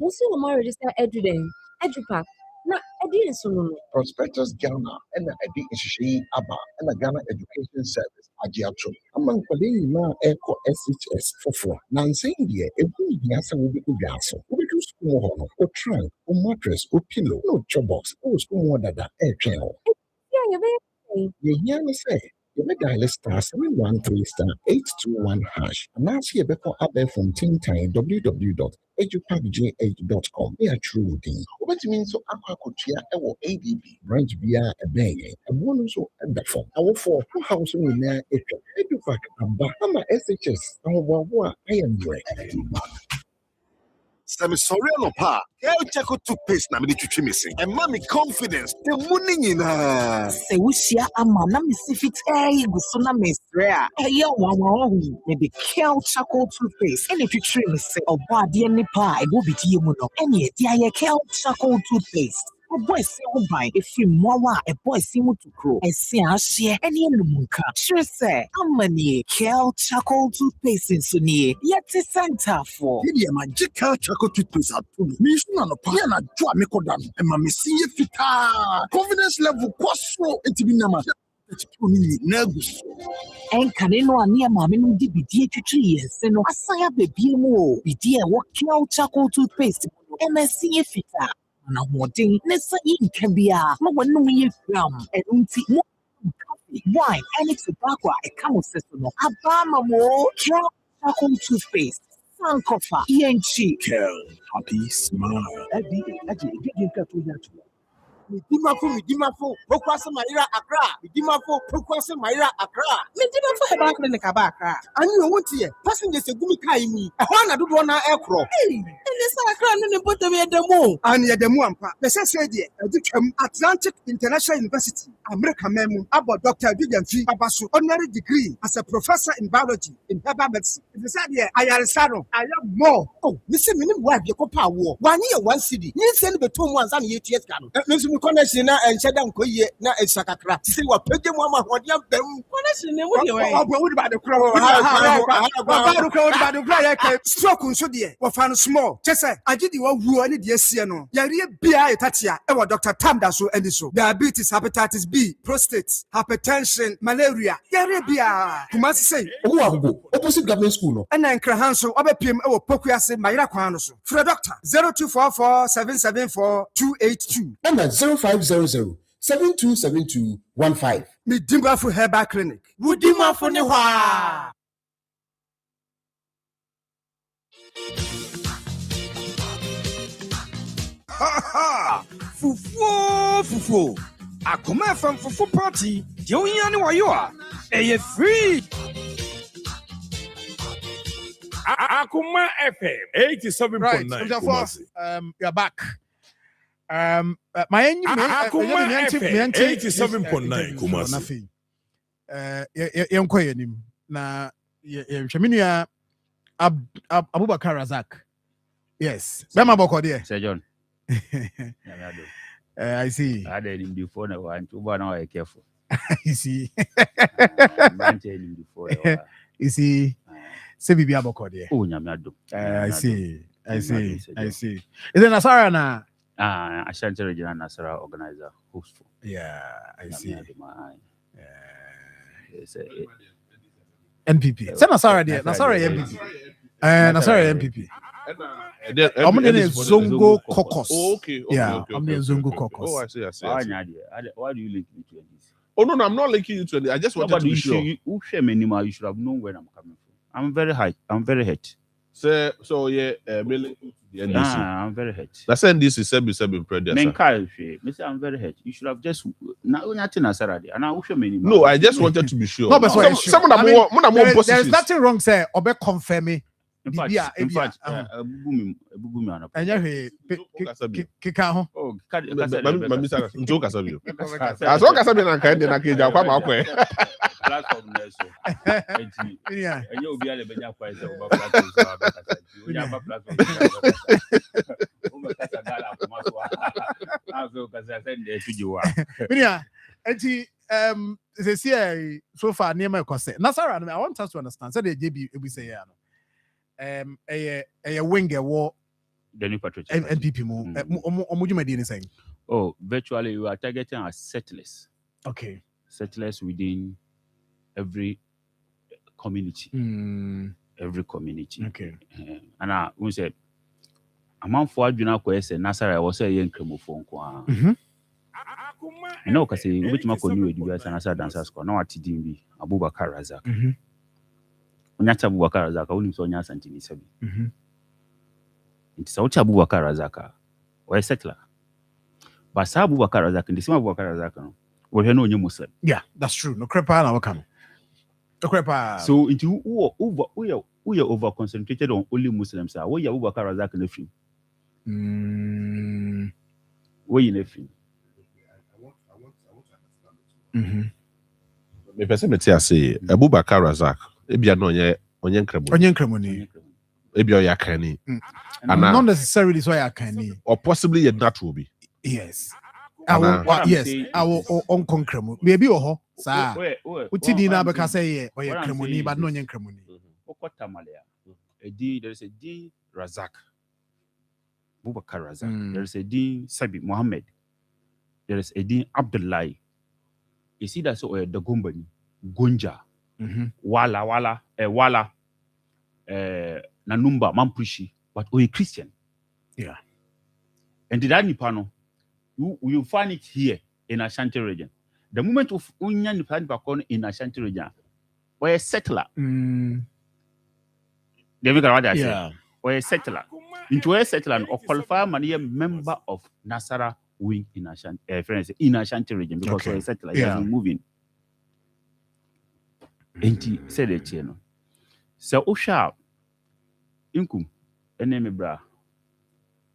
also a registered edupack. Na edi nsono. Prospectus Ghana and the Edi Aba and the Ghana Education Service Ajiacho. Among Padina Eco SHS for Nancy India, a good yasa will be good yaso. We do school or trunk or mattress or pillow, no chobox, or school dada air channel. Yeah, you're very. You hear me say. You may dial *713*821# and now see a better update from Ting Time www.edupackgh.com. They are true thing. What means so aquaculture or ADB branch via a bang and one also at the phone. Our for house in there Edupack and Bahama SHS and what I am doing. I'm sorry, no pa. Check out toothpaste na me twitwi missing. And mommy confidence. The money nyina. Se wusia ama na me si fit gu so na me sre a. Eye wawa me the Kel charcoal toothpaste. Any twitwi missing. Oba de ni pa e go bitie mu no. Any de aye Kel charcoal toothpaste. A boy say by if you more a boy see mu to grow. E se ahye any enumunka. Sure say amani Kel charcoal toothpaste in so nie. Yet center for. Idia magical charcoal toothpaste at me. Me so na pa na dwa me kodam. E ma me see fita. Confidence level kwaso etibi na ma. Enkane no ani ama me no di bidie twitwi yense no asaya bebie mu o bidie wo Kel charcoal toothpaste MSC fita na hoden ne sa yinka bia ma wonu ye gram enunti mo wine any tobacco e ka mo seso no abama mo Kel charcoal toothpaste sankofa yenchi Kel happy smile. Adi, you get to Midimafo, Pokwasa Maira Accra, Midimafo, Pokwasa Maira Accra. Medimafo Herbal Clinic aba Accra. And you want here, passengers a gumi kaimi, a one do one aircraft. And this Accra no put me at the moon. And yet the Muampa, the Sadia, Atlantic International University, America Memo, about Dr. Vivian Fee, Papasu, honorary degree as a professor in biology in herbal medicine. If you said, yeah, I am Saro, I am more. Oh, listen, minimum wife, your papa war. 1 year, 1 city. You send the 2 months and 8 years. Listen, we connection now and shut down Koye, now it's Sakakra. See what Peggy Mama, what you have done. Connection, what you about the crowd? About the crowd, stroke on so dear, or found small. Just say, I did the one who I need yes, no. Yari Bia Tatia, our Dr. Tamdaso and so diabetes, hepatitis B, prostate, hypertension, malaria. Yari Bia, who must say, opposite government school. And then Krahanso, Obepim, our Pokuase, Mayra Kwanoso. For a doctor, 0244 774 282. And at 0500 727215. Midimafo Herbal Clinic. Woodimafo Newa. Fufu. Akoma from Fufu party. The only one you are. Free. Akoma FM 87.9. You're back. My Akoma FM 87.9 Kumasi. Yonko yenim na yemhweminu Abubakar Razak. Yes. Bema boko there. Sir John. I see. I had him before now and to now I careful. You see. Before. You see. Say bibi aboko there. Oh nyamado. I see. Is it Nasara na? Ashanti Regional Nasara organizer hostful. Yeah, I see. NPP. NPP. Say Nasara there. Nasara NPP. Nasara NPP. I'm in the Zongo caucus. Okay. I'm in the Zongo caucus. Oh, I see. Why do you link me to this? Oh no, I'm not linking you to it. I just wanted to be sure. You should have known where I'm coming from. I'm very hurt. So yeah, really. I'm very hurt. That's NDC seven president. I'm very hurt. You should have just nothing Nasara. No, I just wanted to be sure. No, but there is nothing wrong, sir. Obe confirm me. In fact, so far near my consent. Nasara, I want us to understand. So the JB we say a winger war the new patriotic NPP mo saying. Oh, virtually we are targeting as settlers. Okay. Settlers within every community. Every community. Okay. And I we said amount for adwuna ko ese Nasara was say yen kremofo nko I know because which ma ko new education and Nasara dancers ko na watidin bi Abubakar Razak. Onyata Abubakar Razak woni so nya santini sabi. Nti sa ucha Abubakar Razak wa settler. But sa Abubakar Razak ndi sima Abubakar Razak no we hwe no onye Muslim. Yeah, that's true. No crepa na waka no. No crepa. So into we are over concentrated on only Muslims. Where you Abubakar Razak in the film? Where in the film? Me person me say Abubakar Razak ebia no onye nkremo ni ebia ya kani and not necessarily so ya kani or possibly yet that will be yes our own nkremo maybe oho sa utidi na beka say oye nkremo ni but no onye nkremo ni okotamalea there is a D Razak Abubakar Razak there is a D Sabi Muhammad there is a D Abdullah. You see that's the Gombani, Gunja, Wala, Nanumba, Mampushi, but we Christian. Yeah. And the Danipano, you find it here in Ashanti region. The moment of Union Panipacon in Ashanti region, we're a settler. Yeah. We're a settler. Into a settler or qualified money member of Nasara wing in Ashanti region because Okay. we settled he has been moving. And he said it, you know. So Osha Inkum enemy bra.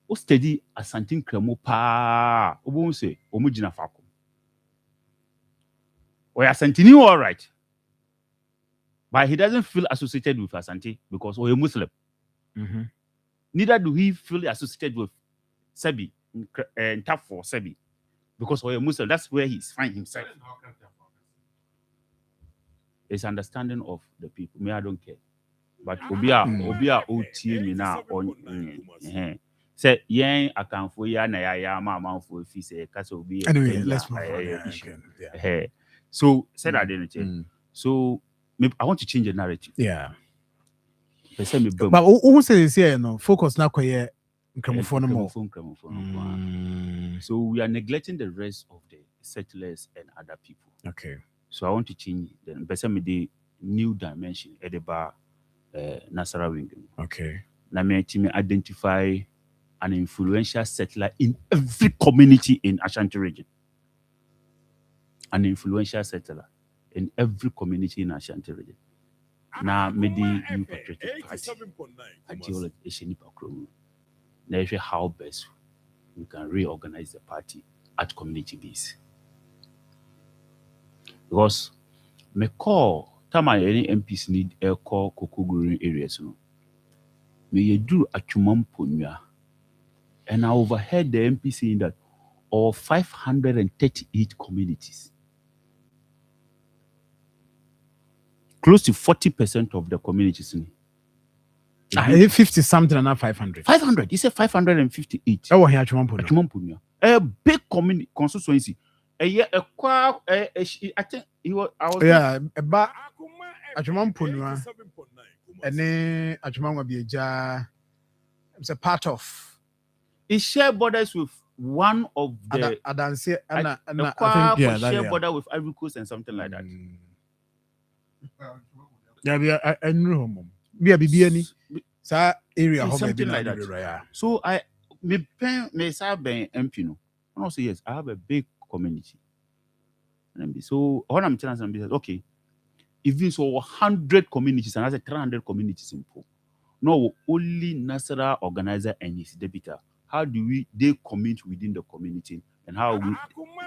O steady Asante Nkramo pa. Obo say omugina fako. Or Asantini all right. But he doesn't feel associated with Asante because we're a Muslim. Neither do he feel associated with Sebi and Tap for Sebi because we're a Muslim. That's where he's finding himself. It's understanding of the people. Me, I don't care. But Obia OT me now on say yen account for ya na ya mama for if he say kasa obi anyway, let's move on. Yeah. So said I didn't. So I want to change the narrative. Yeah. They say me boom. But who say this here no focus na koye nkramophone more. So we are neglecting the rest of the settlers and other people. Okay. So I want to change the new dimension at the bar Nasara wing. Okay. Now me identify an influential settler in every community in Ashanti region. An influential settler in every community in Ashanti region. Now me the new patriotic party ideology is now how best we can reorganize the party at community base. Because me call time any MPs need a call Kokoguru areas no. Me you do a Chumampunya. And I overheard the MP saying that all 538 communities, close to 40% of the communities. 50 something and not 500. 500. He said 558. Oh, here Chumampunya. A big community constituency. I think he was. About Chumampunya. And then Chumampunya be it's a part of. It share borders with one of the Adansi and share border with Ivory Coast and something like that. Yeah, I know. Be a BBNI. Sa area something like that. So I me say ben MP no. And also yes, I have a big community. So when I'm telling somebody, okay, even so 100 communities and I said 300 communities in Po. No, only Nasara organizer and his deputy. How do they commit within the community and how we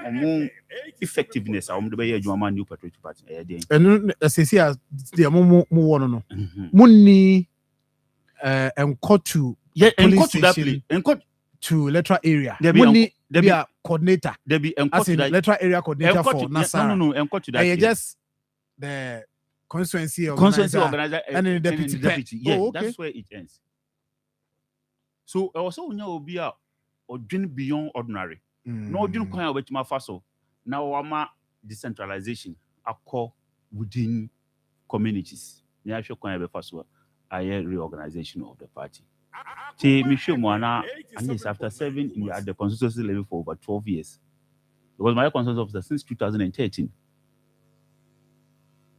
among effectiveness our new patriotic party and as I see as the no money and cut to police station and cut to electoral area money there be a coordinator there be as in electoral area coordinator for Nasara no and cut to that just the constituency organizer and the deputy. Yeah, okay. That's where it ends. So also will be a or dream beyond ordinary. No dream point which my faso. Now I'm decentralization occur within communities. Now show point be faso a reorganization of the party. See, Michelle Moana, and yes, after 7 years at the constituency level for over 12 years. Because my constituency officer since 2013.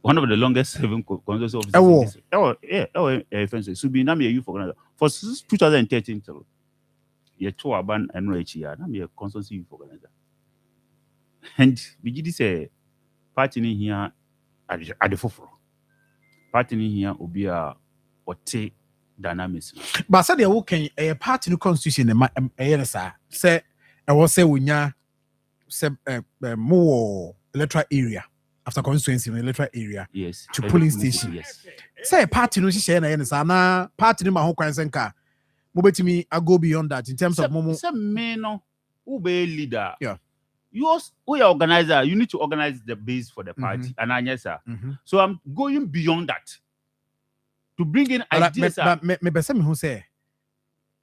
One of the longest serving constituency officers. So be now me a youth organizer for 2013 till year 2 aban and no year. Now me a constituency youth organizer. And we did say party in here at the forefront. Party in here will be a ote dynamics. But said the working a party in constitution say I was say we nya say more electoral area. After constituency in the electoral area, yes, to polling station. Yes. Say a party no share na sana party ni ma ho kwan senka. Mo betimi I go beyond that in terms of momo. Say me no who be leader. Yeah. You are organizer, you need to organize the base for the party. And I yes, sir. So I'm going beyond that to bring in ideas. Me be me who say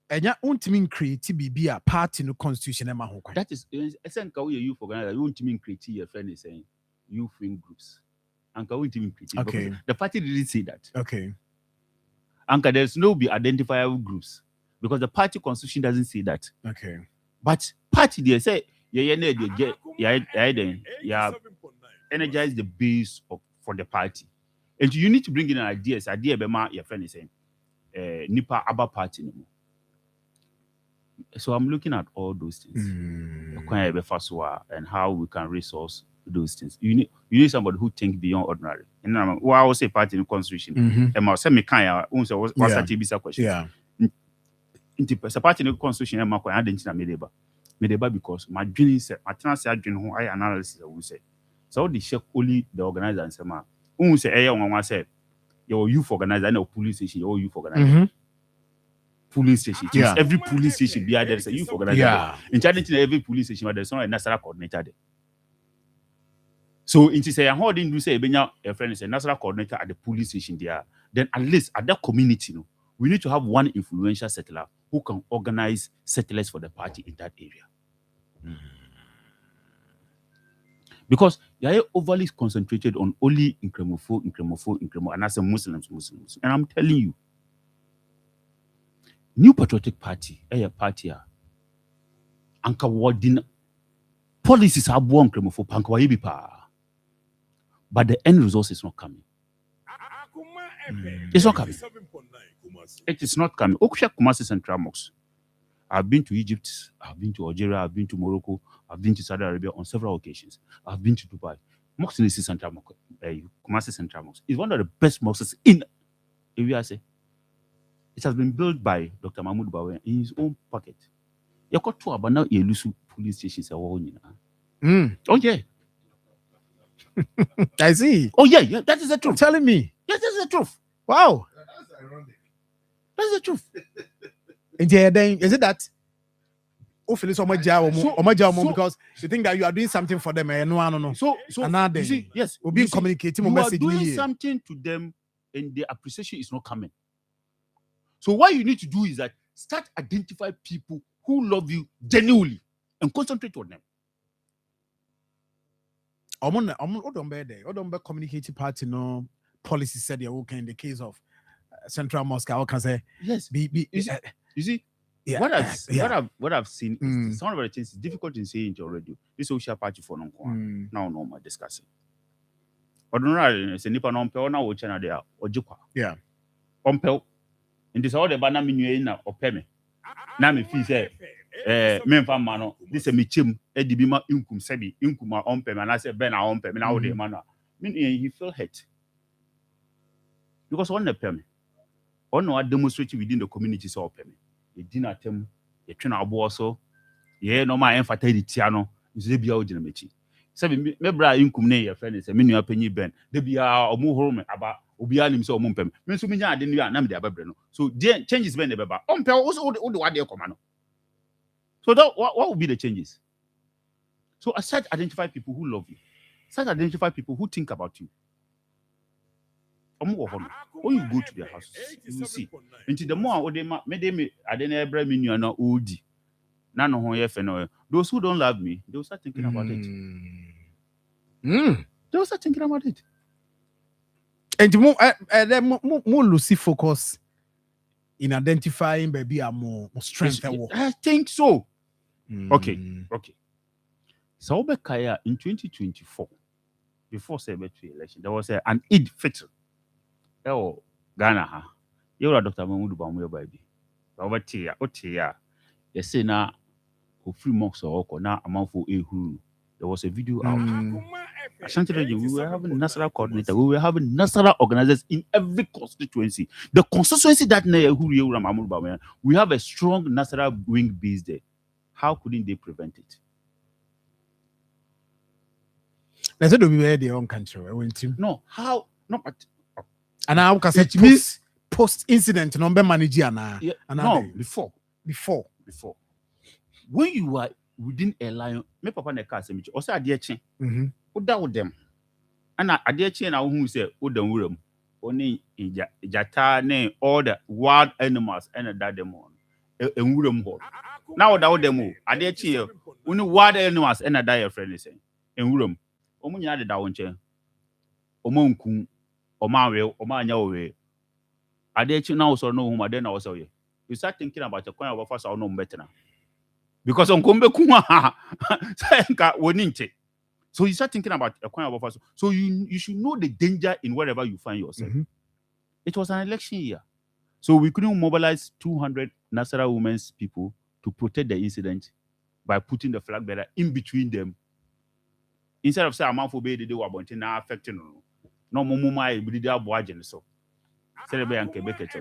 enya untimi create bibi a party no constitution e ma ho kwan. That is esenka we youth organizer, you untimi create your friend is saying youth wing groups. Anka won't even create. Okay. The party didn't say that. Okay. Anka, there's no be identifiable groups because the party constitution doesn't say that. Okay. But party they say energize the base for the party. And you need to bring in ideas. Idea bema your friend is saying nipa aba party no. So I'm looking at all those things. And how we can resource those things. You need somebody who think beyond ordinary. And I will say part in the constitution. And I say me kind what's such a question. Yeah. It's a part in the constitution and I didn't know Medeba because my dream said my transfer dream who I analysis I will say. So the check only the organizer and say ma say one say your youth organizer and police station, your youth organizer. Police station. Yeah. Every police station there is a youth organizer. Yeah. In charge every police station, there's not a national coordinator there. So it is a holding do say a friend is a national coordinator at the police station there. Then at least at that community, we need to have one influential settler who can organize settlers for the party in that area. Because they are overly concentrated on only incremofo, and as a Muslims. And I'm telling you, New Patriotic Party, a party, anka wardin policies are born incremofo, pankwaibipa. But the end result is not coming. It's not coming. It is not coming. Okusha Kumasi Central Mosque. I've been to Egypt, I've been to Algeria, I've been to Morocco, I've been to Saudi Arabia on several occasions. I've been to Dubai. Mosque in Central Mosque, Kumasi Central Mosque is one of the best mosques in Area. It has been built by Dr. Mahmoud Bawe in his own pocket. You got two about now Yelusu police stations. Oh yeah. I see. Oh yeah, that is the truth. You're telling me. Yes, that's the truth. Wow. That's ironic. That's the truth. Is it that? Because you think that you are doing something for them. No. So another you see, yes, we'll be communicating. You are doing something to them, and the appreciation is not coming. So what you need to do is that start identify people who love you genuinely and concentrate on them. I'm communicating party no policy said you're okay in the case of Central Mosque. I can say yes. You see, yeah, what I've seen is some of the things is difficult to say into radio. This social party for now my discussing. Ordinarily, it's a nipa no mpel na wo channel there ojikwa. Yeah. Ompel. And this all the banner menu na opeme. Na me fi say memfa ma no this me chem edibi ma inkum sebi inkuma ompeme na say ben na ompeme na wo de ma no. He feel hurt. Because on the peme. On no demonstrate within the community so opeme. You dinner tem, you train our boss so no my emphasize tia no nse bia o gina mechi. Say me bra inkum na your friend say me nua panyi ben. De bia omo horo me aba obi anim say omo mpem. Me so me nya ade no na me de ababre no. So changes ben de beba. Ompe also the what dey come no. So that what will be the changes? So start identify people who love you. Start identify people who think about you. When you go to their houses, you will see. Until the more I didn't ever mean you are not old. Those who don't love me, they will start thinking about it. They will start thinking about it. And more Lucy focus in identifying maybe a more strength. I think so. Okay. So in 2024, before Secretary election, there was an Eid Fitr. Oh, Ghana, you are Dr. Mahmoud Bamuya baby. Over here, you say now, who free mocks or now a month for a who. There was a video out. We were having national coordinator, we were having national organizers in every constituency. The constituency that we have a strong national wing base there. How couldn't they prevent it? They said we were their own country. No, how? No, but. And I can say post incident number manager no before. When you are within a line, me papa na ka asemi also ade eche oda with them and ade eche na who say oda wuram oni ijata ne all the wild animals and that them on enwuram ho na oda with them ade eche oni wild animals and that your friend is saying enwuram omo nyina de da wo nche omo nku Omanya we. Adechi now so no huma then also ye. You start thinking about the coin of us or no better now. Because on Kombe Kuma so you start thinking about a coin of us. So you should know the danger in wherever you find yourself. It was an election year. So we couldn't mobilize 200 Nasara women's people to protect the incident by putting the flag bearer in between them. Instead of saying Marfo be the were about now affecting no mumma so.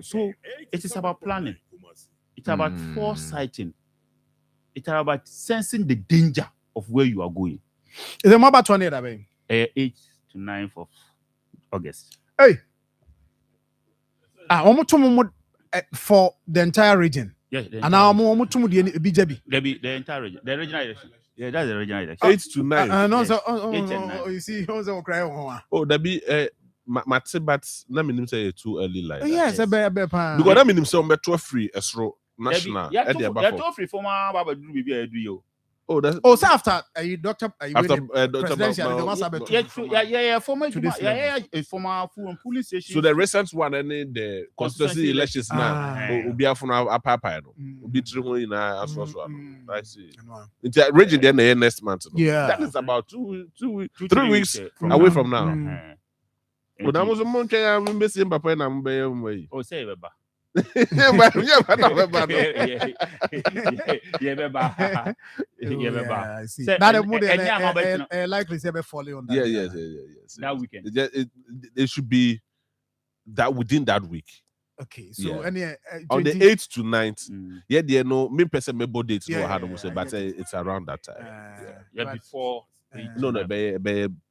So it is about planning. It's about foresighting. It's about sensing the danger of where you are going. Is it more about 20 that way? 8th to 9th of August. Hey. For the entire region. Yeah, and now I'm to the BJB. The entire region. The regional election. Yeah, that's the regional election. 8 to 9. No, Yes. so 8 and 9. you see, also cry. Oh, that be but na minim say too early like that. Yes, a bear. Because na minim say metro free esro national. Yeah, two free former Baba do be do. Oh, that's so after Dr. After presidential, yeah, former former police station. So the recent one and the constituency elections now obi afuna apapa no obi tiri ho ina aso I see. The region then next month. Yeah, that is about 3 weeks away from now. Oh, that was a month. I'm missing papa na mbe. Oh, say baba. Yeah, see. That likely say falling on that. Yes. That weekend. It should be that within that week. Okay, so any on the 8th to 9th. Yeah, there no me person me dates no had say, but it's around that time. Before. No,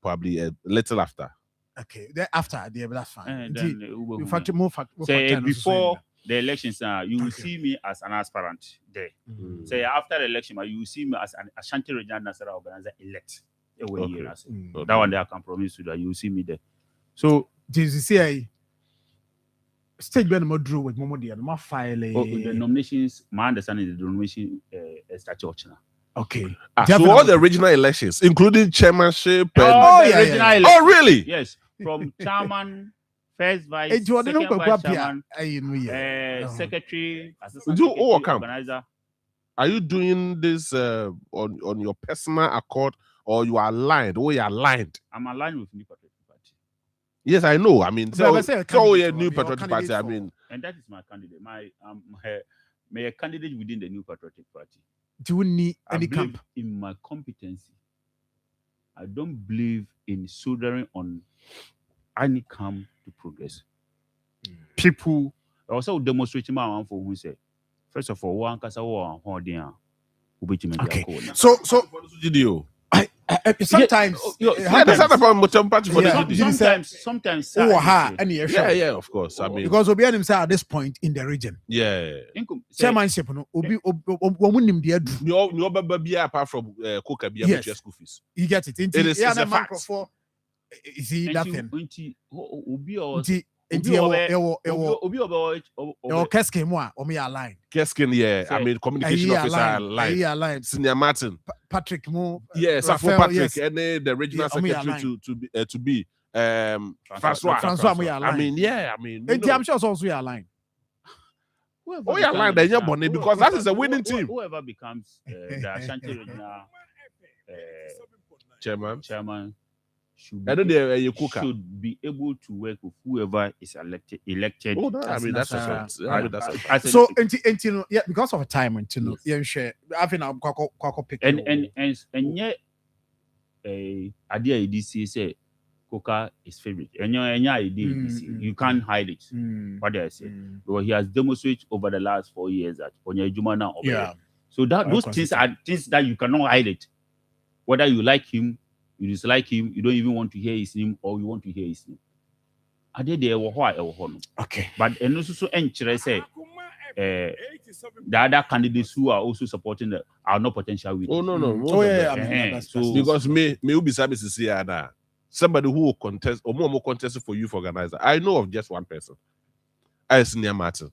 probably a little after. Okay, then after that's fine. In fact, more say before the elections, you will see me as an aspirant there. Say after the election, you will see me as an Ashanti Regional National Organizer elect. That one day I can promise you that you will see me there. So JCCI stage when more drew with Momo Dia, more file the nominations. My understanding is the nomination start church now. Okay. So all the regional elections, including chairmanship. And Oh, really? Yes. From chairman, first vice, second vice chairman, secretary, assistant organizer. Are you doing this on your personal accord or you are aligned? Oh, you're aligned. I'm aligned with New Patriotic Party. Yes, I know. I mean, so you're New Patriotic Party. I mean, and that is my candidate. My a candidate within the New Patriotic Party. Do you need any camp? In my competency, I don't believe in soldering on any camp to progress. People also demonstrating my one for who say, first of all, one casa war holding. Okay. So video. Sometimes sometimes yeah, of course. I mean, because Obi and at this point in the region. Yeah. Chairmanship no Obi apart from Coca school fees. You get it. It is a fact. Is he nothing? Keskin mo omi align. Keskin, yeah. I mean, communication officer aligned. Senior Martin. Patrick Mo. Yeah, Safo Patrick, and the regional secretary to be Francois. I mean, yeah. I mean, I'm sure also you aligned. Oh, yeah, aligned then you're bonny because that is a winning team. Whoever becomes the Ashanti regional chairman. Should be able to work with whoever is elected. Oh, no, I mean that's a fact. So until yeah, because of time until yeah, share. I think I'm quite pick. And yet, idea EDC say Coca is favorite. And your idea EDC, you can't hide it. What did I say? Because he has demonstrated over the last 4 years that on your Jumana. Yeah. So that those things are things that you cannot hide it. Whether you like him, you dislike him, you don't even want to hear his name, or you want to hear his name. Are they there? Okay. But and also so say the other candidates who are also supporting are not potential winners. Oh no. Oh yeah. So because me will be services here now. Somebody who will contest or more contest for youth organizer. I know of just one person. Senior Martin.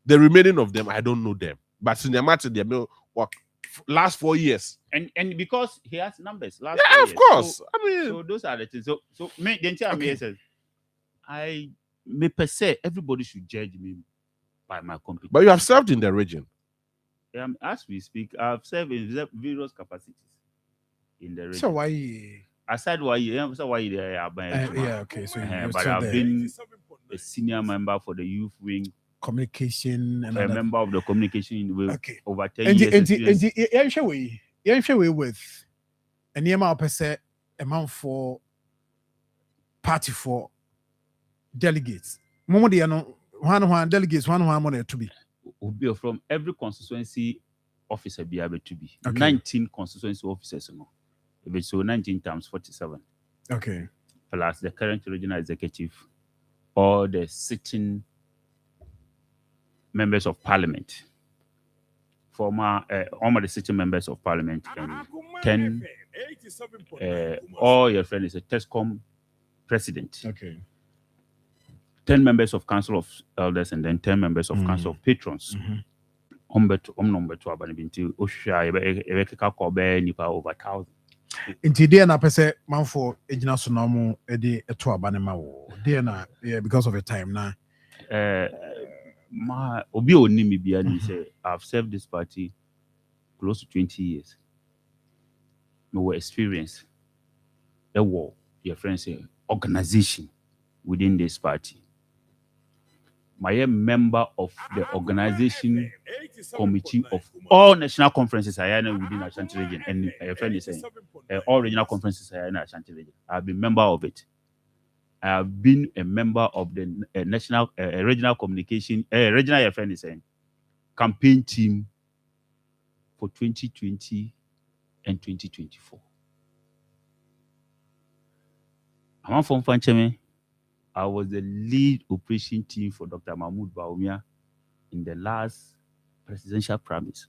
The remaining of them, I don't know them. But Senior Martin, they may work last 4 years. And because he has numbers last 4 years. Of course. So, I mean, so those are the things. So me then tell me says I may per se everybody should judge me by my competence. But you have served in the region. As we speak, I've served in various capacities in the region. So why aside why yeah, okay. So but I've been a senior member for the youth wing communication and a other. member of the communication with over 10 And years experience. yeah, with a near a month for party for delegates. Momodi ano one delegates one money to be. Will be from every constituency officer be able to be 19 constituency officers. So 19 times 47. Okay. Plus the current regional executive, or the sitting members of parliament, former the sitting members of parliament, and 10 all your friend is a TESCOM president. Okay. 10 members of council of elders and then 10 members of council of patrons. Number two abanibinti osha nipa over 1,000. Inti there na pese Marfo ejina so na mo e de eto abanema wo. There na because of the time na ma obi oni mi bia ni say I've served this party close to 20 years. No experience. Your friends say organization within this party. My member of the organization committee of all national conferences I know within Ashanti region, and a friend is saying all regional conferences I know Ashanti region. I've been member of it. I have been a member of the national regional communication regional. Your friend is saying campaign team for 2020 and 2024. I'm from Fancheme. I was the lead operation team for Dr. Mahmoud Bawumia in the last presidential primaries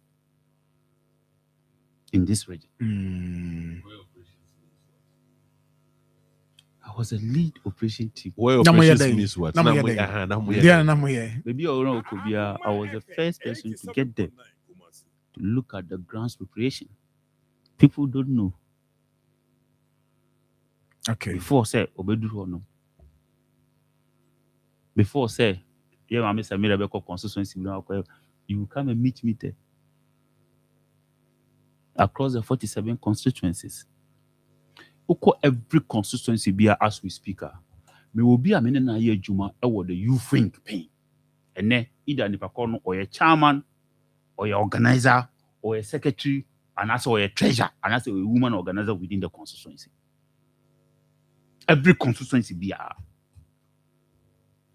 in this region. I was a lead operation team. Where operations means what? Maybe I was the first person to get them to look at the grounds preparation. People don't know. Okay. Before say Obedu no. Before say, yeah, I miss a miracle constituency. You come and meet me there. Across the 47 constituencies. Every constituency be as we speak. Me will be a minute na year Juma or the youth think pain. And then either Nipakono or a chairman or your organizer or a secretary and also a treasurer and also a woman organizer within the constituency. Every constituency be a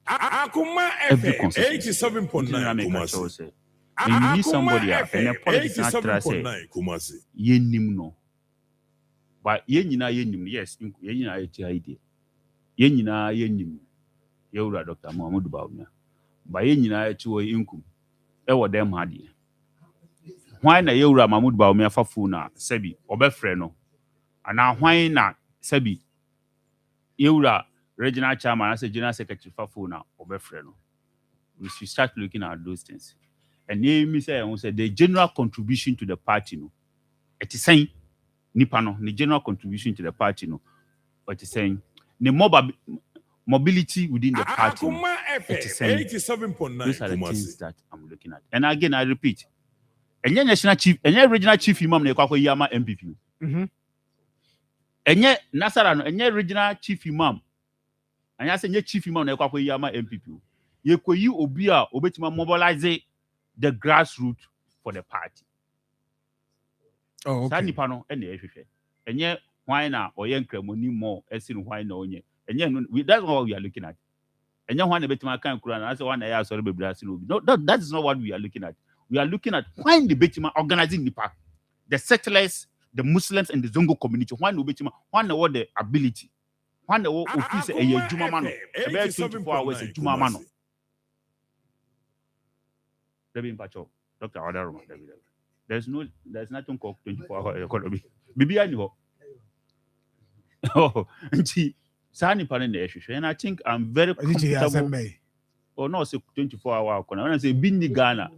Akoma FM 87.9 and you need somebody and a politics not say ye no. But ye nim yes, ye nyina idea. Ye nyina ye nim. Ye wura Dr. Mahmoud Bawumia. But ye nyina etu inkum. E wo dem hade. Why na ye wura Mahmoud Bawumia fafu na sebi obefre no. Ana why na sebi ye wura regional chairman as a general secretary fafu na obefre no. We should start looking at those things. And ye me say the general contribution to the party no. It is saying Nipano, the general contribution to the party, no, what is saying, the mobility within the party, it is saying, those are the things that I'm looking at. And again, I repeat, and your national chief, and your regional chief imam, ne kwako yama MPP. And your Nasarano, and your regional chief imam, and I say your chief imam, ne kwako yama MPP. You obia, obetima mobilize the grassroots for the party. Oh, okay. Nipano and the and yet why now or young cremoni more as in why no ye and yet that's what we are looking at. And you want to bet my kind of as one I sorry no, that is not what we are looking at. We are looking at why the Betima organizing the park, the settlers, the Muslims and the Zongo community, why no Betima, one what the ability, one the office a Juma Mano, about 24 hours a Juma Mano. Dr. Odaroma, there's nothing called 24-hour economy. Bibi I know. Oh, and see, Sani Pan the issue. And I think I'm very comfortable. Oh no, say 24-hour economy. When I say Bindi Ghana.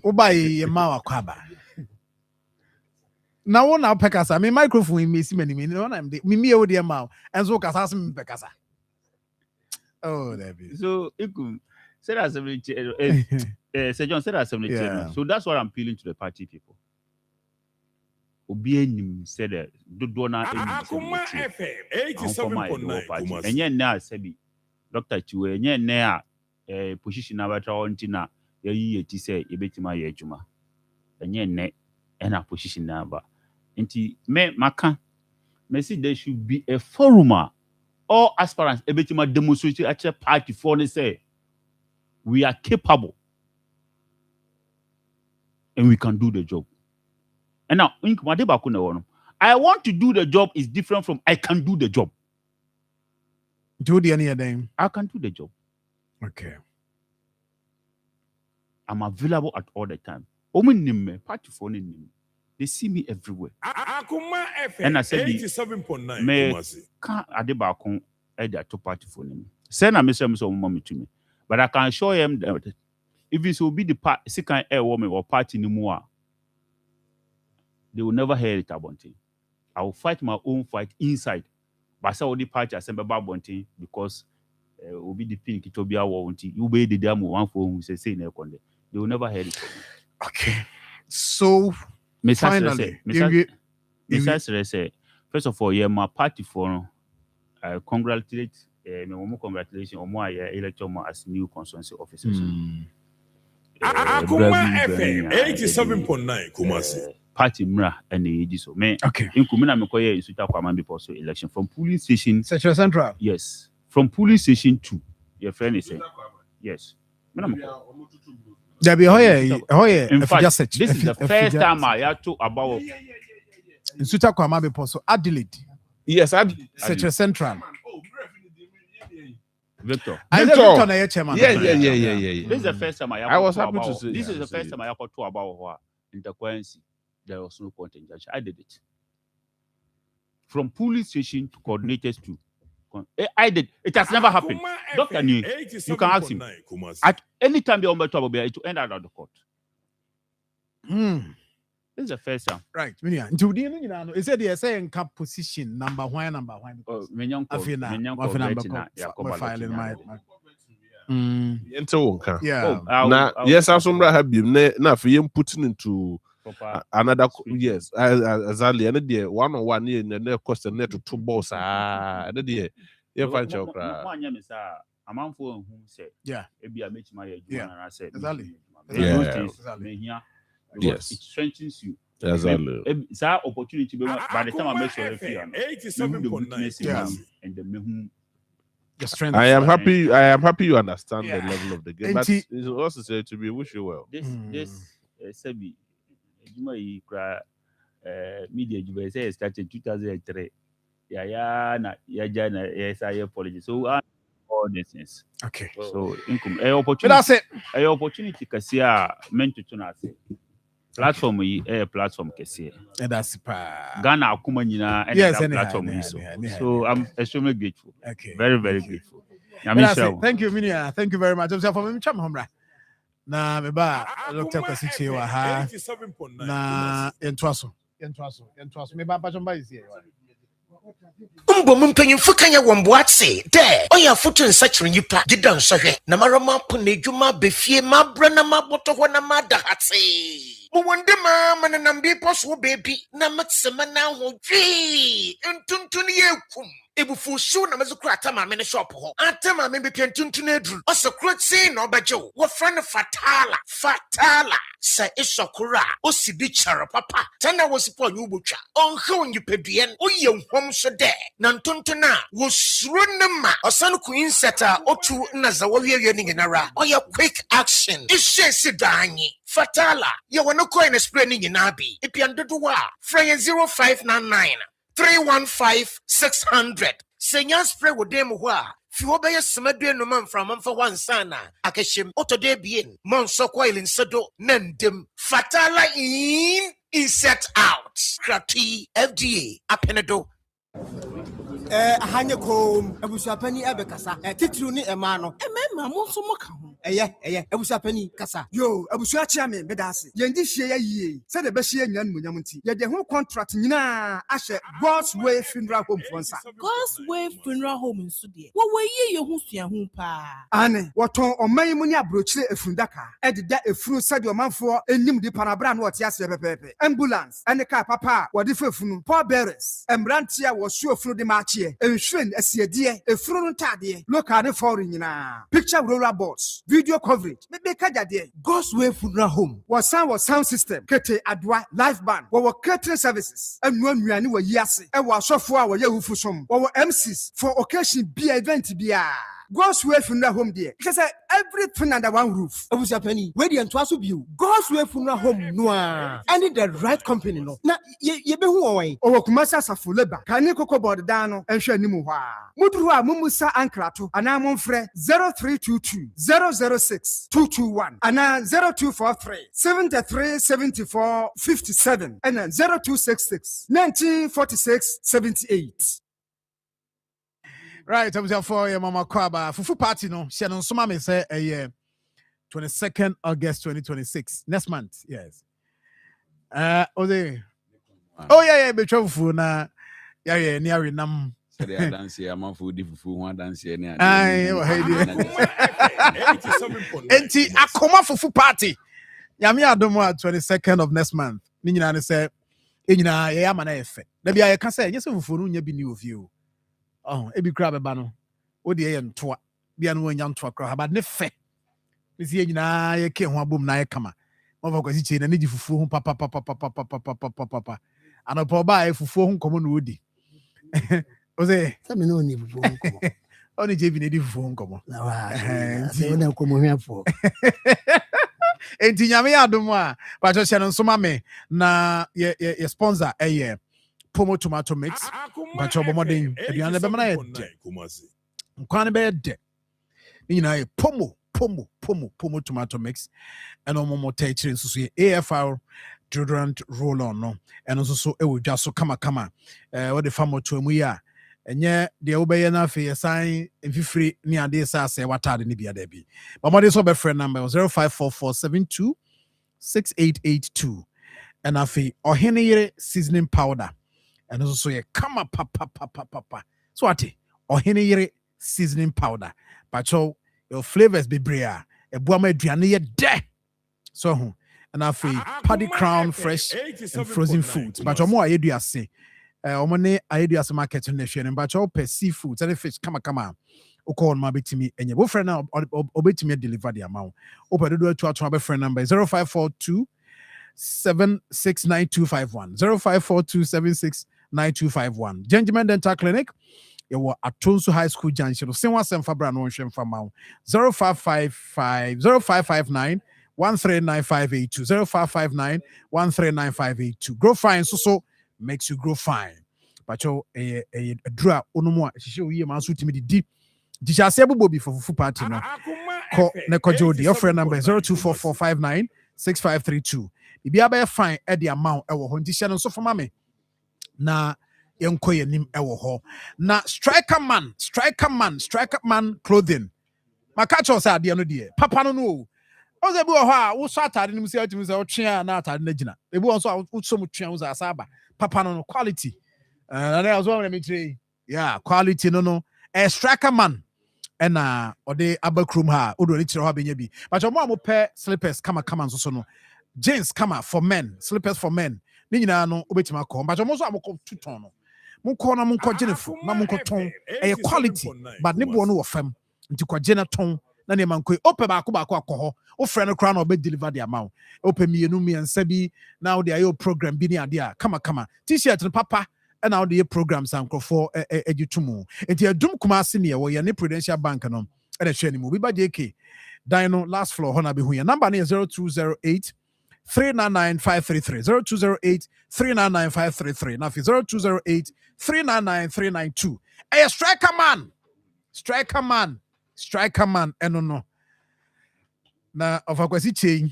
Obai Yamawa Kwaba. Now one now Pekasa. Me microphone me see many minutes. One I'm the me o dear mouth. And so Kasas me Pekasa. Oh, there be. So it could say that Sir John said that so that's what I'm appealing to the party people. Obi said that Dodona Akoma FM 87.9 and yet now Sebi Dr. Chue and yet now position na batra onti na yayi yeti say ebetima ye adwuma enye ne ena position na ba nti me maka me see there should be a forum all aspirants ebetima demonstrate at a party for they say we are capable and we can do the job. And now I want to do the job is different from I can do the job. Do the any name? I can do the job. Okay. I'm available at all the time. Party for they see me everywhere. Akoma FM And I said 87.9 me Kumasi. can't adebakon at to party for me. Send a message to me. But I can show him that if it will be the second air woman or party anymore, they will never hear it about it. I will fight my own fight inside. But I saw the party assemble Babonti because will be the pin Kitobia warranty. You be the demo one for who say in a conde. They will never hear it. Okay. So finally, first of all, yeah, my party for congratulate congratulations on my election as new constituency officers. Akoma FM 87.9 Kumasi. Party mra and the so me okay. In Kumina Mekoye in Suta Kwama before so election from polling station Central. Yes. From polling station 2. Your friend is saying yes. There be in fact, this is the first time I had to about in Suta Kwama before so Adelaide. Yes, Central. Victor. Yeah. This is the first time I was happy to see. This is the first time I got to about what intercourse. There was no point in judge. I did it. From police station to coordinators to I did. It has never happened. Dr. New, you can ask him. At any time you're on the trouble, it will end out of the court. This is the first time. Right. Is it the saying cap position number one? Yes, I'm somewhere happy. Now for you putting into another yes, exactly. And the 1-on-1 year and the cost and net to 2 balls. And the you find chokra. A man for whom said, yeah, maybe I make my and I said, exactly. Yes, it strengthens you. Exactly. It's our opportunity by the time I make sure and the strength. I am happy you understand the level of the game. But it's also said to be wish you well. This Sebi media say started 2003. Apology. So all this things. Okay. So income opportunity. A opportunity kasia meant to tuna say. Platform a platform kasia. That's Ghana Akoma nyina and platform so I'm extremely grateful. Okay. Very, very grateful. Thank you, Minia. Thank you very much. I'm for me cham homra. Na me ba Dr. Kwasiche wa ha. Na entwaso me ba pachomba is here. Mpanyimfo kanya womboatse de oya foto nsakire yipa gidan sohwe na marama ponedwuma befie mabra na maboto ho na madahate Muwande mana nambi poso baby na matsema na hodwi ntuntun yekum ebufu shu na mazukura atama me ne shop ho atama me be pentuntun edru osekrotsi na obajo wo friend fatala sa isokura osidi chara papa tana wosipo nyubotwa onhe onyipeduen oye nhom so de na ntuntun a wo suro ne ma osan ku inseta otu na za wo wiye ni nginara oye quick action ishe sidanyi fatala ye wono coin spray ni nyinabi epiandodo wa frey 0599 315-600. Senya spray with them who are. Fiobaya Samadrian no man from Manfa one sana. Akashim Otodebien. Monso coil in Sado. Nendem. Fatala in set out. Krati FDA. Apenado. Hanya kom. Abusapani Abekasa. Titru ni Emano. Emma Monso Moka. Ebusua pani kasa. Yo, ebusua chia me bedase. Yendi hye ya yie. Se de be hye nya nmunyam nti. Ye de ho contract nyina ahye God's Way Funeral Home fonsa. God's Way Funeral Home nso de. Wo ye ho sua ho pa. Ane, woton oman mu ni abrochire efundaka. Ededa efunu sade omanfo enim di panabra na wote ase pepepe. Ambulance, ene car papa, wode fefunu. Paul bearers, embrantia wo su efunu de maachie. Enhwen asiedie, efunu ntade. Local ne foreign nyina. Picture roller boards, video coverage. Be kajade. God's Way Funeral Home. Was sound system. Kete adwa live band. Wo catering services. Enu anuane wo yiase. E wo asofo a wo ye wufusom. Wo MCs for occasion be event bia. God's Way Funeral Home there. Because everything under one roof. Obusia penny. Where the entwaso view. God's Way Funeral Home noa. I need the right company no. Na ye be hu owen. Owo kumasa asafo leba. Kani koko board dano enhwe animu hwa. Muduru a mumusa ankrato. Ana momfre 0322 006 221. Ana 0243 73 74 57. And 0266 1946 78. Right, I was for your mama Kwaba. Fufu party no. She no soma me say a year 22nd August 2026. Next month, yes. Oh yeah, be travel na yeah, near nam. So they dance here, I'm for the fufu one dance here. Enti Akoma fufu party. Yami adomo 22nd of next month. Ni nyina ne say enyina ye ama na efe. Da bia ye ka say nyese fufu no nya bi ni ovie. Oh, ebi kra beba no. Wo de ye ntoa. Bia no nya ntoa kra ba ne fe. Ni sie nyina ye ke ho abom na ye kama. Mo fa kwasi che na ne di fufu ho papa. Ana po ba e fufu ho komo no odi. O se me no ni fufu ho komo. Oni je bi ne di fufu ho komo. Na wa. Se na komo hwafo. Enti nyame adom a ba cho no soma me na ye sponsor eye Pomo tomato mix, but your modern, if you understand, Pomo tomato mix, and no more teaching so AFR deodorant roll on, no, and also so it will just so come what the farmer to we are, and yet the obey enough a sign if you free near this, I say what are the Nibia Debbie. But what is our friend number 054472 6882, and I feel or henny seasoning powder. And also a kama papa. So what? Or henny seasoning powder. But your flavors be brea. A buame driani de. So and I feel paddy crown fresh and frozen foods. But more I do say. Omone I do as a market in the nation. But your per seafoods and fish kama. Oko on my bit me and your friend now obey me deliver the amount. Open the door to our friend number 0542 769251 0542769251. Gentleman Dental Clinic. You were at Tonsu High School Junction. Same one same for brand one shem for mount 0559 139582 0559 139582. Grow fine so makes you grow fine. But you a draw unumo show you man suit me deep. Disha se bubo for fufu party no. Call Neko Jody. Your friend number 0244596532. If you are fine at the amount I will condition so for mommy. Na yenko yenim ewo ho. Na striker man clothing. Makacho sa de no de. Papa no no. O ze bi ho a wo so atade nim se atimi se o twea na atade na gina. Ebi won so wo so mu twea wo za asa ba. Papa no quality. Na there was one me three. Yeah, quality no. Striker man. Ena ode abakrum ha odo ni kire ho abenya bi. But mo pair slippers kama so no. Jeans kama for men, slippers for men. Ni nyina no obetima ko. But mo so amko 2 ton no. Mo ko na mo ko jenefo na mo ko ton. E quality but ne bo no wo fam. Nti ko jena ton na ne man ko ope ba ko akọ o frɛ no kra na obe deliver the amount. Ope mienu miensa bi na wo de ayo program bi ni ade a kama t-shirt no papa and now the programs and for edutumu. Enti adum kuma senior wo ye ne Prudential Bank no. E de hwe ni mu bi ba JK. Dino last floor hona be hu ya. Number is 0208 399-533 0208 399-533. Now 0208 399-392. Hey, striker man no. Na of akwasi chain.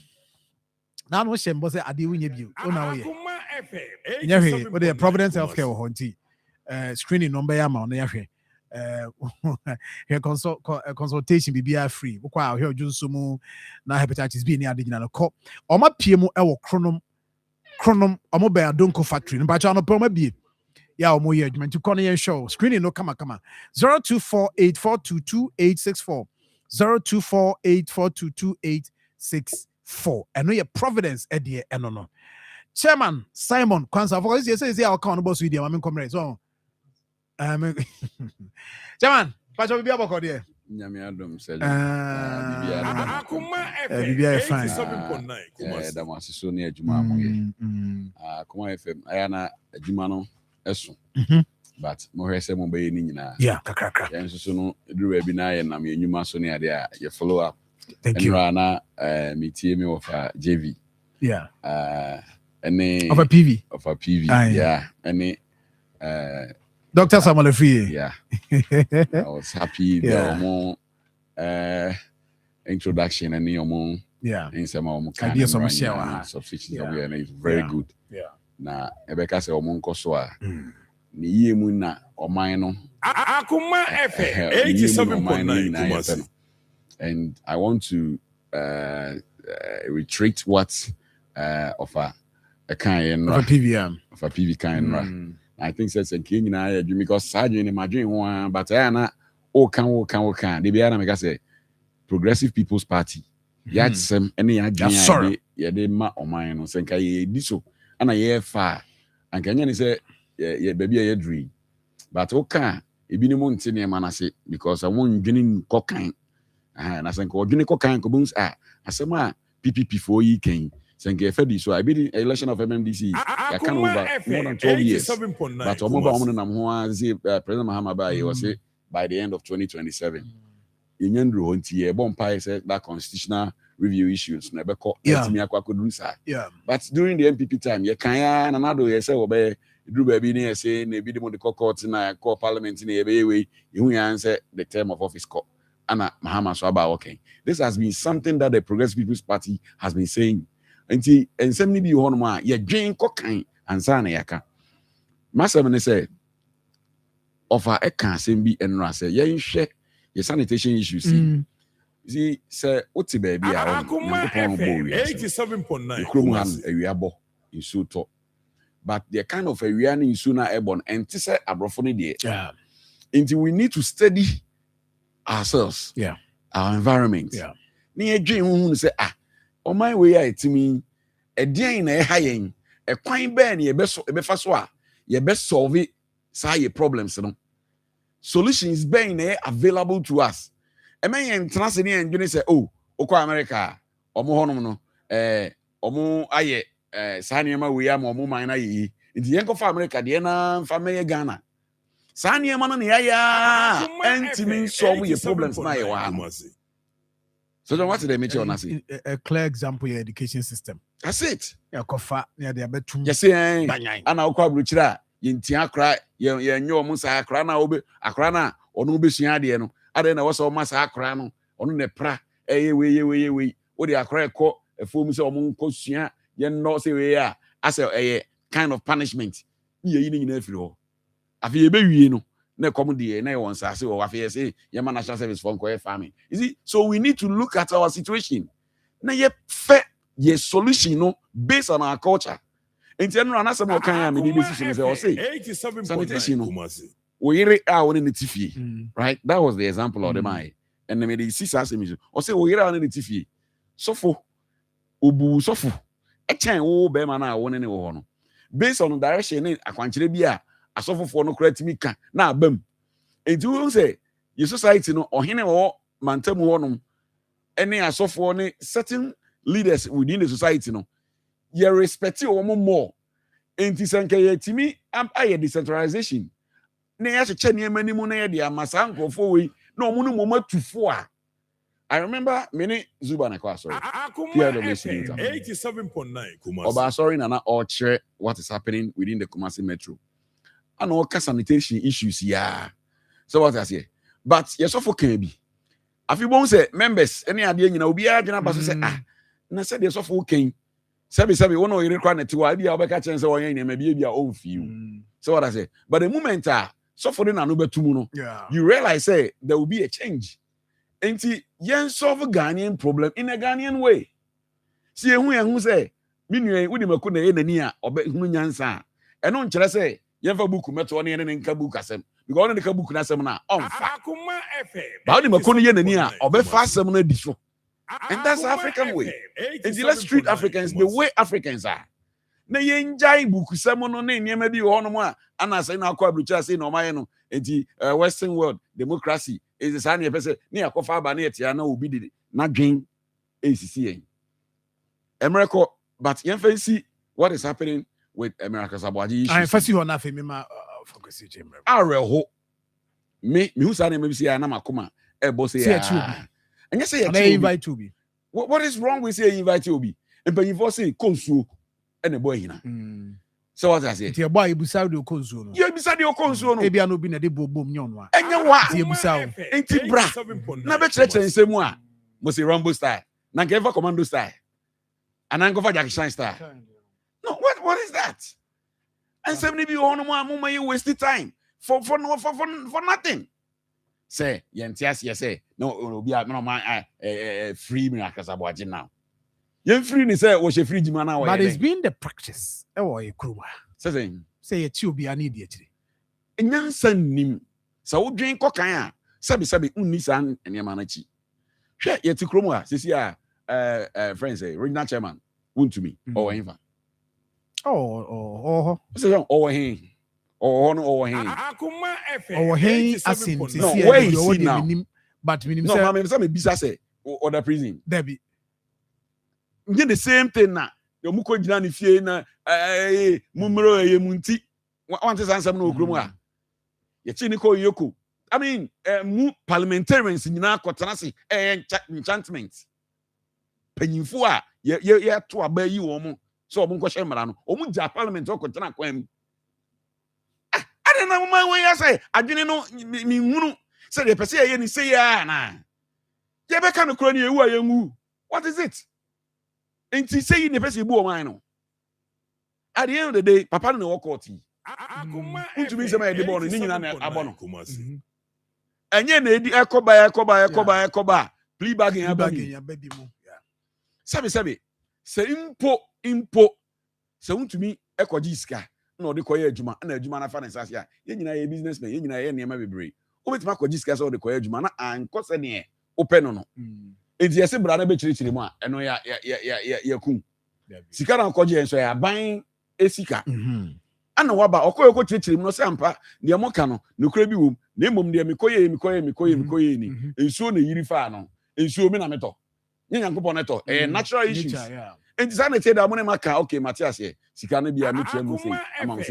Na no shembo say ade winye bi. O na wo ye. Nyawe, what the Providence Healthcare wo honti. Screening number ya ma na yahwe. here consultation be free. Ukwa here just sumu na hepatitis B ni adigina no ko. Oma PM ewo chronom omo be adonko factory. Mbacha no poma bi. Ya omo ye adwuma nti kono ye show. Screening no kama. 0248422864. 0248422864. Eno ye Providence edie eno no. Chairman Simon Kwanza for this say our account boss with them comrade so Chairman pacho bibia boko there nyame adom sɛ bibia fine da mo aseso ne adwuma amoye Akoma FM aya na adwuma no ɛso but mo hwɛ sɛ mo bɛyɛ ni nyina kakrakra yɛn so no duru bi na yɛ nam yɛ nnwuma so ne ade a yɛ follow up thank you na metie me of JV any of a PV any Dr. Samuel Free I was happy more introduction and in some ideas of share substitution awareness very good na ebeka se omonko so a ni yemu na oman no Akoma FM 87.9 and I want to reiterate what of a kind of a PV kind I think that's a king na because Sergeant imagine one but na o can they be na make say Progressive People's Party yet some any ya de ma oman no senka ye di so ana ye fa anka nya ni say ye baby ye dream but o can e bi ni mo nti ne ma na say because I won dwini kokan na senka o dwini kokan ko buns asema PPP for yi kan senka fa di so I be election of MMDC I can over more than 12 years but omo na mo ho say President Mahama ba he was say by the end of 2027 yenyandro honti ye bon pie say that constitutional review issues na be ko etimi akwakodu sa but during the MPP time ye kan ya na nado ye say obe duru ba bi ne say na bi de mo de court na call parliament na ye be we hu ya say the term of office ko ana Mahama so about okay this has been something that the Progressive People's Party has been saying nti ensem ni bi ho no ma ye dwen kokan ansa na yaka masem ne say offer e kan asem bi enra say ye nhwe ye sanitation issues see say oti ba bi a Akoma FM 87.9 krom han awiabo insu to but the kind of awia na insu na airborne enti say abrofo ne de nti we need to study ourselves our environment ni edwen hu say oman we ya etimi edian na ha yen ekwan ba na ye be fa so a ye be solve sa ye problems no solutions being na available to us emen international ni endwene say okwa America omo honom no omo aye sa niema we ya ma omo man na yi nti yen ko fa America de na fa me Ghana sa niema no na ya entimi solve your problems na ye wa no. So then what did they make you say? A clear example your education system. That's it. Ya kofa near the betum. Yes, ana okwa bruchira yenti akra ye nyo mu sa akra na obe akra na onu be sua de no ade na wo so ma sa akra no onu ne pra ye we wo de akra ekọ efom se omu nko sua ye no se we a as a kind of punishment ye yi ni nyina afiri ho afi ye be wie no na come there na won say o afi say ye ma national service for nko farming you see so we need to look at our situation na ye fe ye solution no based on our culture enti eno na asem o kan ya me dey decision say o say sanitation no we yere a won ne tifie right that was the example of the man and me dey see asem o say we yere a won ne tifie sofo obu sofo e chen wo be ma na won ne wo no based on direction ne akwankyere bi a asofofo no kra timi ka na abam enti wo say your society no ohene wo mantamu ho no any asofo ne certain leaders within the society no you respect you more enti sanka yetimi aye decentralization na ya cheche ne manimu na ye de amasa nkofo we na omu no momatufo a I remember many Zuba na kwa sorry. Akoma FM 87.9 Kumasi. Oba sorry na all share what is happening within the Kumasi Metro. And all sanitation issues so what I say but yes of can be if you won't say members any idea you know be agina baso say na say yes of can sabi one or you require to idea obeka chance or yen maybe be own few so what I say but the moment So for the nanu betumu no, you realize say there will be a change. Enti yen solve Ghanaian problem in a Ghanaian way. See who say minue wudi mako na enani a obe hunu nyansa. Eno nkyere say yen fa book meto ne ne nka book asem. Because one the book na asem na onfa. Ba wudi mako ne yenani a obe fa asem na di so. And that's the African way. And let's treat Africans the way Africans are. Na yenjai buku semono na niema bi ho no mo a ana say na akwa abrucha say no maye no enti western world democracy is the same person na yakofa aba na etia na obi di na dwen ACC yen America but yen fancy what is happening with America's abwaji issues. I fancy ho na fe me ma focus je America areho me hu sa na me bi say na makoma e bo say and you say you invite to be. What is wrong with say invite you be? And when you say konsu and the boy hina. So what I say? Your boy busa de konsu no. You busa de konsu no. E bia no bi na de bobom nyon wa. Enya wa. Ti busa o. Enti bra. Na be church nsemu a. Mo say Rambo style. Na nke fa commando style. And na fa Jackie Chan style. No, what is that? And some be on mo you waste time for nothing. Say yentias say no obi a no man free me akasa boaje now. Yen free ni say wo she free jima na wo. But it's been the practice. E wo e kruma. Say ye ti obi ani di etire. Enyansa nim. Sa wo dwen kokan a sabi unni san enema na chi. Hwe ye ti kromo a sisi a friends say regional chairman want me or enfa. Oh. Say oh he. Oh no oh he. Akoma FM. Oh he asin no where you see now. But minimum no mama say me bisa say or the prison. Debbie. The same thing na you muko gina ni fie na mumro ye munti want to answer no okromu a ye chi ni ko yoko I mean mu parliamentarians nyina kotana se enchantment panyimfo a ye to aba yi wo mu so omo nkɔ hye mara no omo ja parliament okotana kwam na mama we ya say adwene no mi hunu say the person ye ni say ya na ye be ka no kro ni ewu a ye ngu what is it? And to say in the person who am at the end of the day, Papa no walk out. To be some of the born in Abono. And yen Ekoba, plea bagging a baby. Sabi, say impo, so to me, Eko Jiska, no, the Koya Juma, and a Jumana finance. Yen a businessman, yen a near my brain. Over to Marco Jiska or the Koya Jumana and Cosania, open on. It's yes, brother, be church anymore. And no, ya kum. Sika na koje enso ya ban esika. Ana waba okoyoko church no sampa, ne amoka no, no kra bi wom. Na emom de mikoye ni. Ensuo na yiri fa no. Ensuo me na meto. Nyanyankopon neto. Natural issues. And sana say that money maka okay, Matthias here. Sika na bia metu am say. Amam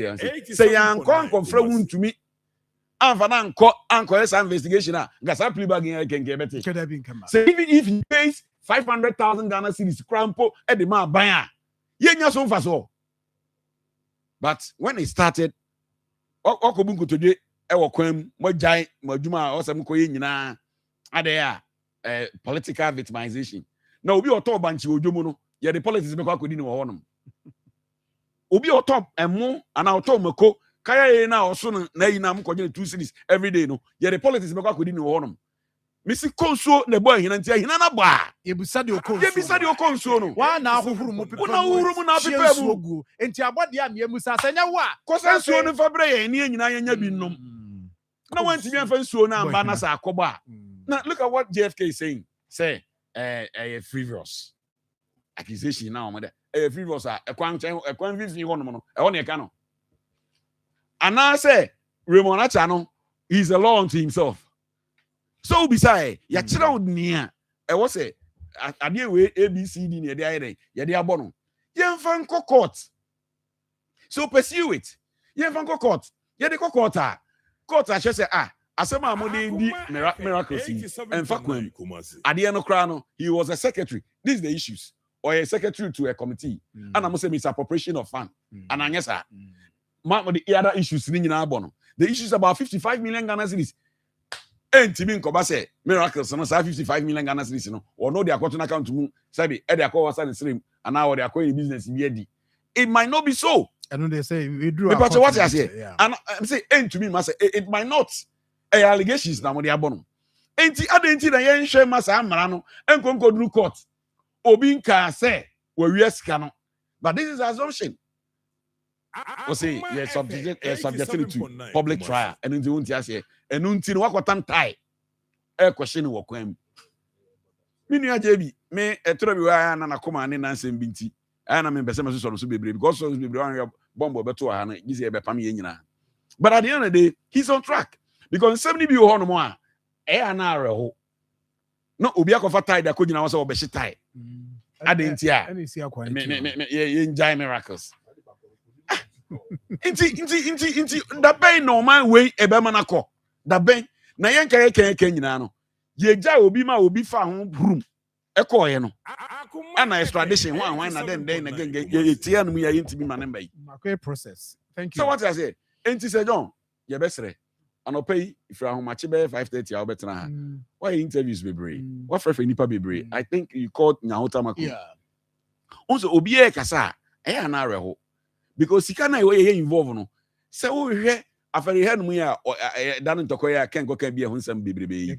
say yanko konfra wun to me. Anfa anko esa investigation gasa plea bargain can get better. So even if he pays 500,000 Ghana cedis crampo at the man buyer, yenya so fast. But when it started, okobunku today e wokwam mo jai mo adwuma osam koye nyina ade political victimization. Na obi oto banchi odwomu no ye the politics be kwa kodi ni wo honom. Obi oto emo ana oto mako kaya na oso na yina m konye 2 cities every day no ye the politics be kwa kodi ni wo honom. Misi konso na boy hina ntia hina na ba yebisa de okonso no wa na ahohuru mu pepe na ahohuru mu na pepe mu enti abode am yemusa sanya wa kosansuo no fa bre ye ne nyina yenya bi nom na wanti bi anfa nsuo na amba na sa akoba na look at what JFK is saying say frivolous accusation na omo de frivolous ekwan vivi ho no e ne ka no ana say Raymond Acha no he's a law unto himself. So beside ya chira odnia e wo se ade we ABCD ne de ayere ye de abono ye mfa nko court so pursue it ye mfa nko court ye de court a say asema amode di miracles mfa kwam ade no kra no he was a secretary. This is the issues or a secretary to a committee and am say misappropriation of fund and anyesa the other issues ni nyina abono the issues about 55 million Ghana cedis. And Timin Kobase, miracles, and 55 million Ghana cedis, or no, they are cotton account to moon, Sabi, Edia Kowasan Slim, and now they are going business in Yedi. It might not be so. And when they say we drew But what I say, and I'm saying, and to me, must it might not allegations now. They are born. Ain't the other thing that you share massa marano and go to court. Obin can say we yes cannot. But this is assumption. We say you're subjected to public trial, and in the unti say, and until what time tie a question will come. Minia JB, me a trouble and Akoma and Nancy Binti. And I'm in Bessemer so be brave because so be brave bomb beto and easy a pammy. But at the end of the day, he's on track because 70 be on more. An hour. No, Ubia of a tie that could also be tie. I didn't hear. Enjoy miracles. Inti the bay no man way a bemanako. The bay Nayanka Kenyano. Ye ja obi ma obi fa ho room. Eko ye no. And extradition one and then again ye tia no ya intimi manemba yi. Process. Thank you. So what I say? Enti say John, ye besre. Ano pay if you are much be 5:30 I'll better. Why interviews be brave? What for nipa be brave? I think you called Nyahota Mako. Yeah. Also obi e kasa e ana reho. Because he can way involved no. Say wo hwe afere he no ya dan ntokoya ken go kan bia hunsam bebrebe.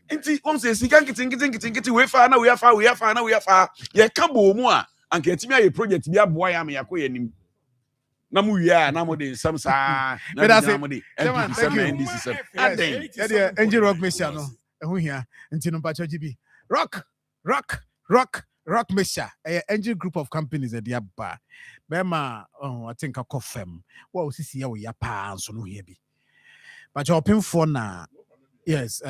Enti on say sika nkiti we fa na we afa ye ka bo mu a anka etimi aye project bia boa ya me yakoya nim. Na mu wia na mo de sam sa na mo de NDC Angel Rock Messia no ehu hia enti no pacho GB Rock Messia Angel group of companies at the aba bema I think a confirm what sisi ya we ya pa so no hia bi but open for na yes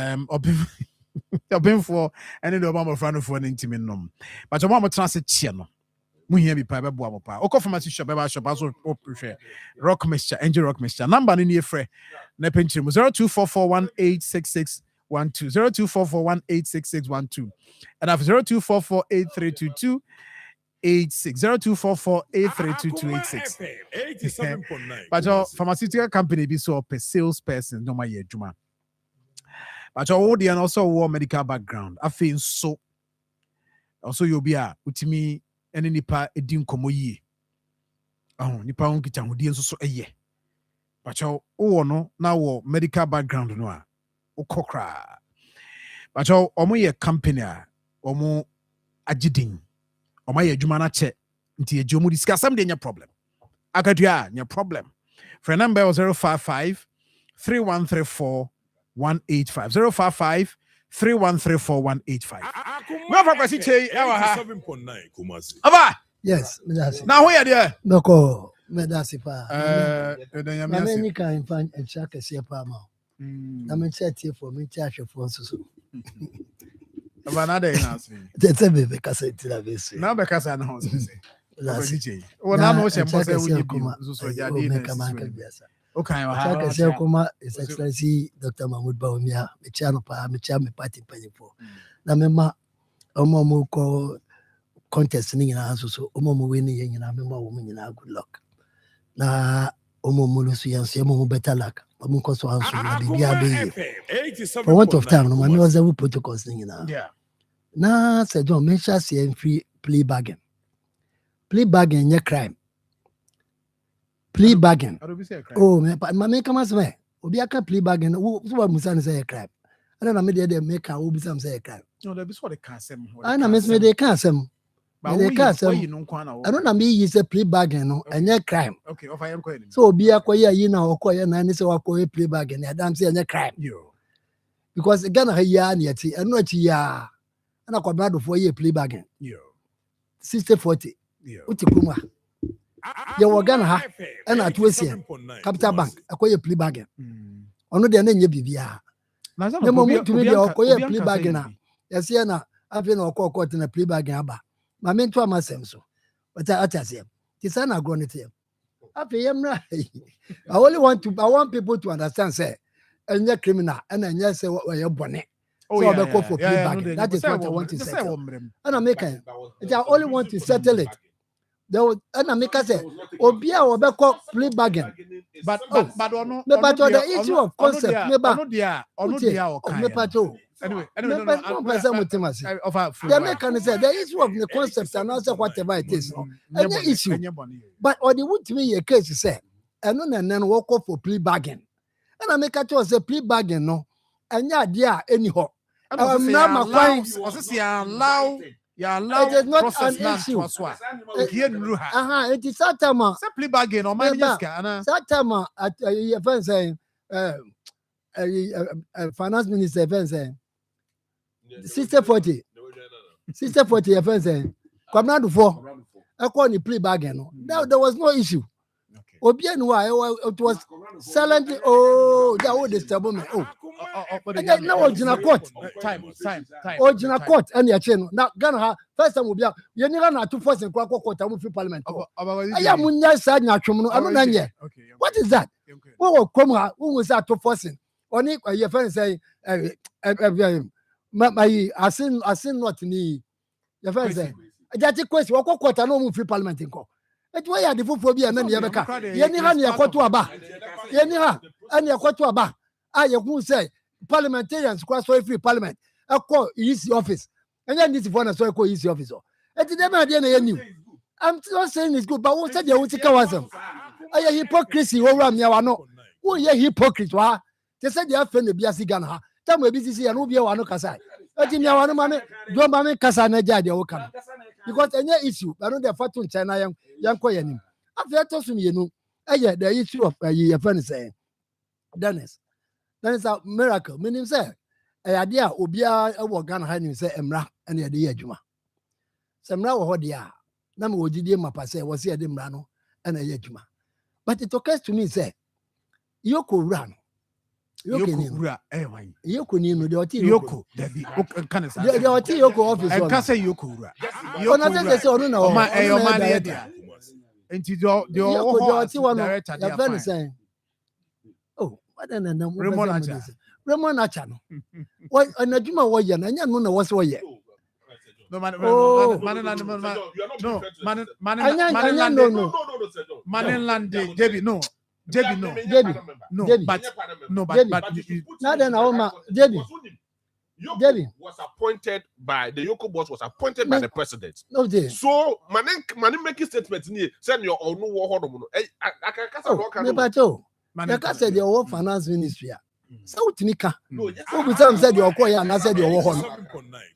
open for any the Obama friend for an intimate nom but your mama transit chia no muhia bi pa be boa mo pa o pharmacy shop be shop aso o prefer Rock Messia Angel Rock Messia number ni frɛ na penchiri 0244186612 0244186612 and after 0244832286 0244832286 but your pharmaceutical company be so per salesperson no my adwuma but your all and also war medical background I feel so also you'll be a utimi ene nipa edin komo yie nipa on kita hodi enso so eye bacho wo no na wo medical background no a ukokra bacho omo ye company a omo agidin omo ye adwuma na che nti eje omo discuss am de nya problem akadua nya problem for number 055 3134 185 055 3134 185. Aba. Yes, now where there? Noko, medasi pa. Many can find a check a sepa ma. I mean, set here for me, charge for so. Another answer. That's a baby cassette to the now because I know. Well, now no shame for okay, Akoma is Excellency Dr. Mahmoud Bawumia, the channel pa, me party penny for. Na mema omo ko contest ni na so omo winning yin na mema woman na good luck. Na omo lusu yan se omo better luck. Omo ko so answer na bibia be. For want of time no man was a protocols ni na. Yeah. Na say John mention say free plea bargain. Plea bargain ye crime. Plea bargain. Oh, my come as me. Obi aka plea bargain. Who musa say a crime. I don't know maybe they make a obi some say a crime. No, that is what they can't say. I know me they can't say. They can't say. I don't know me you say plea bargain no and your crime. Okay, if I am going. So obi akoya yi na okoya na ni say wakoya plea bargain. I don't say any crime. Because again ha ya na yeti eno achi ya. Na kwabrado for ye plea bargain. 60-40. Uti kuma. Ye Ghana ha na atwesia Capital Bank akoye plea bargain ono de na nye bibia na mo mutumi de akoye plea bargain na yesi na afi na okoko na plea bargain aba ma me nto amasem so but atasem ti sa na agro ne tem afi yemra I want people to understand say enye criminal and enye say we bone so we go for plea bargain that is what I want to say and I make I only want to settle it. There was an make say Obia Obeko plea bargain. But the issue of concept Anyway, no. The American said the issue of the concept and also whatever it is. Any issue. But or the would to me a case is say, and then walk off for plea bargain. And I make a choice a plea bargain, no. And yeah, dear, anyhow. Now my it is not an issue. It is Satama. Plea bargain or my Satama at a friend saying, finance minister friend saying, 60-40. 60-40, a friend saying, come down to 4. I call the plea bargain. Now there was no issue. It was silent. Oh, that would disturb me. Oh, now original court. Time. Original court and your chain. Now, Ghana, first time will be you need not to force and crack court and free parliament. I am Munya Sad Nachuno. I don't know. What is that? Who will come out? Who was that to forcing? Only your friend say, I seen not me. Your friend say, that's a question. What court and no free parliament in court. It's why I the phobia and then you have a car. Yenihan Yakotuaba. Yeniha and Yakotuaba. I who say parliamentarians cross free parliament. I call easy office. And then this one so I call easy officer. And the never knew. I'm not saying it's good, but what said you would take a I hypocrisy over me. I know. Who ye hypocrite? They said they have friend the Biasi Gana. Tell me, busy and Ubia Wano Kasai. But in your one man, don't mammy Kasana Jadi Okan. Because any issue, I don't have fortune China young Koyanim. After tossing you know, the issue of a friend saying, Dennis, that is a miracle. Meaning, say, a idea, Ubia, a work gun hiding, say, Emra, and the idea Juma. Semra or Hodia, Nam would you my passe was here, Dimrano, and a Yejuma. But it occurs to me, say, you could run. You could name the Oti Yoko, the Oti Yoko office. I can't say Yoko. You know, oh, what an Ramon Achano. What an Ajuma Wayan, and you know what's way. No, Manland, Debbie, no. Debbie, but now then, Debbie was appointed by the Yoko boss was appointed by the president. No, so man making statements near send your own war. I can't say the finance ministry. So Tika, who said your coy and I said your war.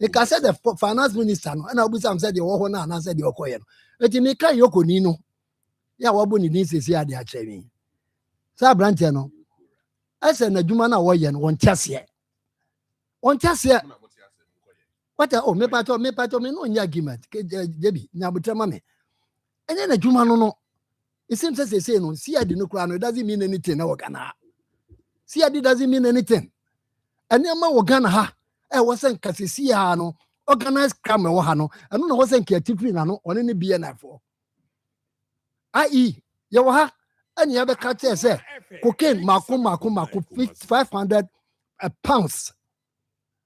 You can say the finance minister, and I'll be some said your war and I said your coy. But you make Yoko Nino. Yeah, what would needs is here, they are saying. Sabrantiano. I said, Najumana Wayan, one chassis. One chassis. What? Oh, me pato, me no argument. Debbie, Nabutamame. And then a Jumano. It seems as they say, no, see, I didn't crown, it doesn't mean anything. No, see, I doesn't mean anything. And then my Wagana, I wasn't Cassisiano, organized crime, Wahano, and no wasn't Kiatifino on any BNF for. I.e., Yawaha. And you have a catcher say, cocaine, Marco, 500 pounds.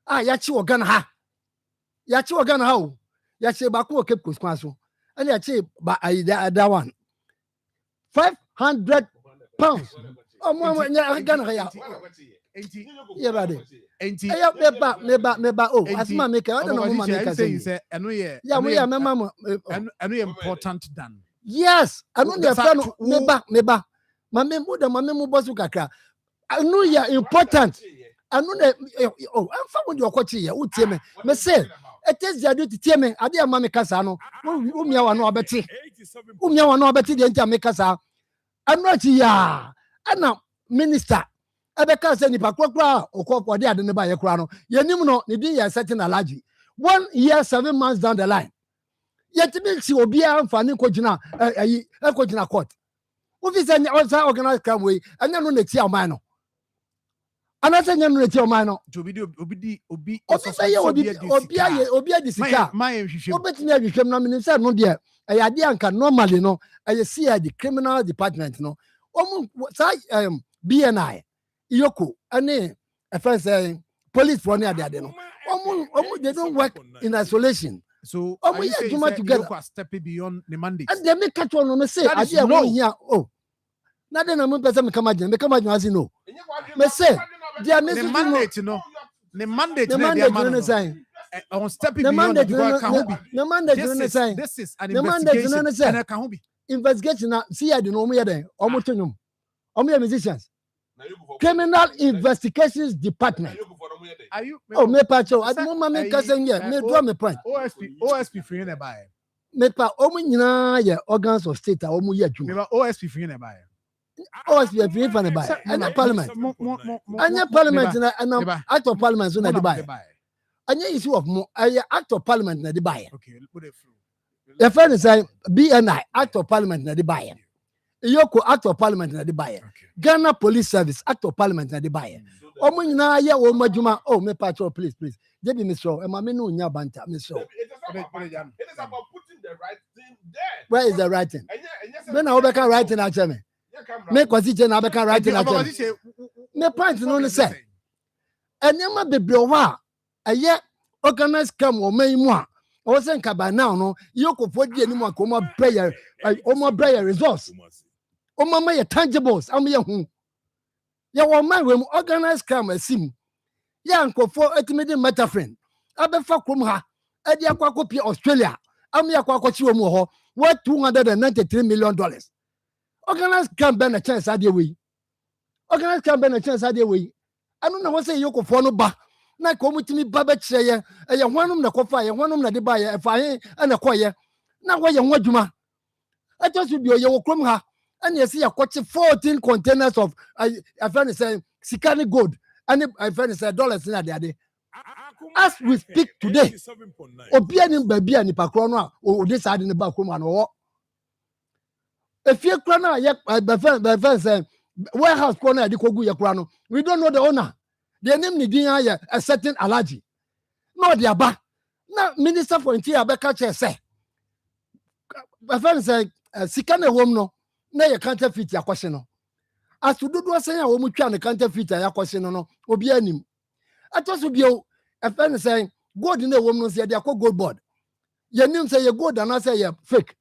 Yachi Ogana ha. Yachi Ogana how? Yachi Baku kept Kusquasso. And Yachi, but I that one. 500 pounds. Oh, Mamma, I'm gonna yeah, buddy. Neba. Oh, as my maker, I don't know what I say. Yeah, we are Mamma. And important done. Yes, I know your friend neighbor. My memo boss kaka. I know you are important. I know that I'm from your coach here. Who tell me? Me say, it is your duty to tell me. I dear Mammy Casano. Whom you are no betty. Whom you are no betty the entire Mekasa. I'm not here. I'm not minister. I because any pakwa or cop or dear than by a crown. You know, the day you are setting a large. 1 year, 7 months down the line. Yet it makes you be a funny coachina court. What is an organized crime way? And then on the Tia Mano. And I said, you're not your mano. To be Obi, my nomination, no dear. I idea can normally know. I see at the criminal department, no. BNI, Yoko, and a friend saying, police for near there, no. They don't work in isolation. So we are too much together. Stepping beyond the mandate. And they make catch one on the say, I hear one here. Oh, now then I'm going to come as you know. Me say, they are missing mandate, you know. The mandate. The mandate no sign. On stepping The beyond mandate the mandate no sign. This is an The mandate investigation. no sign. And I can't be. Investigation na see I don't know me there. Omo musicians. Criminal Investigations Department. Are you? Oh, me pacho. At mo mama kasen here. Me draw me point. OSP free na buy. Me pa omo nyina ye organs of state a omo ye adwuma. Me OSP free na buy. OSP free for na buy. Anya parliament. Anya parliament na act of parliament so na di buy. Anya issue of mo act of parliament na di buy. Okay, put it through. The friend is BNI act of parliament na di buy. Yoko act of parliament na di buy. Ghana Police Service act of parliament na di buy. Omo nyina ye o madwuma. Oh, me pacho please. Jebi me so e ma me no nya banta me so. It is about putting the right thing there. Where is the right thing? When I obeka right thing actually. Me kwasi che na obeka right thing actually. Me point no ne say. Enyama bebre o wa aye organized scam o man mu a. O se nka ba now no yoko fodi ani mu akoma prayer resource. O mama ye tangibles am ye hu. Ya wo man we organized scam asim. Ya nkofo etimede metafrin. Abefa krom ha. Edi akwa kopi Australia. Am ya kwa kwachi wo mu ho. What $293 million. Organized scam be na chance ade we. Organized scam be na chance ade we. Anu na wo say yokofo no ba. Na ko mutimi ba be kire ye. Ye hwanum na kofa ye hwanum na de ba ye fa he na koye. Na wo ye ho adwuma. Atosu bi ye wo krom ha. And you see a coach 14 containers of I find say Sikani gold and I find say dollars in there. As we speak today, Obiani baby and Pacrona or this side in the back room and all. If you crana yet by say warehouse corner the Kogu Yakrano, we don't know the owner. Their name Nidia a certain allergy. No, they are back. Now, Minister for Interior Becca say, my friend say Sikani home no. Na ye counterfeit ya kwese no asudodo asan ya wo mu twa ne counterfeit ya kwese no obi anim atoso bio efen say gold na wo mu no say de akọ gold board ye nim say ye gold na say ye fake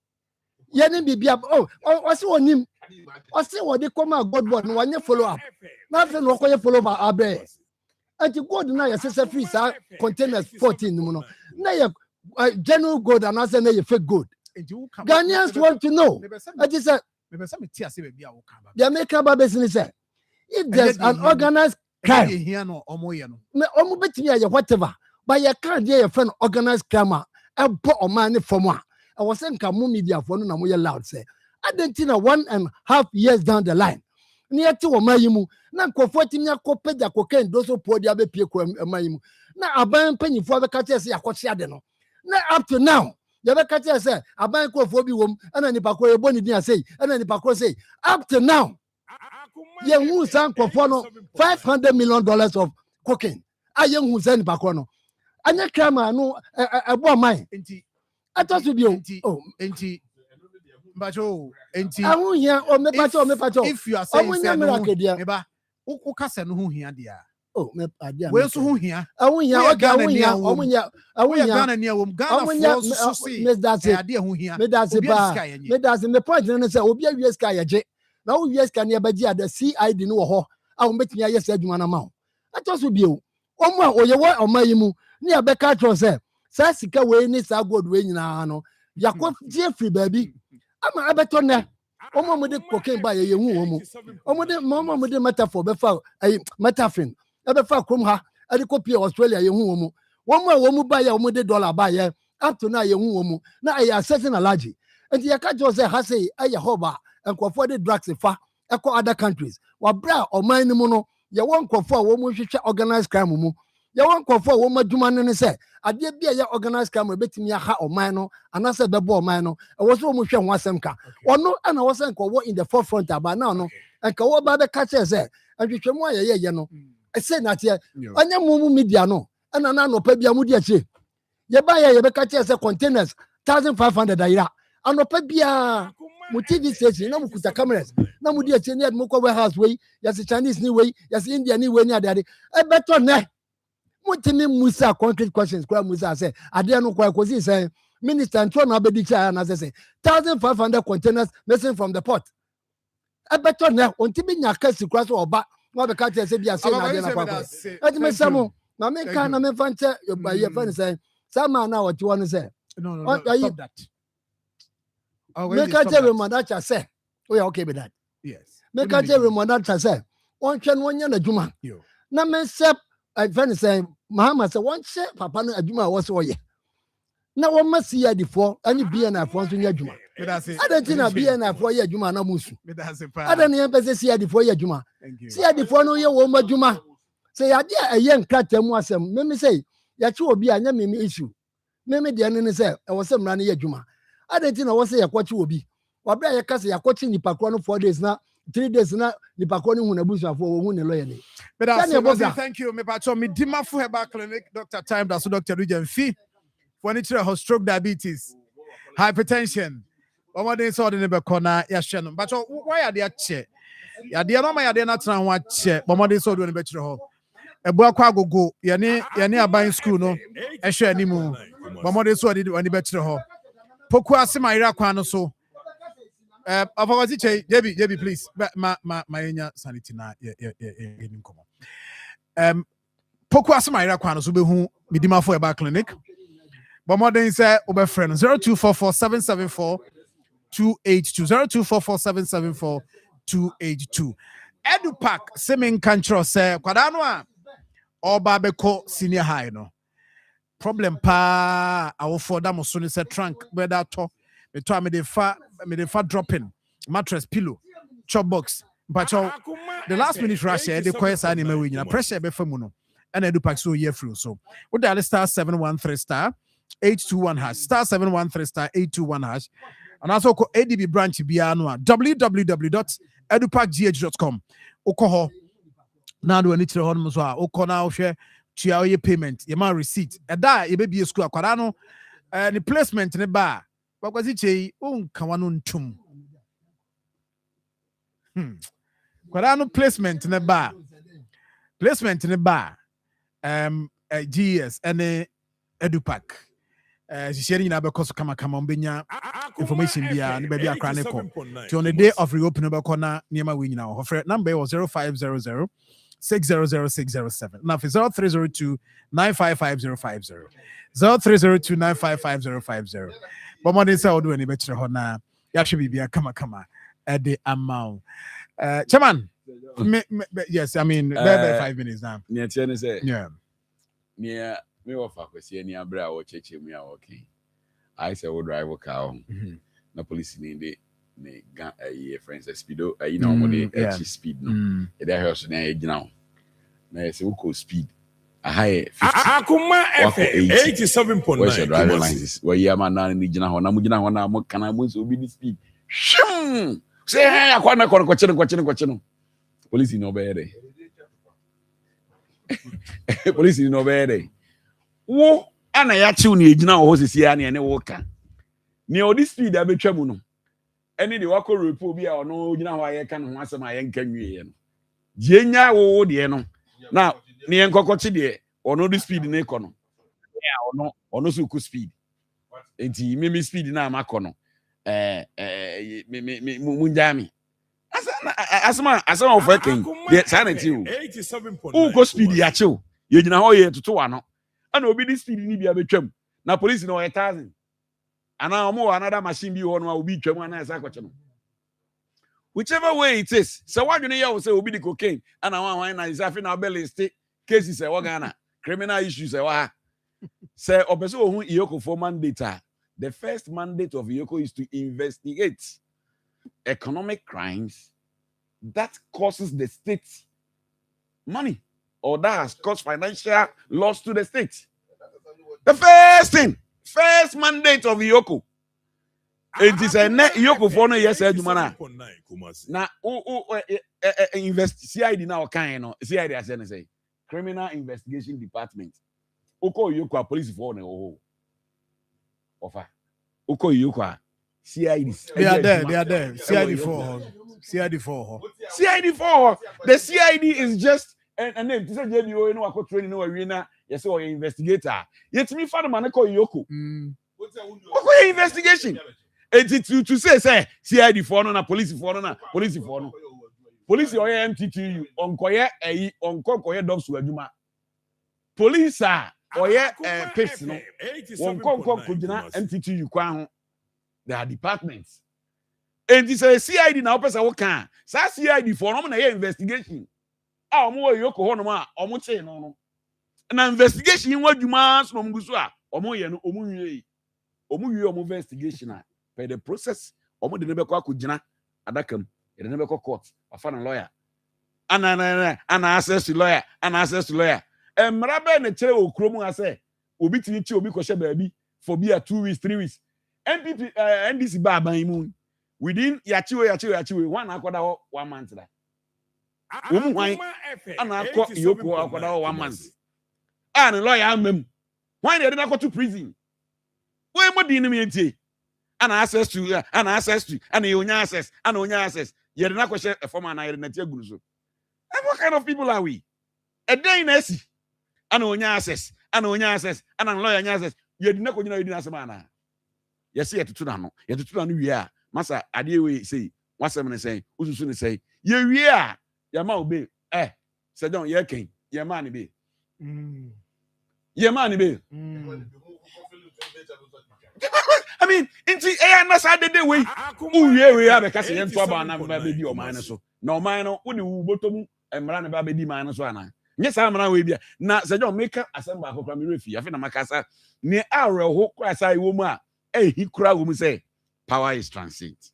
ye nim bibia o se onim o se wo de koma gold board no wanye follow up na fe no koye follow up abe anti gold na ye sese free sa containers 14 mu no na ye general gold na say na ye fake gold. Ghanaians want to know. I just said they make a business. If there's an organized crime, whatever, but you can't hear your friend organized crime. I bought a money for more. I was saying, Kamu media for no more loud say. I didn't think 1.5 years down the line. Near to a mayimu, now comforting your coped cocaine, those who pour the other people mayimu. Now I buy penny for the catches, I could share them. Now up to now. You ever catch us say, I buy for wom, and then the Paco Bonnie say, and then the Paco say, up to now, young who sang for $500 million of cocaine. I young who send Pacono. And your camera, no, I bought mine. I thought to be but I won't hear or me pacho. If you are saying, Ukasa no here, dear. Oh, me adia. Where so here? I won't hear. Okay, I won't hear. I won't hear. Ghana near wom. Ghana for see. Me that's it. Idea who here. Me that's it. Me that's it. Me point na say obi awie sky aje. Na owie sky na be dia the CID no ho. A wo betimi aye say adwuma na ma wo. Atoso bi o. Omo a oye wo omayi mu. Ni abeka tro say. Sa sika we ni sa god we nyina no. Yakọ die free baby. Ama abeto na. Omo mo de cocaine ba ye hu omo. Omo de metaphor be fa metafin. Ebe fa krom ha ade copy Australia ye hu omo wo mu ba ya omo de dollar ba ye up to now ye hu omo na I assessing allergy and you catch us say ha say aye hoba enkofo de drugs fa eko other countries wa bra o man ni mu no ye won nkofo wo mu hwehwe organized crime mu ye won nkofo wo madwuma ne say ade bia ye organized crime betimi ha o man no anase bebo o man no e wo so wo mu hwe ho asem ka ono ana wo say nkofo in the forefront aba now no enka wo ba be catch us say ahwehwemu aye ye no I say that here. Anya mumu media no. Ana na no pa bia mu di achi. Ye ba ye be ka say containers 1,500 daira. Ano pa bia mu TV station na mu kuta cameras. Na mu di achi ni mu ko warehouse way. Yes Chinese ni way. Yes India ni way ni ade. E beto ne. Mu timi musa concrete questions kwa musa say. Ade no kwa kosi say minister Antro na be di cha na say 1,500 containers missing from the port. E beto ne. Onti bi nya kasi kwa so oba. No be catch say bia say na dey na papa. Ati me samo na me kan na me fanche ye fan say sama na what you want to say no stop that me can tell you manager say we are okay with that yes me can tell you manager say on twen wonya na adwuma na me sep I fan say Mahama say one say papa no adwuma wo so ye na wo ma si adifo ani bia na afo so nya adwuma adantina bia na afo ye adwuma na musu adan ye pese si adifo ye adwuma si adifo no ye wo ma adwuma say ya dia eye nkrata mu asem me say ya che obi anya me issue me de ne say e wo se mra na ye adwuma adantina wo say ya kwache obi wabra ye kase ya kwache nipa kro no 4 days na 3 days na nipa kro no hu na busuafo wo hu ne lawyer ne thank you me pacho me Marfo Herbal Clinic Dr. Time that's Dr. Rujen Fee for nature stroke diabetes hypertension omode so de ne be kona ya hwe no but why are they che ya de no ma ya de na tran ho che omode so de ne be kire ho ebu akwa agogo ye ne aban school no ehwe animu omode so de ne be kire ho poku asema ira kwa no so afawazi che jebi please ma enya sanity na ye nkomo poku asema ira kwa no so be hu me Marfo Herbal Clinic but more than say over friend 0244 774 282 Edupac Semin Control say kwadano a oba beko senior high no problem pa our for that so say trunk where that to me to me dey fa dropping mattress pillow chop box but the last minute rush dey kwesa anime we nyina pressure be fa mu no and Edupac so year free so we dial star 713 star 821 hash star 713 star 821 hash and also ko ADB branch bia no www.edupacgh.com ukoho na do ani tire ho no so a ukọ na hwe tua oye payment ye man receipt eda ye be bie school akwara no ni placement ne ba kwakwasi chei unka wano ntum kwara no placement ne ba GS ene Edupac sharing na be koso kama mbenya information bia ne ba bia akra ne ko to on the day of reopening be kona niema we nyina ho frɛ number was 0500 600607 now 0302 955050 0302 955050 but more than say odo ani be kire ho na ya hwe bibia kama at the amount chairman yes I mean 5 minutes now near tiene say yeah near me offer kwesi ani abra wo cheche mu ya okay I say we drive car na police ni de ne ga friends speedo you know mo de speed no e dey house na e gina na say we go speed a high Akoma FM 87.9 driver license where you man na ni gina ho na mo gina ho na mo kana mo so be speed shim say hey akwana ko chino police no be there police no be there wo ana ya chiw na egina ho sisi ya na ene wo ka ni odi speed abetwa mu no ene de wako repo bi a ono gina ho aye ka no ho asem aye nka nwie no je nya wo de no na ni enkokochi de ono di speed na eko no ya ono so ku speed enti me speed na amako no munjami asama of working the sanity o go speed ya chiw ye gina ho ye toto wa no ana obi di speed ni bia betwam na police no 1000 ana omo another machine bi ho no obi twam ana esa kwache no whichever way it is so wadwene ye wo say obi di cocaine ana wan na isafi na belist cases e wagana criminal issues e wa say obeso ohun iyoko for mandate the first mandate of iyoko is to investigate economic crimes that causes the state money or that has caused financial loss to the state. The first mandate of Iyoko. It is a net Iyoko for no yes, Edumana. Now, invest CID now kind CID as I say, Criminal Investigation Department. Oko Iyoko police for no offer. Oko Iyoko CID. They are there. CID4. The CID is just and name to say JBO no akọ training no arena yes or investigator yet me father man call Iyoko what investigation it to say CID for no na police for no police or MTTU onkoye onkoye dogs adwuma police or pace no one kujina MTTU kwa ho their departments and this CID na opesa wo kan sa CID for no na investigation omo yoko ho no ma omo che no na investigation wadwuma so no mguso omo ye no omo wie omo investigation by the process omo de ne be kwa kujina adakam de ne be court afa na lawyer ana access to lawyer Mrabe ne chere okromu ase obi tini chi obi kwhye baabi for be 2 weeks 3 weeks MPP NDC ba ban mu within yachiwe one akoda 1 month da omu hwan ana akọ yoko akoda 1 month and lawyer amem why they didn't go to prison we mo din mi entie ana access to ana onya access ye didn't kwhye a former na ye na tie guru so what kind of people are we a day na esi ana onya access ana lawyer nya access ye didn't ko nyina ye din asema na ye se ye tutu na no wie a masa ade we say wasem ne say ususu ne say ye wie a ya ma obe se don ye ken ye ma ne be I mean, inti na sa de we uwie abeka se ye nto aba na ba be di o man so na o man no wo de wu botomu emra ne ba be di man so ana nye sa amra we bia na se don make asem ba kokra me refi afi na makasa ne areho kwa sa iwo mu a hi kura wo mu say power is transit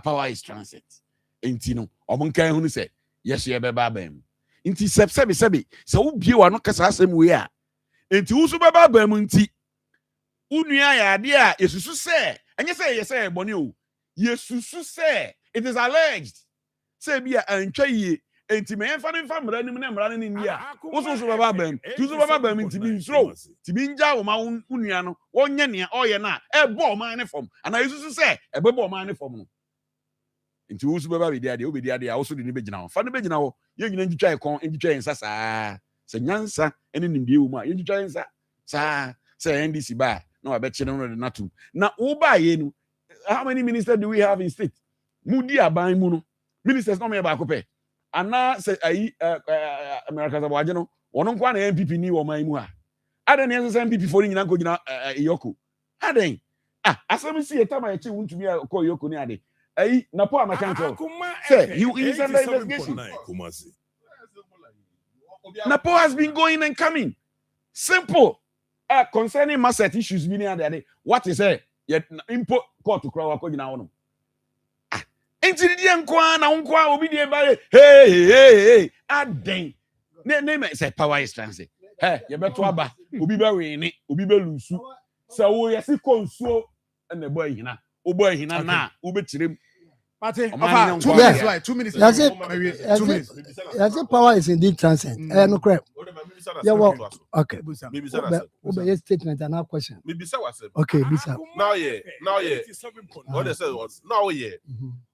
power is transit enti no omo nkan hu ni say yes ye be ba bam enti sebi se wo bie wa no kasa asem we a enti wo so be ba bam enti unua ya ade a yesusu say enye say yes say boni o yesusu say it is alleged say bia antwa yie enti me enfa mra nim na mra ne ni a wo so baba bam tu so baba bam enti bi nsro ti bi nja wo ma unua no wonye ne oye na e bo man ne fom ana yesu say e be bo man ne fom no enti wo so baba be dia de obedi ade a wo so de ne be gina ho fa ne be gina ho ye nyina ntwitwa ekon ntwitwa ensa saa se nyansa ene nimdie wo mu a ye ntwitwa ensa saa se NDC ba na wa be kire no de natum na wo ba ye no how many ministers do we have in state mudi aban mu no ministers no me ba ko pe ana say America za waje no wono kwa na MPP ni wo man mu ha aden ne say MPP for nyina ko gina yoko aden asem si etama echi wuntumi ko yoko ni ade napo amakanto say he's under investigation. Napo has been going and coming simple concerning asset issues meaning ade what is import court to crowd ko gina wono inti nkwa na nkwa obi die bare hey aden name say power is transit you beto aba obi be wini obi be lusu say wo yesi konsuo na boy hina oboy hina na obi chirem Pate, 2 minutes, right? 2 minutes. That's it. Power is indeed transit. No crap. Yeah, well, okay. Maybe your statement and our question. Maybe say what said. Okay, Bisa. Now, what they said was now,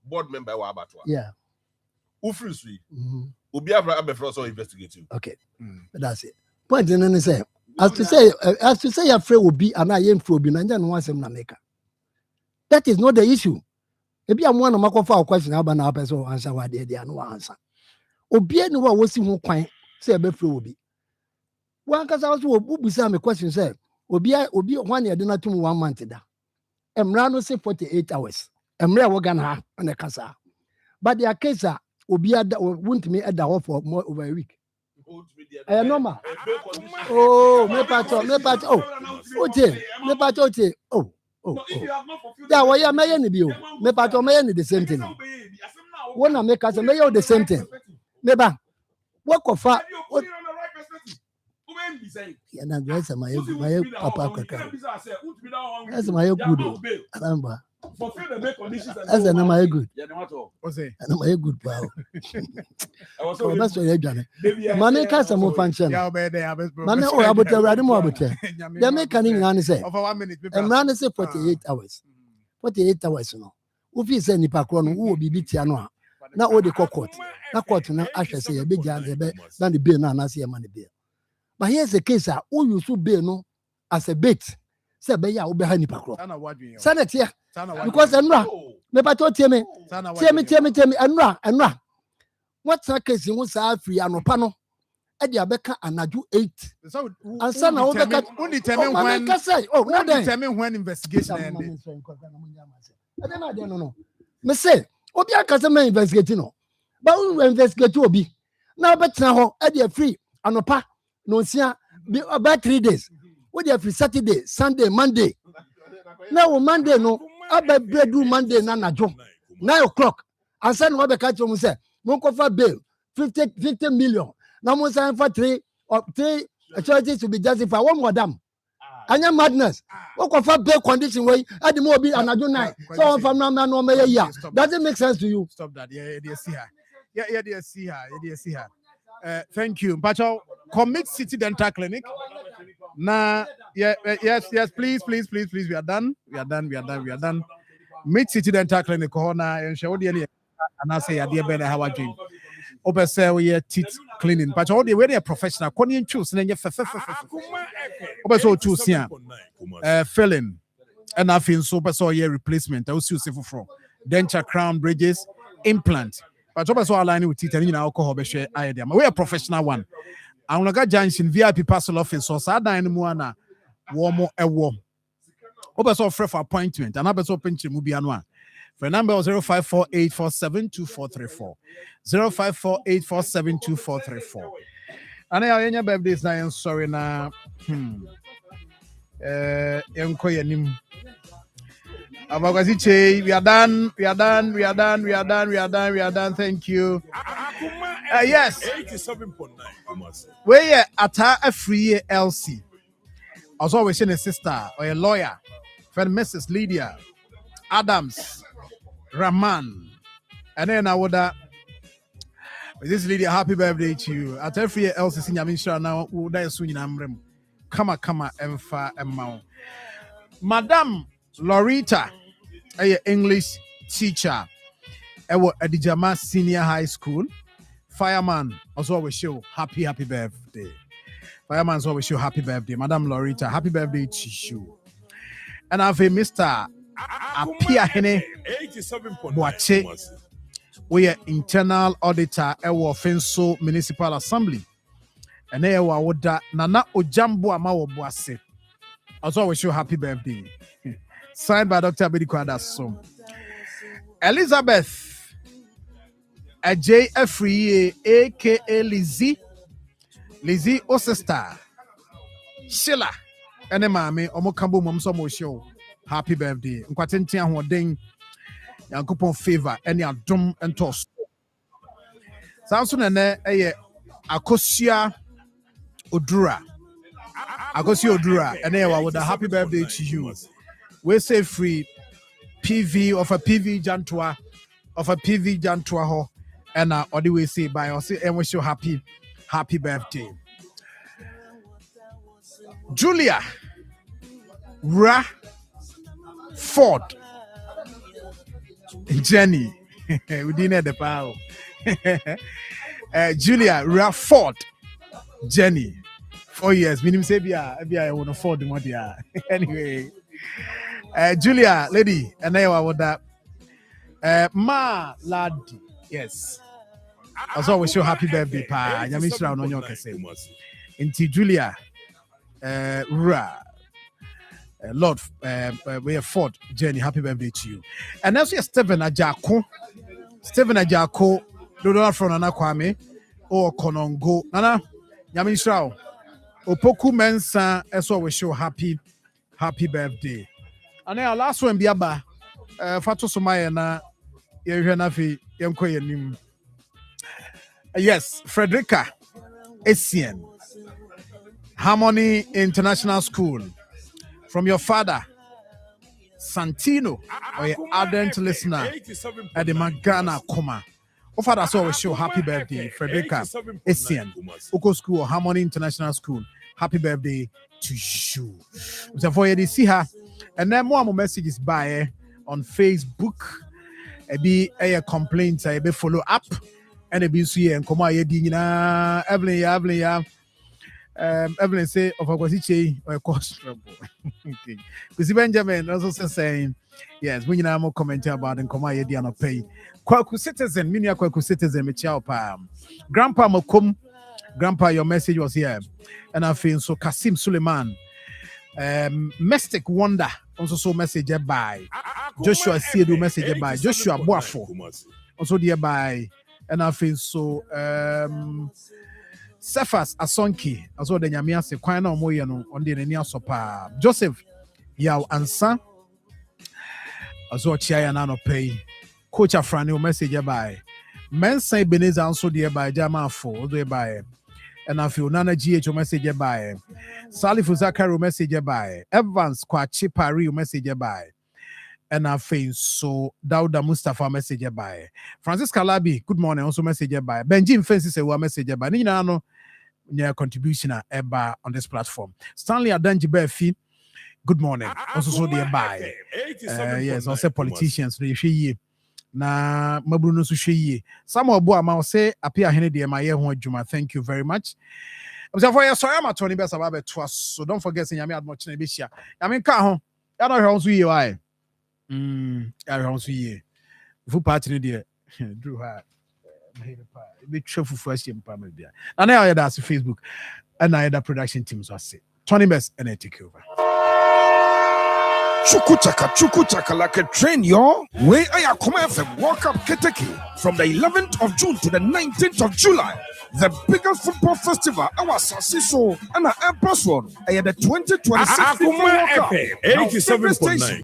board member wa abatwa. Yeah. Ufrisui. Obi abefro so investigate you. Okay. That's it. Point in say. As to say afraid will be and I am for be Nanja no one na maker. That is not the issue. Ebi am one of my question aba na person answer what they no answer. Obi any wa wo si ho kwan say be free obi. One kasa also obusa me question say obi one ye dey na tum 1 month da. Emra no say 48 hours. Emra wo gan ha na kasa. But their case obi ada won't me ada for more over a week. Normal. Oh, me pato. Yeah, well, yeah, may any be me pato may any the same thing. When I make us may the same thing. Neba, what cofa? Yeah, na dress my papa kaka. That's my good. Remember. As an my good. And my good pal. That's what you're doing. Money can some function. Money or about the random arbiter. They make an answer. Over 1 minute. And man say 48 hours. 48 hours, no. If you say Nipacron, who will be Tiano. Now all the court. Now court now I shall say a big than the bill now I see a money bill. But here's the case who you should be no as a bait. Say be ya obi hani pakro. Sana tia. Because enra me pato tie me enra. What's a case in what's our free and opano? Eddie Abeka and Naju 8. And son, I will determine when investigation ended. I don't know. Me say, Obia Casama investigating. But we investigate to be. Now, but now, Eddie free and opa, no see about 3 days. What you free Saturday, Sunday, Monday. Now, Monday, no, about bedroom Monday, Nana Joe. 9 o'clock. And son, what the catch on say, Monko for bail, 50 million. Now, we sign for 3 charities to be justified. One more damn. And your madness. What for bail condition way at the mobile and I do night. So, if I'm not no mayor, yeah. Doesn't make sense to you. Stop that. Yeah, see her. Yeah, see her. Thank you. Pacho, Commit City Dental Clinic. Nah, yes, please. We are done. Meet City Dental Clinic. And show the and I say, I dear Ben, how are you? Open say we teeth cleaning. But all the way professional. Couldn't choose. And then you so choose here. Filling. And I feel super so year replacement. I was using for denture crown bridges, implant. But what so align with teeth and you know alcohol be share idea. We a professional one. I'm like a junction VIP parcel office so sad anymore na warm a warm. Open so free for appointment. And I be so pinch movie and one. For number 0548472434. 0548472434. And I any birthdays na sorry na enko yanim. We are done. Thank you. Yes. 87.9. Where at a free LC. As always, a sister or a lawyer, friend Mrs. Lydia Adams Rahman. And then I would this lady, happy birthday to you. At every LC senior minister now would die soon in Amrem. Kama emfa emma. Madam Lorita, a English teacher, at Adijama Senior High School. Fireman also always show happy birthday. Fireman's always show happy birthday. Madam Lorita, happy birthday to you. And I have a Mr. Apia Hene Boache. We are internal auditor at Fenso Municipal Assembly. And there was Nana Ojambo Amawo Boase. Also always show happy birthday. Signed by Dr. Abedikwadaso. Elizabeth Ajay Afriye, aka Lizzie Osesta Sheila and Mami Omokambo Momsomo show. Happy birthday. Nkwatentia hoden Yankopon favor any adom and toss. Samson and Akosia Odura. And then with a happy birthday to you. We say free PV of a PV Jantua ho and or the way say by us and wish you happy birthday. Julia Ra Ford Jenny we didn't have the power. Julia Ra Ford Jenny 4 years minimum say be I want to afford the money. Anyway, Julia lady and now I would that ma lad yes as always show happy birthday pa nyamisra no nyoka say inti Julia Lord we are Ford Jenny, happy birthday to you. And also Stephen Ajako Donald from Nana Kwame or Konongo Nana nyamisra Opoku Mensa also we show happy birthday. And then our last one biaba Fatu Somaya na Yerenafi Yankoyenim. Yes, Frederica Essien, Harmony International School. From your father, Santino, or your ardent listener at the Magana Akoma. Oh, father, so we show happy birthday, Frederica Essien, Oko School, Harmony International School. Happy birthday to you. So for you to see her, and then more messages by on Facebook. Be a complaint, I be follow up, and a be see and come out Evelyn. Evelyn say of Akwasiche or cost trouble. Okay. Because Benjamin also saying, yes, when you know more commenting about and come here, no pay. Kwaku citizen, mini Kwaku citizen, Michao Pam. Grandpa Mokum, Grandpa, your message was here. And I feel so Kasim Suleiman. Mystic Wonder also so message by Joshua Siedu message by Joshua Boafo also there by and I feel so Cephas Asonki also the Nyamia se kwan na omoye no on the nenia sopa Joseph Yaw Ansa also chia na no pay Coach Afrani message by Mensa Ebenezer also there by Jamafo there by and I feel Nana GH message by Salifu Zakaru message by Evans Kwachi Pari message by and I feel so Dauda Mustafa message by Francis Kalabi good morning also message by Benjamin Fences a message by Nina no nya contribution eba on this platform Stanley Adanji Befi good morning also so there by yes also politicians they shey na mabru no so hwe Samuel Boama say appear hene de ma ye ho adwuma thank you very much I'm for your sorry am atoni be sababe to us so don't forget say nyame admo chene be hia nyame ka ho ya no hwe so ye why ya hwe so ye fu party ne de drew ha be trefu first year pa me bia na na ya da Facebook and na the production teams was say Tony Best and take over Chuku chaka like a train, yo. Where I come FM World Cup Keteke from the 11th of June to the 19th of July. The biggest football festival, our Sasiso and our Empress one. I had the 2026 FIFA World Cup. 87.9.